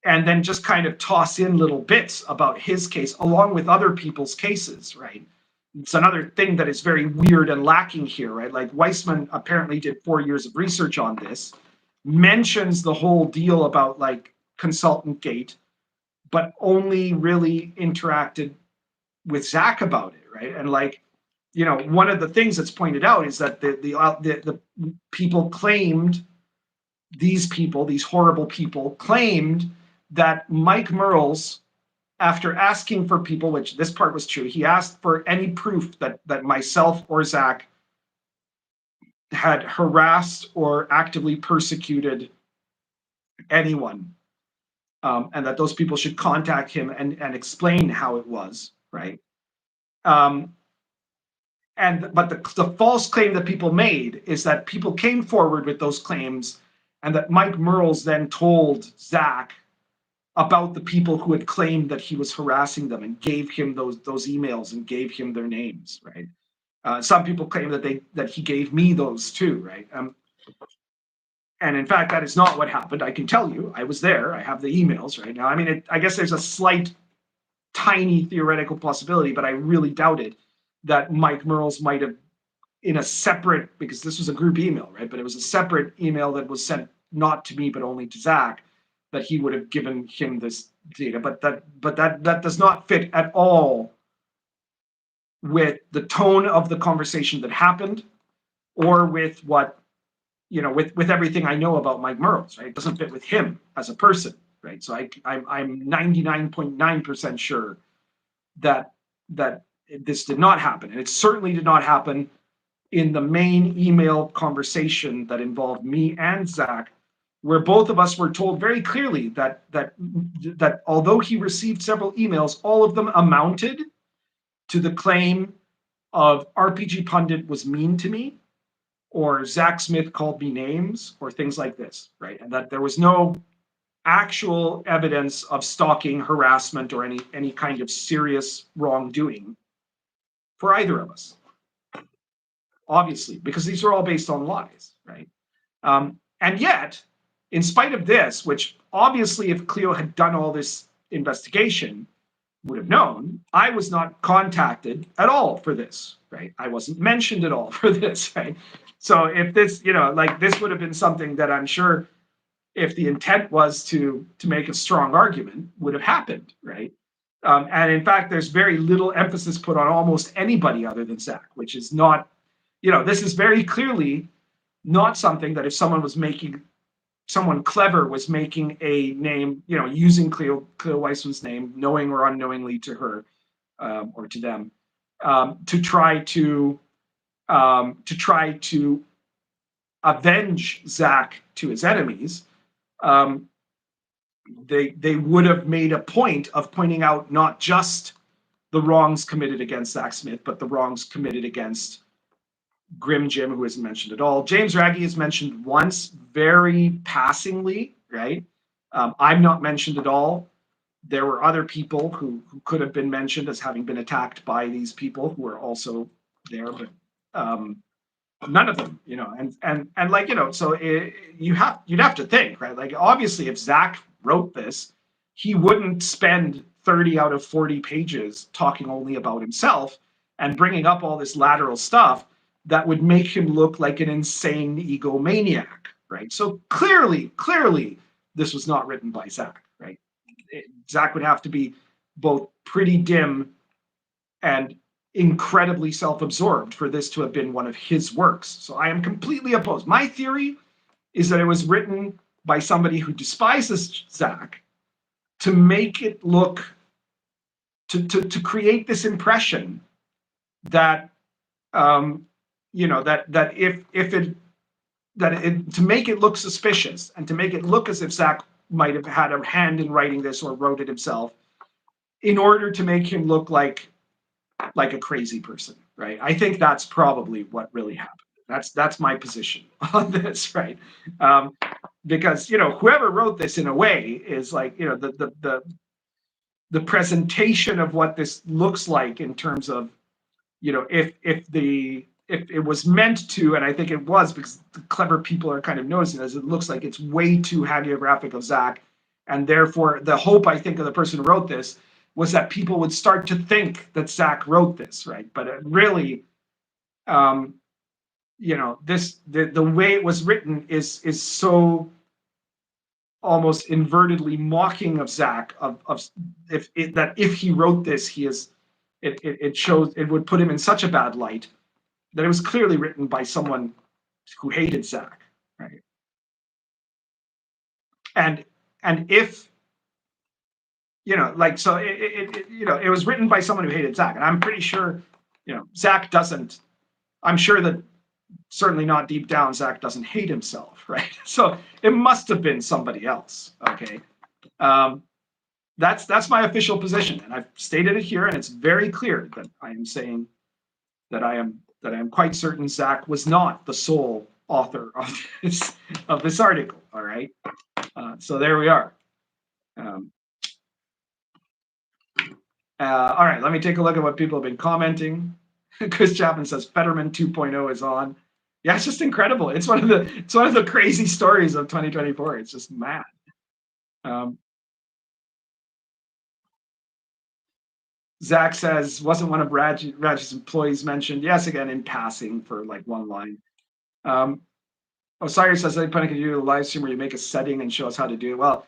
A: and then just kind of toss in little bits about his case along with other people's cases, right? It's another thing that is very weird and lacking here, right? Like Weissman apparently did 4 years of research on this, mentions the whole deal about like Consultant Gate, but only really interacted with Zack about it, right? And one of the things that's pointed out is that the people claimed, these horrible people claimed that Mike Merles, after asking for people, which this part was true, he asked for any proof that myself or Zack had harassed or actively persecuted anyone, and that those people should contact him and explain how it was, right? But the false claim that people made is that people came forward with those claims, and that Mike Merles then told Zack about the people who had claimed that he was harassing them and gave him those emails and gave him their names, right? Some people claim that he gave me those too, right? And in fact, that is not what happened. I can tell you, I was there. I have the emails right now. I mean, I guess there's a slight, tiny theoretical possibility, but I really doubt it, that Mike Merles might have, in a separate, because this was a group email, right? But it was a separate email that was sent not to me, but only to Zack, that he would have given him this data. But that does not fit at all with the tone of the conversation that happened, or with what, with everything I know about Mike Merles, right? It doesn't fit with him as a person. right? So I'm 99.9% sure that this did not happen, and it certainly did not happen in the main email conversation that involved me and Zack, where both of us were told very clearly that although he received several emails, all of them amounted to the claim of RPGPundit was mean to me, or Zack Smith called me names, or things like this, right? And that there was no actual evidence of stalking, harassment, or any kind of serious wrongdoing for either of us. Obviously, because these are all based on lies, right? And yet, in spite of this, which obviously if Cleo had done all this investigation, would have known, I was not contacted at all for this, right? I wasn't mentioned at all for this, right? So if this, like this would have been something that I'm sure if the intent was to make a strong argument would have happened, right? And in fact, there's very little emphasis put on almost anybody other than Zack, which is not, this is very clearly not something that if someone clever was making a name, using Cleo Weissman's name, knowing or unknowingly to her or to them, to try to avenge Zack to his enemies, they would have made a point of pointing out not just the wrongs committed against Zack Smith, but the wrongs committed against Grim Jim, who isn't mentioned at all. James Raggy is mentioned once, very passingly, right? I'm not mentioned at all. There were other people who could have been mentioned as having been attacked by these people who are also there, but none of them, and like, so you'd have to think, right? Like, obviously, if Zack wrote this, he wouldn't spend 30 out of 40 pages talking only about himself and bringing up all this lateral stuff that would make him look like an insane egomaniac, right? So clearly, this was not written by Zack, right? Zack would have to be both pretty dim and incredibly self-absorbed for this to have been one of his works. So I am completely opposed. My theory is that it was written by somebody who despises Zack to make it look, to create this impression that to make it look suspicious and to make it look as if Zack might have had a hand in writing this or wrote it himself, in order to make him look like a crazy person, right? I think that's probably what really happened. That's my position on this, right? Because whoever wrote this in a way is like, the presentation of what this looks like in terms of, if it was meant to, and I think it was, because the clever people are kind of noticing this, it looks like it's way too hagiographic of Zack, and therefore the hope, I think, of the person who wrote this was that people would start to think that Zack wrote this, right? But it really, the way it was written is so almost invertedly mocking of Zack, if he wrote this, it shows, it would put him in such a bad light that it was clearly written by someone who hated Zack, right? And if so it was written by someone who hated Zack, and I'm pretty sure Zack doesn't. I'm sure that certainly not deep down Zack doesn't hate himself, right? So it must have been somebody else. Okay, that's my official position, and I've stated it here, and it's very clear that I am saying that I am quite certain Zack was not the sole author of this article. All right, so there we are. All right, let me take a look at what people have been commenting. Chris Chapman says Fetterman 2.0 is on. Yeah, it's just incredible. It's one of the crazy stories of 2024. It's just mad. Zach says, wasn't one of Radge's employees mentioned? Yes, again, in passing for like one line. Osiris says, I can do a live stream where you make a setting and show us how to do it. Well,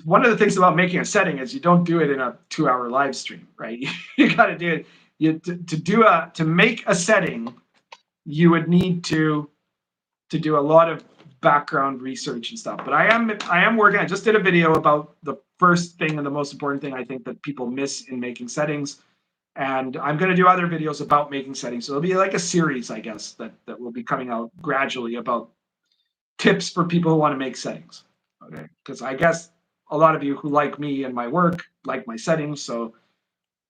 A: one of the things about making a setting is you don't do it in a 2-hour live stream, right? You got to do it. To make a setting, you would need to do a lot of background research and stuff. But I am working. I just did a video about the first thing and the most important thing I think that people miss in making settings. And I'm going to do other videos about making settings. So it'll be like a series, I guess, that will be coming out gradually about tips for people who want to make settings. Okay, because I guess a lot of you who like me and my work like my settings. So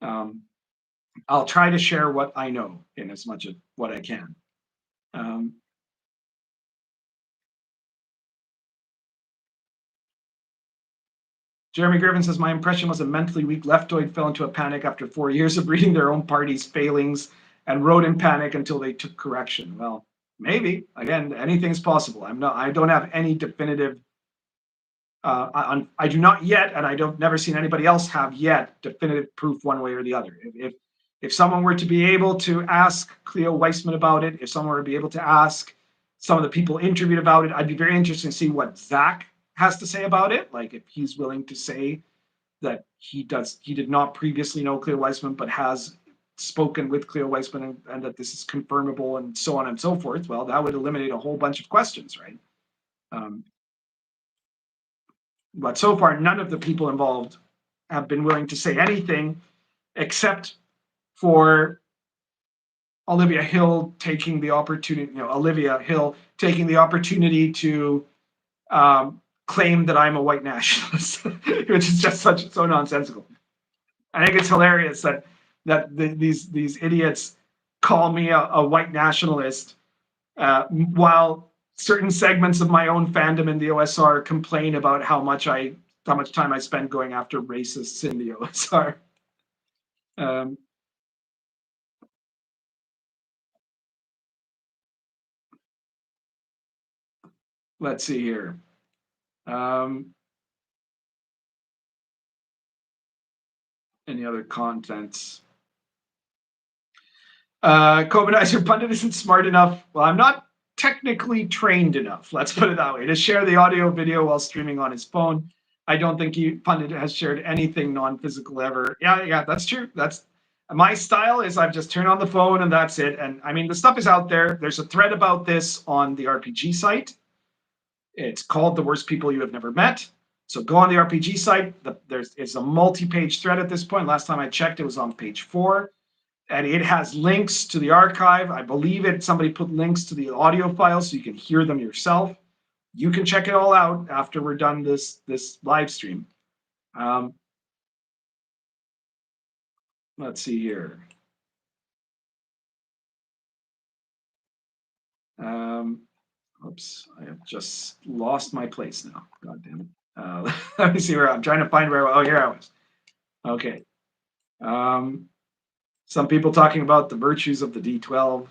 A: I'll try to share what I know in as much of what I can. Jeremy Griffin says, my impression was a mentally weak leftoid fell into a panic after 4 years of reading their own party's failings and wrote in panic until they took correction. Well, maybe. Again, anything's possible. I don't have any definitive, I do not yet, and I don't never seen anybody else have yet definitive proof one way or the other. If someone were to be able to ask Cleo Weissman about it, if someone were to be able to ask some of the people interviewed about it, I'd be very interested to see what Zack has to say about it. Like if he's willing to say that he did not previously know Cleo Weissman, but has spoken with Cleo Weissman and that this is confirmable and so on and so forth. Well, that would eliminate a whole bunch of questions, right? But so far, none of the people involved have been willing to say anything except for Olivia Hill taking the opportunity, to claim that I'm a white nationalist, which is just so nonsensical. I think it's hilarious that these idiots call me a white nationalist while certain segments of my own fandom in the OSR complain about how much time I spend going after racists in the OSR. Let's see here. Any other contents? Kobanizer Pundit isn't smart enough. Well, I'm not technically trained enough, let's put it that way, to share the audio video while streaming on his phone. I don't think Pundit has shared anything non-physical ever. Yeah, that's true. That's my style. Is I've just turned on the phone and that's it. And I mean, the stuff is out there. There's a thread about this on the RPG site. It's called The Worst People You Have Never Met. So go on the RPG site. It's a multi-page thread at this point. Last time I checked, it was on page 4. And it has links to the archive. I believe somebody put links to the audio files so you can hear them yourself. You can check it all out after we're done this live stream. Let's see here. Oops, I have just lost my place now. God damn it. Let me see where I'm trying to find where. Oh, here I was. Okay. Some people talking about the virtues of the D12.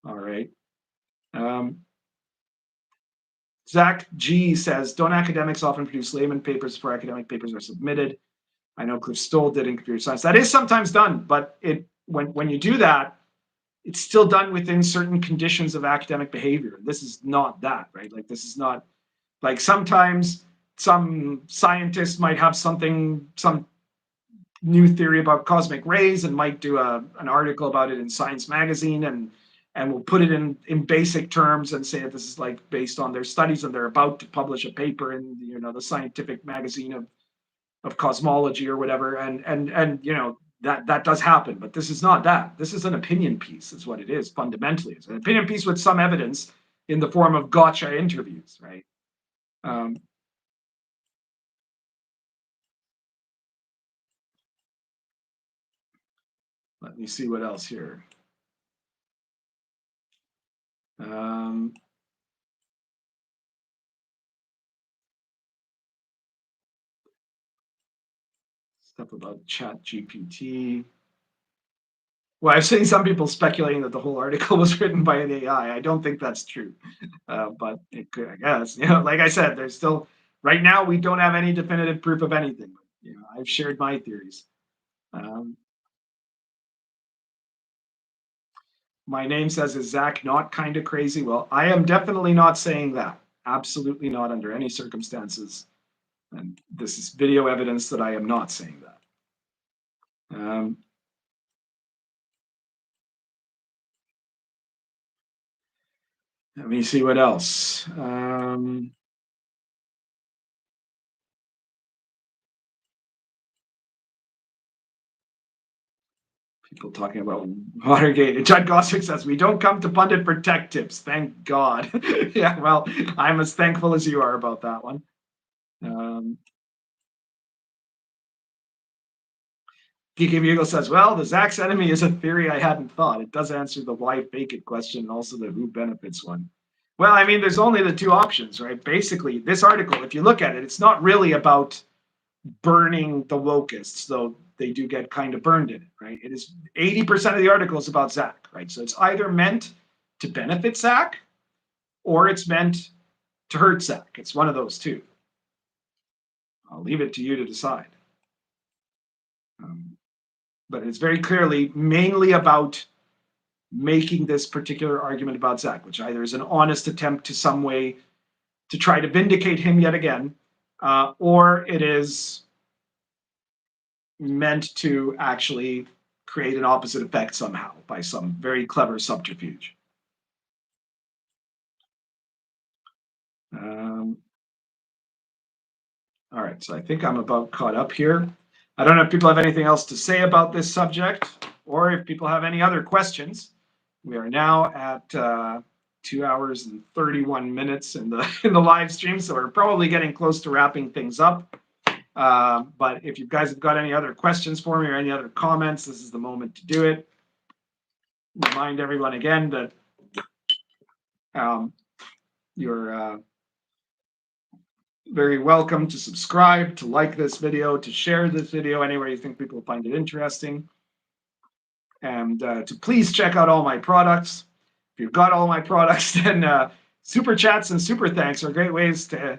A: All right. Zach G says, don't academics often produce layman papers before academic papers are submitted? I know Cliff Stoll did in computer science. That is sometimes done, but when you do that, it's still done within certain conditions of academic behavior. This is not that, right? Like this is not, like sometimes some scientist might have some new theory about cosmic rays and might do an article about it in Science Magazine and will put it in basic terms and say that this is like based on their studies and they're about to publish a paper in the scientific magazine of cosmology or whatever, and that does happen, but this is not that. This is an opinion piece, is what it is fundamentally. It's an opinion piece with some evidence in the form of gotcha interviews, right? Let me see what else here. Stuff about ChatGPT. Well, I've seen some people speculating that the whole article was written by an AI. I don't think that's true, but it could, I guess. Like I said, there's still, right now, we don't have any definitive proof of anything. I've shared my theories. My name says, is Zach not kind of crazy? Well, I am definitely not saying that. Absolutely not under any circumstances. And this is video evidence that I am not saying that. Let me see what else. People talking about Watergate. Judd Gossick says, we don't come to Pundit for tech tips. Thank God. Yeah, well, I'm as thankful as you are about that one. Geeky Bugle says, well, the Zack's enemy is a theory I hadn't thought. It does answer the why fake it question and also the who benefits one. Well, I mean, there's only the two options, right? Basically, this article, if you look at it, it's not really about burning the locusts, though they do get kind of burned in it, right? It is 80% of the article is about Zack, right? So it's either meant to benefit Zack or it's meant to hurt Zack. It's one of those two. I'll leave it to you to decide. But it's very clearly mainly about making this particular argument about Zack, which either is an honest attempt to some way to try to vindicate him yet again, or it is meant to actually create an opposite effect somehow by some very clever subterfuge. All right, so I think I'm about caught up here. I don't know if people have anything else to say about this subject, or if people have any other questions. We are now at 2 hours and 31 minutes in the live stream, so we're probably getting close to wrapping things up. But if you guys have got any other questions for me or any other comments, this is the moment to do it. Remind everyone again that you're very welcome to subscribe, to like this video, to share this video anywhere you think people find it interesting, and to please check out all my products. If you've got all my products, then super chats and super thanks are great ways to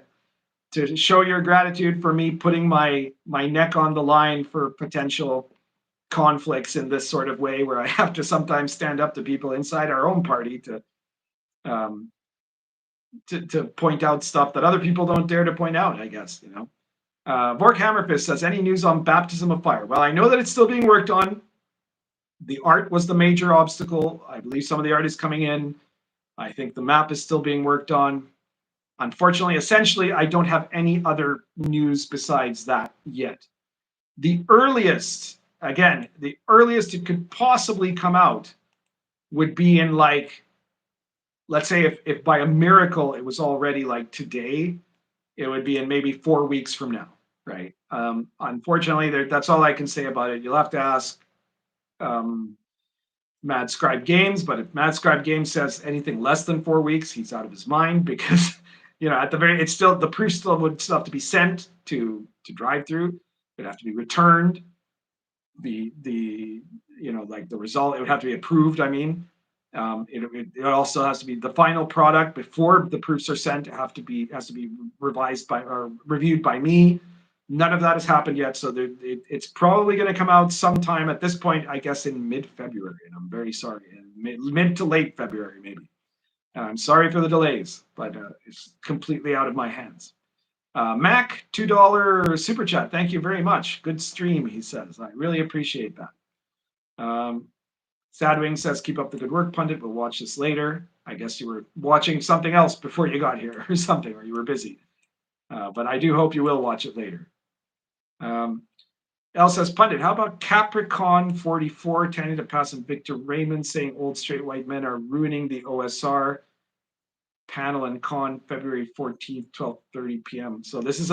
A: show your gratitude for me putting my neck on the line for potential conflicts in this sort of way, where I have to sometimes stand up to people inside our own party to point out stuff that other people don't dare to point out, I guess, you know. Vork Hammerfist says, any news on Baptism of Fire? Well, I know that it's still being worked on. The art was the major obstacle. I believe some of the art is coming in. I think the map is still being worked on. Unfortunately, essentially, I don't have any other news besides that yet. The earliest, again, the earliest it could possibly come out would be in, like, let's say if by a miracle it was already like today, it would be in maybe 4 weeks from now, right? Unfortunately, that's all I can say about it. You'll have to ask Mad Scribe Games, but if Mad Scribe Games says anything less than 4 weeks, he's out of his mind, because you know, at the very, it's still, the proof still would still have to be sent to drive through. It'd have to be returned. The you know, like the result, it would have to be approved. I mean, it also has to be the final product before the proofs are sent. It has to be revised by or reviewed by me. None of that has happened yet, so it's probably going to come out sometime at this point, I guess, in mid-February, and I'm very sorry, mid to late February maybe. I'm sorry for the delays, but it's completely out of my hands. Mac, $2 super chat. Thank you very much. Good stream, he says. I really appreciate that. Sadwing says, keep up the good work, Pundit. We'll watch this later. I guess you were watching something else before you got here or something, or you were busy. But I do hope you will watch it later. El says, Pundit, how about Capricorn 44 tending to pass and Victor Raymond saying old straight white men are ruining the OSR panel and con February 14th, 12:30 p.m. So this is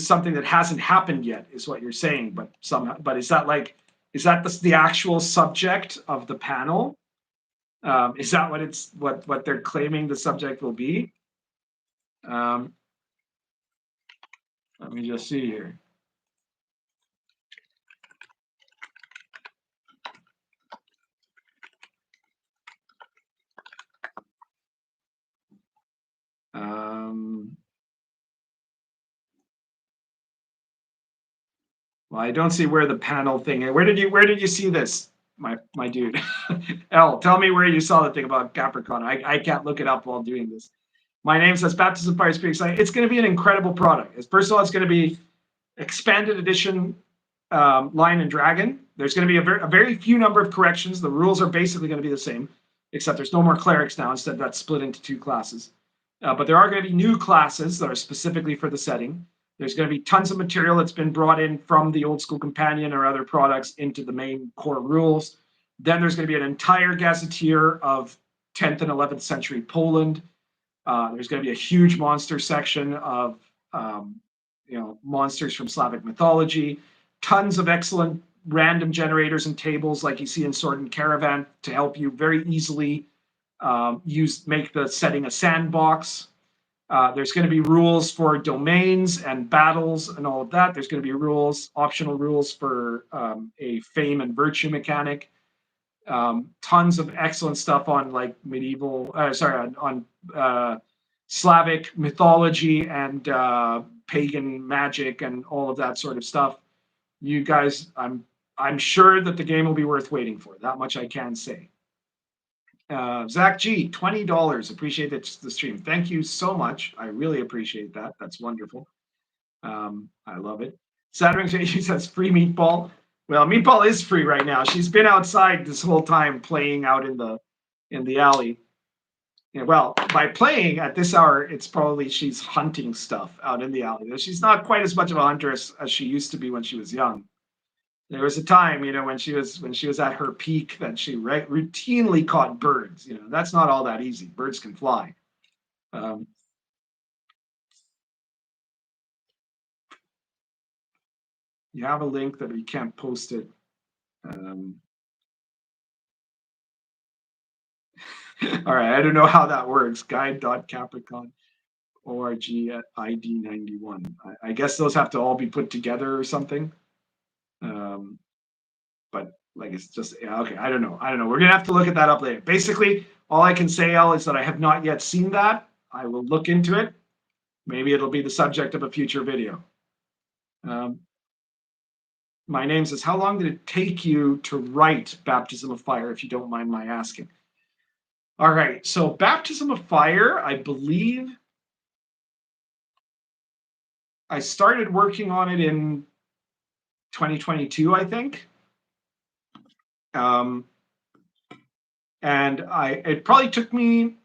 A: something that hasn't happened yet, is what you're saying. But somehow, but is that the actual subject of the panel? Is that what they're claiming the subject will be? Let me just see here. Well, I don't see where the panel thing is. Where did you see this, my dude? L, tell me where you saw the thing about Capricorn. I can't look it up while doing this. My name says Baptism of Fire is pretty exciting. It's going to be an incredible product. First of all, it's going to be expanded edition Lion and Dragon. There's going to be a very few number of corrections. The rules are basically going to be the same. except there's no more clerics now. Instead, that's split into 2 classes. But there are going to be new classes that are specifically for the setting. There's going to be tons of material that's been brought in from the Old School Companion or other products into the main core rules. Then there's going to be an entire gazetteer of 10th and 11th century Poland. There's going to be a huge monster section of monsters from Slavic mythology. Tons of excellent random generators and tables like you see in Sword and Caravan to help you very easily make the setting a sandbox. There's going to be rules for domains and battles and all of that. There's going to be optional rules for a fame and virtue mechanic. Tons of excellent stuff on like Slavic mythology and pagan magic and all of that sort of stuff. You guys, I'm sure that the game will be worth waiting for. That much I can say. Zach G, $20. Appreciate the stream. Thank you so much. I really appreciate that. That's wonderful. I love it. Saturn she says free Meatball. Well, Meatball is free right now. She's been outside this whole time playing out in the alley. Yeah, well, by playing at this hour, it's probably she's hunting stuff out in the alley. She's not quite as much of a huntress as she used to be when she was young. There was a time, when she was at her peak, that she routinely caught birds. That's not all that easy. Birds can fly. You have a link that we can't post it. All right, I don't know how that works. Guide.capricorn.org at ID91. I guess those have to all be put together or something. But like it's just okay. I don't know. We're gonna have to look at that up later. Basically, all I can say, Al, is that I have not yet seen that. I will look into it. Maybe it'll be the subject of a future video. My name says, how long did it take you to write Baptism of Fire, if you don't mind my asking? All right, so Baptism of Fire, I believe I started working on it in 2022, I think. And it probably took me,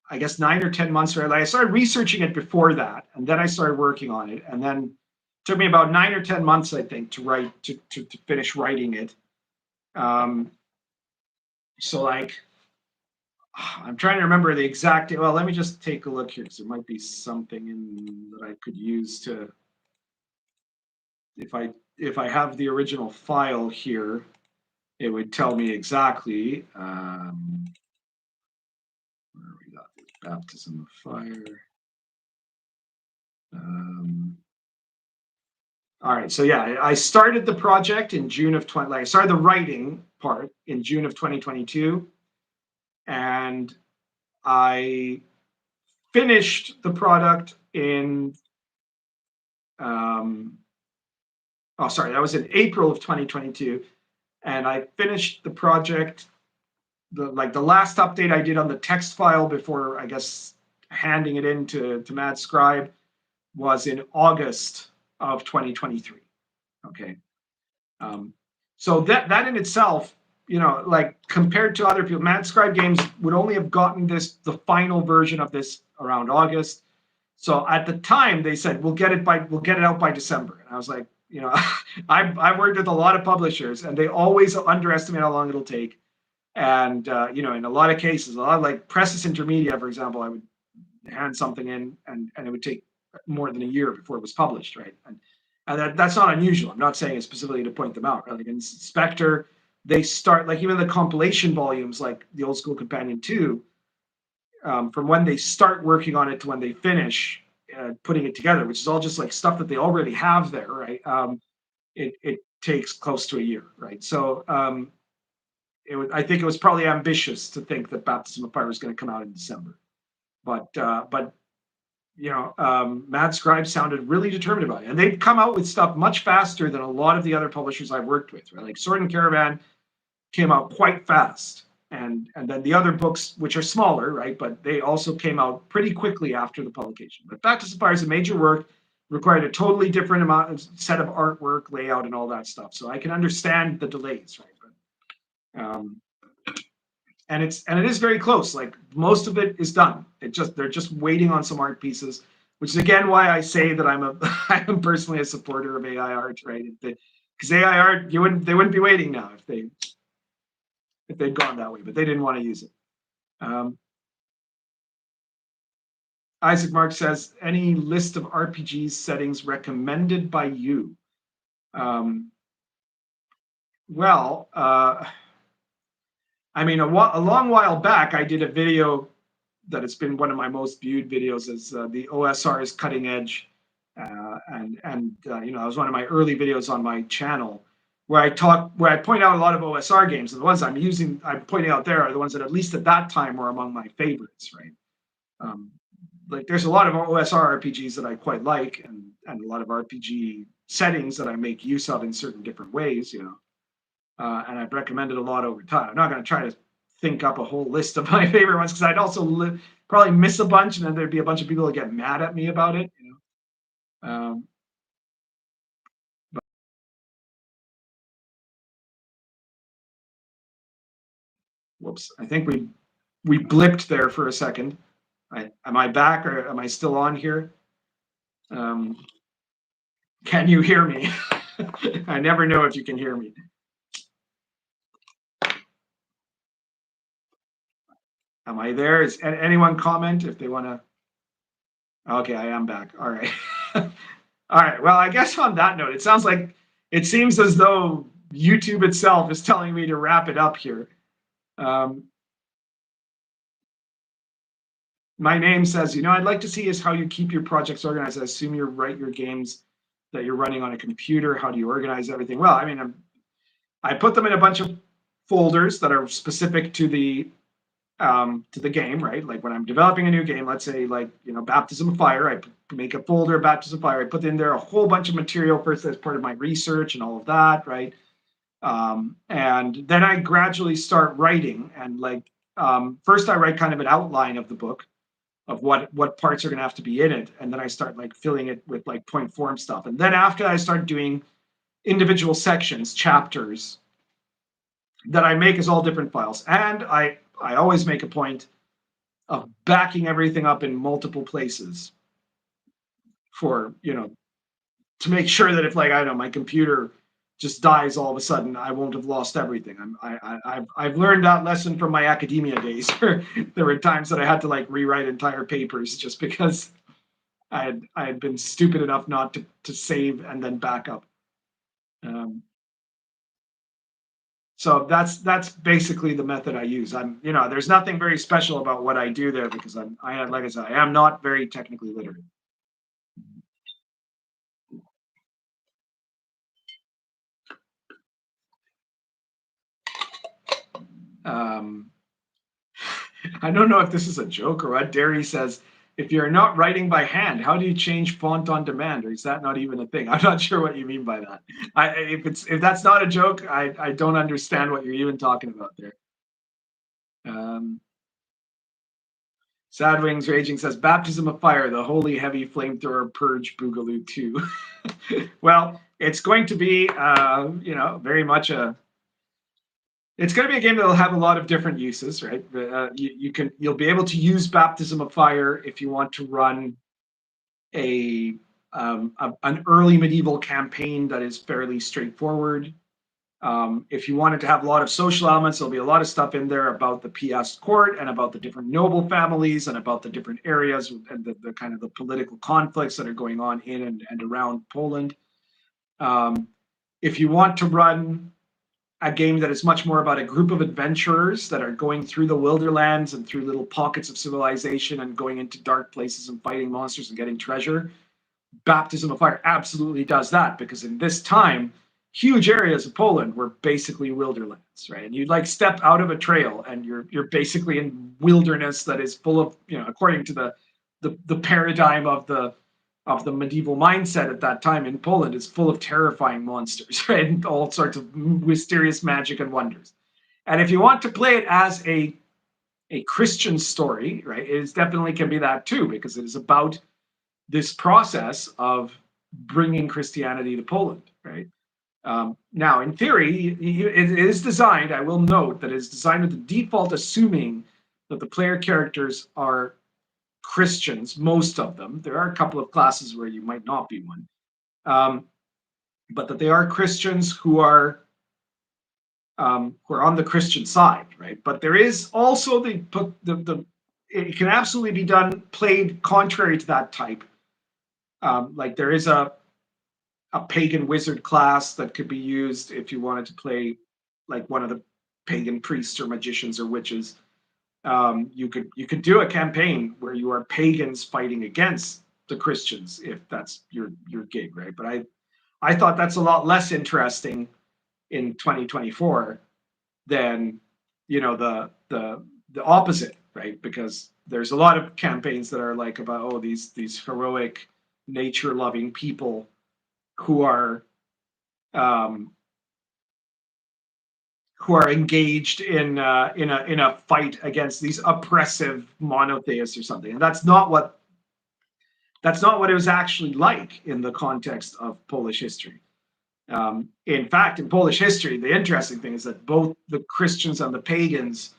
A: I guess, 9 or 10 months. I started researching it before that, and then I started working on it. And then it took me about 9 or 10 months, I think, to finish writing it. So like, I'm trying to remember the exact. Well, let me just take a look here, because there might be something in that I could use to. If I have the original file here, it would tell me exactly. Where we got this Baptism of Fire. All right, so yeah, I started the project in June of I started the writing part in June of 2022, and I finished the product in. That was in April of 2022, and I finished the project. The last update I did on the text file before, I guess, handing it in to Mad Scribe was in August of 2023. Okay. So that in itself, compared to other people, Mad Scribe Games would only have gotten the final version of this around August. So at the time they said, we'll get it out by December. And I was like, I've worked with a lot of publishers, and they always underestimate how long it'll take. And in a lot of cases, a lot of like Presses Intermedia, for example, I would hand something in, and it would take more than a year before it was published, right? And that's not unusual. I'm not saying it specifically to point them out. Right? Like in Spectre, they start, like even the compilation volumes, like the Old School Companion 2, from when they start working on it to when they finish putting it together, which is all just like stuff that they already have there, right? It takes close to a year, right? So I think it was probably ambitious to think that Baptism of Fire was going to come out in December, but Mad Scribe sounded really determined about it, and they'd come out with stuff much faster than a lot of the other publishers I've worked with. Right? Like Sword and Caravan came out quite fast, and then the other books, which are smaller, right, but they also came out pretty quickly after the publication. But Baptism of Fire is a major work, required a totally different set of artwork, layout, and all that stuff. So I can understand the delays, right? But and it is very close. Like most of it is done. They're just waiting on some art pieces, which is again why I say that I am personally a supporter of AI art, right? Because AI art, they wouldn't be waiting now if they'd gone that way, but they didn't want to use it. Isaac Mark says, any list of RPG settings recommended by you? Well, I mean, a long while back, I did a video that it's been one of my most viewed videos, is the OSR's Cutting Edge, and you know, it was one of my early videos on my channel where I point out a lot of OSR games, and the ones I'm pointing out there are the ones that at least at that time were among my favorites, right? Like there's a lot of OSR RPGs that I quite like, and a lot of RPG settings that I make use of in certain different ways, you know. And I've recommended a lot over time. I'm not going to try to think up a whole list of my favorite ones because I'd also probably miss a bunch, and then there'd be a bunch of people that get mad at me about it, you know. Whoops! I think we blipped there for a second. Am I back, or am I still on here? Can you hear me? I never know if you can hear me. Am I there? Is anyone comment if they want to? Okay, I am back. All right. All right. Well, I guess on that note, it seems as though YouTube itself is telling me to wrap it up here. My name says, you know, I'd like to see is how you keep your projects organized. I assume you write your games that you're running on a computer. How do you organize everything? Well, I mean, I put them in a bunch of folders that are specific to the game, right? Like when I'm developing a new game, let's say like, you know, Baptism of Fire, I make a folder, Baptism of Fire, I put in there a whole bunch of material first as part of my research and all of that, right? And then I gradually start writing, and like first I write kind of an outline of the book of what parts are going to have to be in it, and then I start like filling it with like point form stuff, and then after I start doing individual sections, chapters that I make as all different files, and I always make a point of backing everything up in multiple places for, you know, to make sure that if like, I don't know, my computer just dies all of a sudden, I won't have lost everything. I've learned that lesson from my academia days. There were times that I had to like rewrite entire papers just because I had been stupid enough not to save and then back up. So that's basically the method I use. You know, there's nothing very special about what I do there because like I said, I am not very technically literate. I don't know if this is a joke or what. Derry says, if you're not writing by hand, how do you change font on demand? Or is that not even a thing? I'm not sure what you mean by that. If that's not a joke, I don't understand what you're even talking about there. Sad Wings Raging says, Baptism of Fire, the Holy Heavy Flamethrower Purge Boogaloo 2. Well, it's going to be, you know, very much it's going to be a game that will have a lot of different uses, right? You'll be able to use Baptism of Fire if you want to run an early medieval campaign that is fairly straightforward. If you wanted to have a lot of social elements, there'll be a lot of stuff in there about the Piast court and about the different noble families and about the different areas and the kind of the political conflicts that are going on in and around Poland. If you want to run a game that is much more about a group of adventurers that are going through the Wilderlands and through little pockets of civilization and going into dark places and fighting monsters and getting treasure, Baptism of Fire absolutely does that, because in this time, huge areas of Poland were basically wilderlands, right? And you'd like step out of a trail and you're basically in wilderness that is full of, you know, according to the paradigm of the medieval mindset at that time in Poland, is full of terrifying monsters, right? And all sorts of mysterious magic and wonders. And if you want to play it as a Christian story, right, it definitely can be that too, because it is about this process of bringing Christianity to Poland, right? Now, in theory, it is designed, I will note, that it's designed with the default assuming that the player characters are Christians, most of them. There are a couple of classes where you might not be one. But that they are Christians who are on the Christian side, right? But there is also it can absolutely be played contrary to that type. Like there is a pagan wizard class that could be used if you wanted to play like one of the pagan priests or magicians or witches. You could do a campaign where you are pagans fighting against the Christians if that's your gig, right? But I thought that's a lot less interesting in 2024 than the opposite, right? Because there's a lot of campaigns that are like about these heroic nature loving people who are engaged in a fight against these oppressive monotheists or something, and that's not what it was actually like in the context of Polish history. In fact, in Polish history, the interesting thing is that both the Christians and the pagans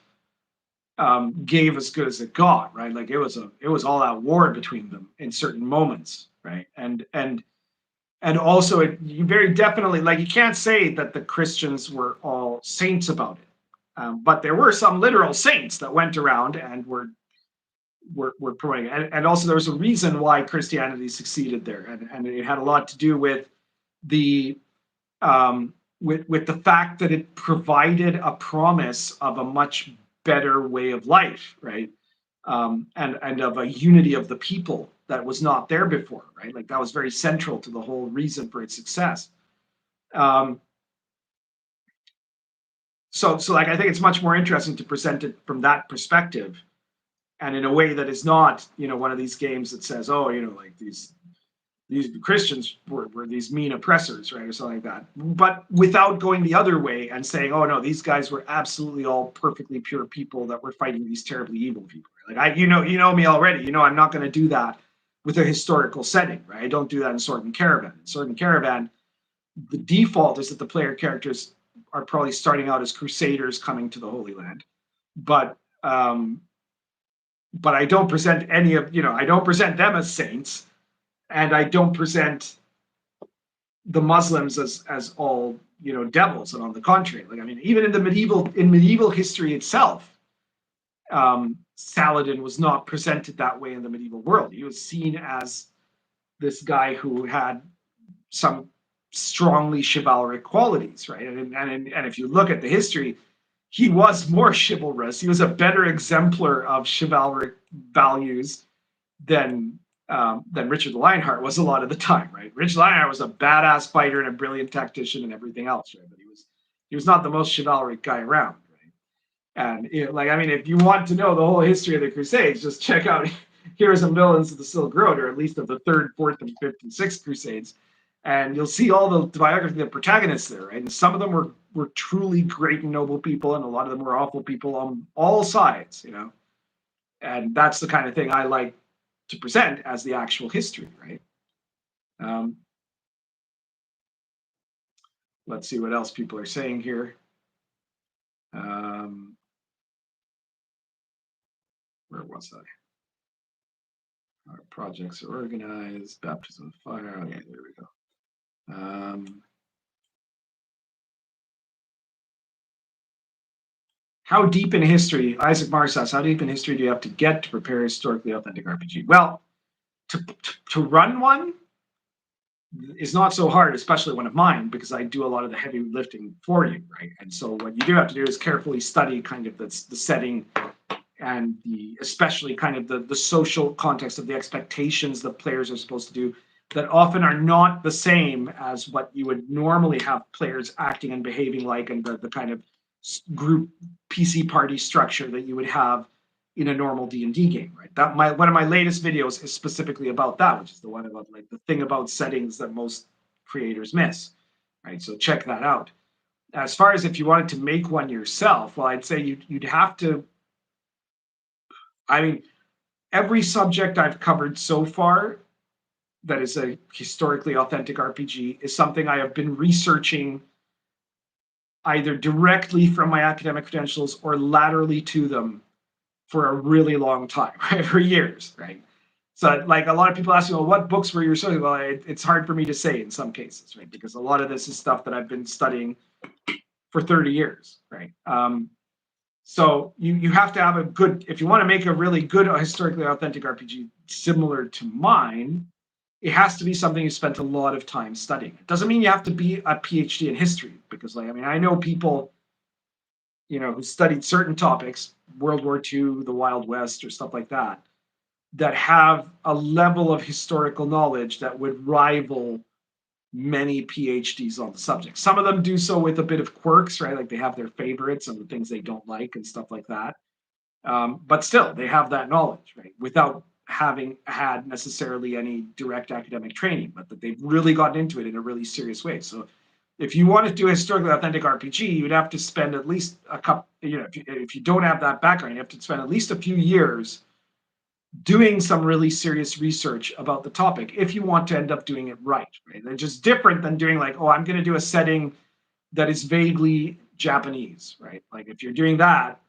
A: gave as good as it got, right? Like it was all out war between them in certain moments, right? And also, you very definitely, like, you can't say that the Christians were all saints about it, but there were some literal saints that went around and were promoting it. And also there was a reason why Christianity succeeded there, and it had a lot to do with the with the fact that it provided a promise of a much better way of life, right? And of a unity of the people that was not there before, right? Like that was very central to the whole reason for its success. So like I think it's much more interesting to present it from that perspective, and in a way that is not, one of these games that says, like these Christians were these mean oppressors, right, or something like that, but without going the other way and saying, oh no, these guys were absolutely all perfectly pure people that were fighting these terribly evil people. Like you know me already. I'm not going to do that with a historical setting, right? I don't do that in Sword and Caravan. In Sword and Caravan, the default is that the player characters are probably starting out as crusaders coming to the Holy Land, but I don't present I don't present them as saints. And I don't present the Muslims as all devils, and on the contrary, like I mean, even in medieval history itself, Saladin was not presented that way in the medieval world. He was seen as this guy who had some strongly chivalric qualities, right? And if you look at the history, he was more chivalrous. He was a better exemplar of chivalric values than Richard the Lionheart was a lot of the time, right? Richard the Lionheart was a badass fighter and a brilliant tactician and everything else, right? But he was not the most chivalric guy around, right? And if you want to know the whole history of the Crusades, just check out Heroes and Villains of the Silk Road, or at least of the 3rd, 4th, and 5th and 6th Crusades, and you'll see all the biography of the protagonists there, right? And some of them were truly great and noble people, and a lot of them were awful people on all sides, And that's the kind of thing I like to present as the actual history, right? Let's see what else people are saying here. Where was I? Our projects are organized. Baptism of fire. Okay, there we go. How deep in history, Isaac Mars asks, how deep in history do you have to get to prepare a historically authentic RPG? Well, to run one is not so hard, especially one of mine, because I do a lot of the heavy lifting for you, right? And so what you do have to do is carefully study kind of the setting and especially kind of the social context of the expectations that players are supposed to do, that often are not the same as what you would normally have players acting and behaving like, and the kind of group PC party structure that you would have in a normal D&D game, right? One of my latest videos is specifically about that, which is the one about like the thing about settings that most creators miss, right? So check that out. As far as if you wanted to make one yourself, well, I'd say you'd have to. I mean, every subject I've covered so far, that is a historically authentic RPG is something I have been researching either directly from my academic credentials or laterally to them for a really long time, right? For years, right? So, like, a lot of people ask me, well, what books were you studying? Well, it's hard for me to say in some cases, right? Because a lot of this is stuff that I've been studying for 30 years, right? So you have to have a good, if you want to make a really good historically authentic RPG similar to mine, it has to be something you spent a lot of time studying. It doesn't mean you have to be a PhD in history, because, like, I mean, I know people, you know, who studied certain topics, World War II, the Wild West, or stuff like that, that have a level of historical knowledge that would rival many PhDs on the subject. Some of them do so with a bit of quirks, right? Like they have their favorites and the things they don't like and stuff like that. But still, they have that knowledge, right? Without having had necessarily any direct academic training, but that they've really gotten into it in a really serious way. So if you want to do a historically authentic RPG, you'd have to spend at least a couple, you know, if you don't have that background, you have to spend at least a few years doing some really serious research about the topic if you want to end up doing it right. They're just different than doing like, oh, I'm going to do a setting that is vaguely Japanese, right? Like if you're doing that,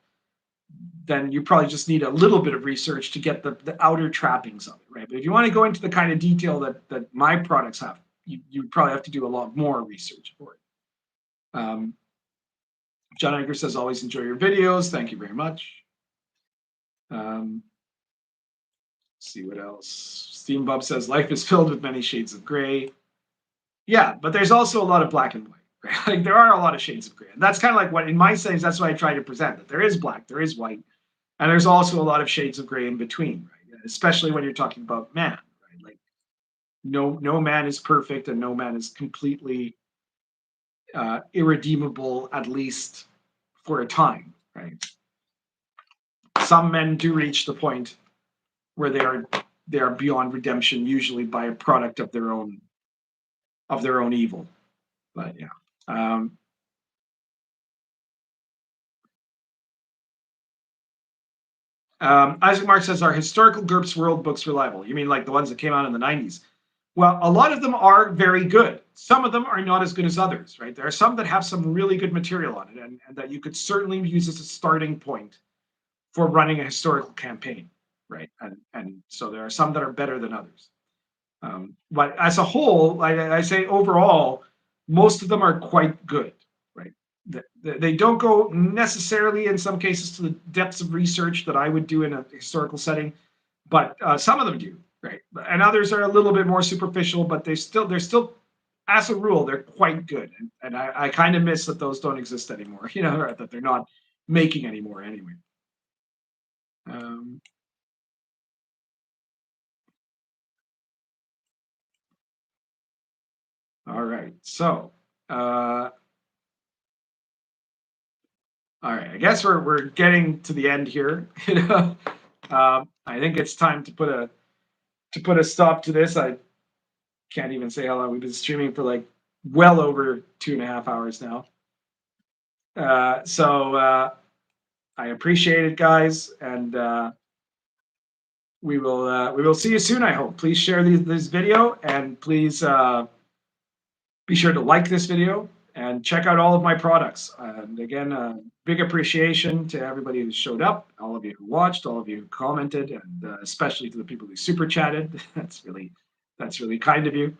A: then you probably just need a little bit of research to get the outer trappings of it, right? But if you want to go into the kind of detail that my products have, you probably have to do a lot more research for it. John Edgar says, always enjoy your videos. Thank you very much. See what else. Steam Bub says, life is filled with many shades of gray. Yeah, but there's also a lot of black and white, right? Like there are a lot of shades of gray. And that's kind of like what, in my settings, that's what I try to present, that there is black, there is white, and there's also a lot of shades of gray in between, right? Especially when you're talking about man, right? Like no man is perfect and no man is completely irredeemable, at least for a time, right? Some men do reach the point where they are beyond redemption, usually by a product of their own evil. But yeah. Isaac Mark says, are historical GURPS World books reliable? You mean like the ones that came out in the 90s? Well, a lot of them are very good. Some of them are not as good as others, right? There are some that have some really good material on it and that you could certainly use as a starting point for running a historical campaign, right? And so there are some that are better than others. But as a whole, I say overall, most of them are quite good, right? They don't go necessarily in some cases to the depths of research that I would do in a historical setting, but some of them do, right? And others are a little bit more superficial, but they're still, as a rule, they're quite good. And I kind of miss that those don't exist anymore, you know, or that they're not making anymore anyway. All right, so all right, I guess we're getting to the end here. You know, I think it's time to put a stop to this. I can't even say how long we've been streaming for, like well over 2.5 hours now. So I appreciate it, guys, and we will see you soon. I hope. Please share this video, and please be sure to like this video and check out all of my products. And again, big appreciation to everybody who showed up, all of you who watched, all of you who commented, and especially to the people who super chatted. That's really kind of you.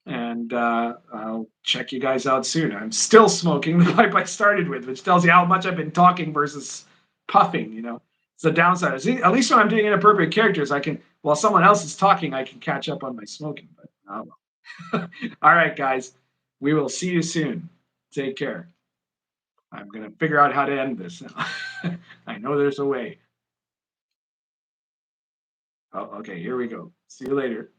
A: And I'll check you guys out soon. I'm still smoking the pipe I started with, which tells you how much I've been talking versus puffing. You know, it's the downside. At least when I'm doing inappropriate characters, I can, while someone else is talking, I can catch up on my smoking. But oh well. All right, guys. We will see you soon. Take care. I'm going to figure out how to end this now. I know there's a way. Oh, okay, here we go. See you later.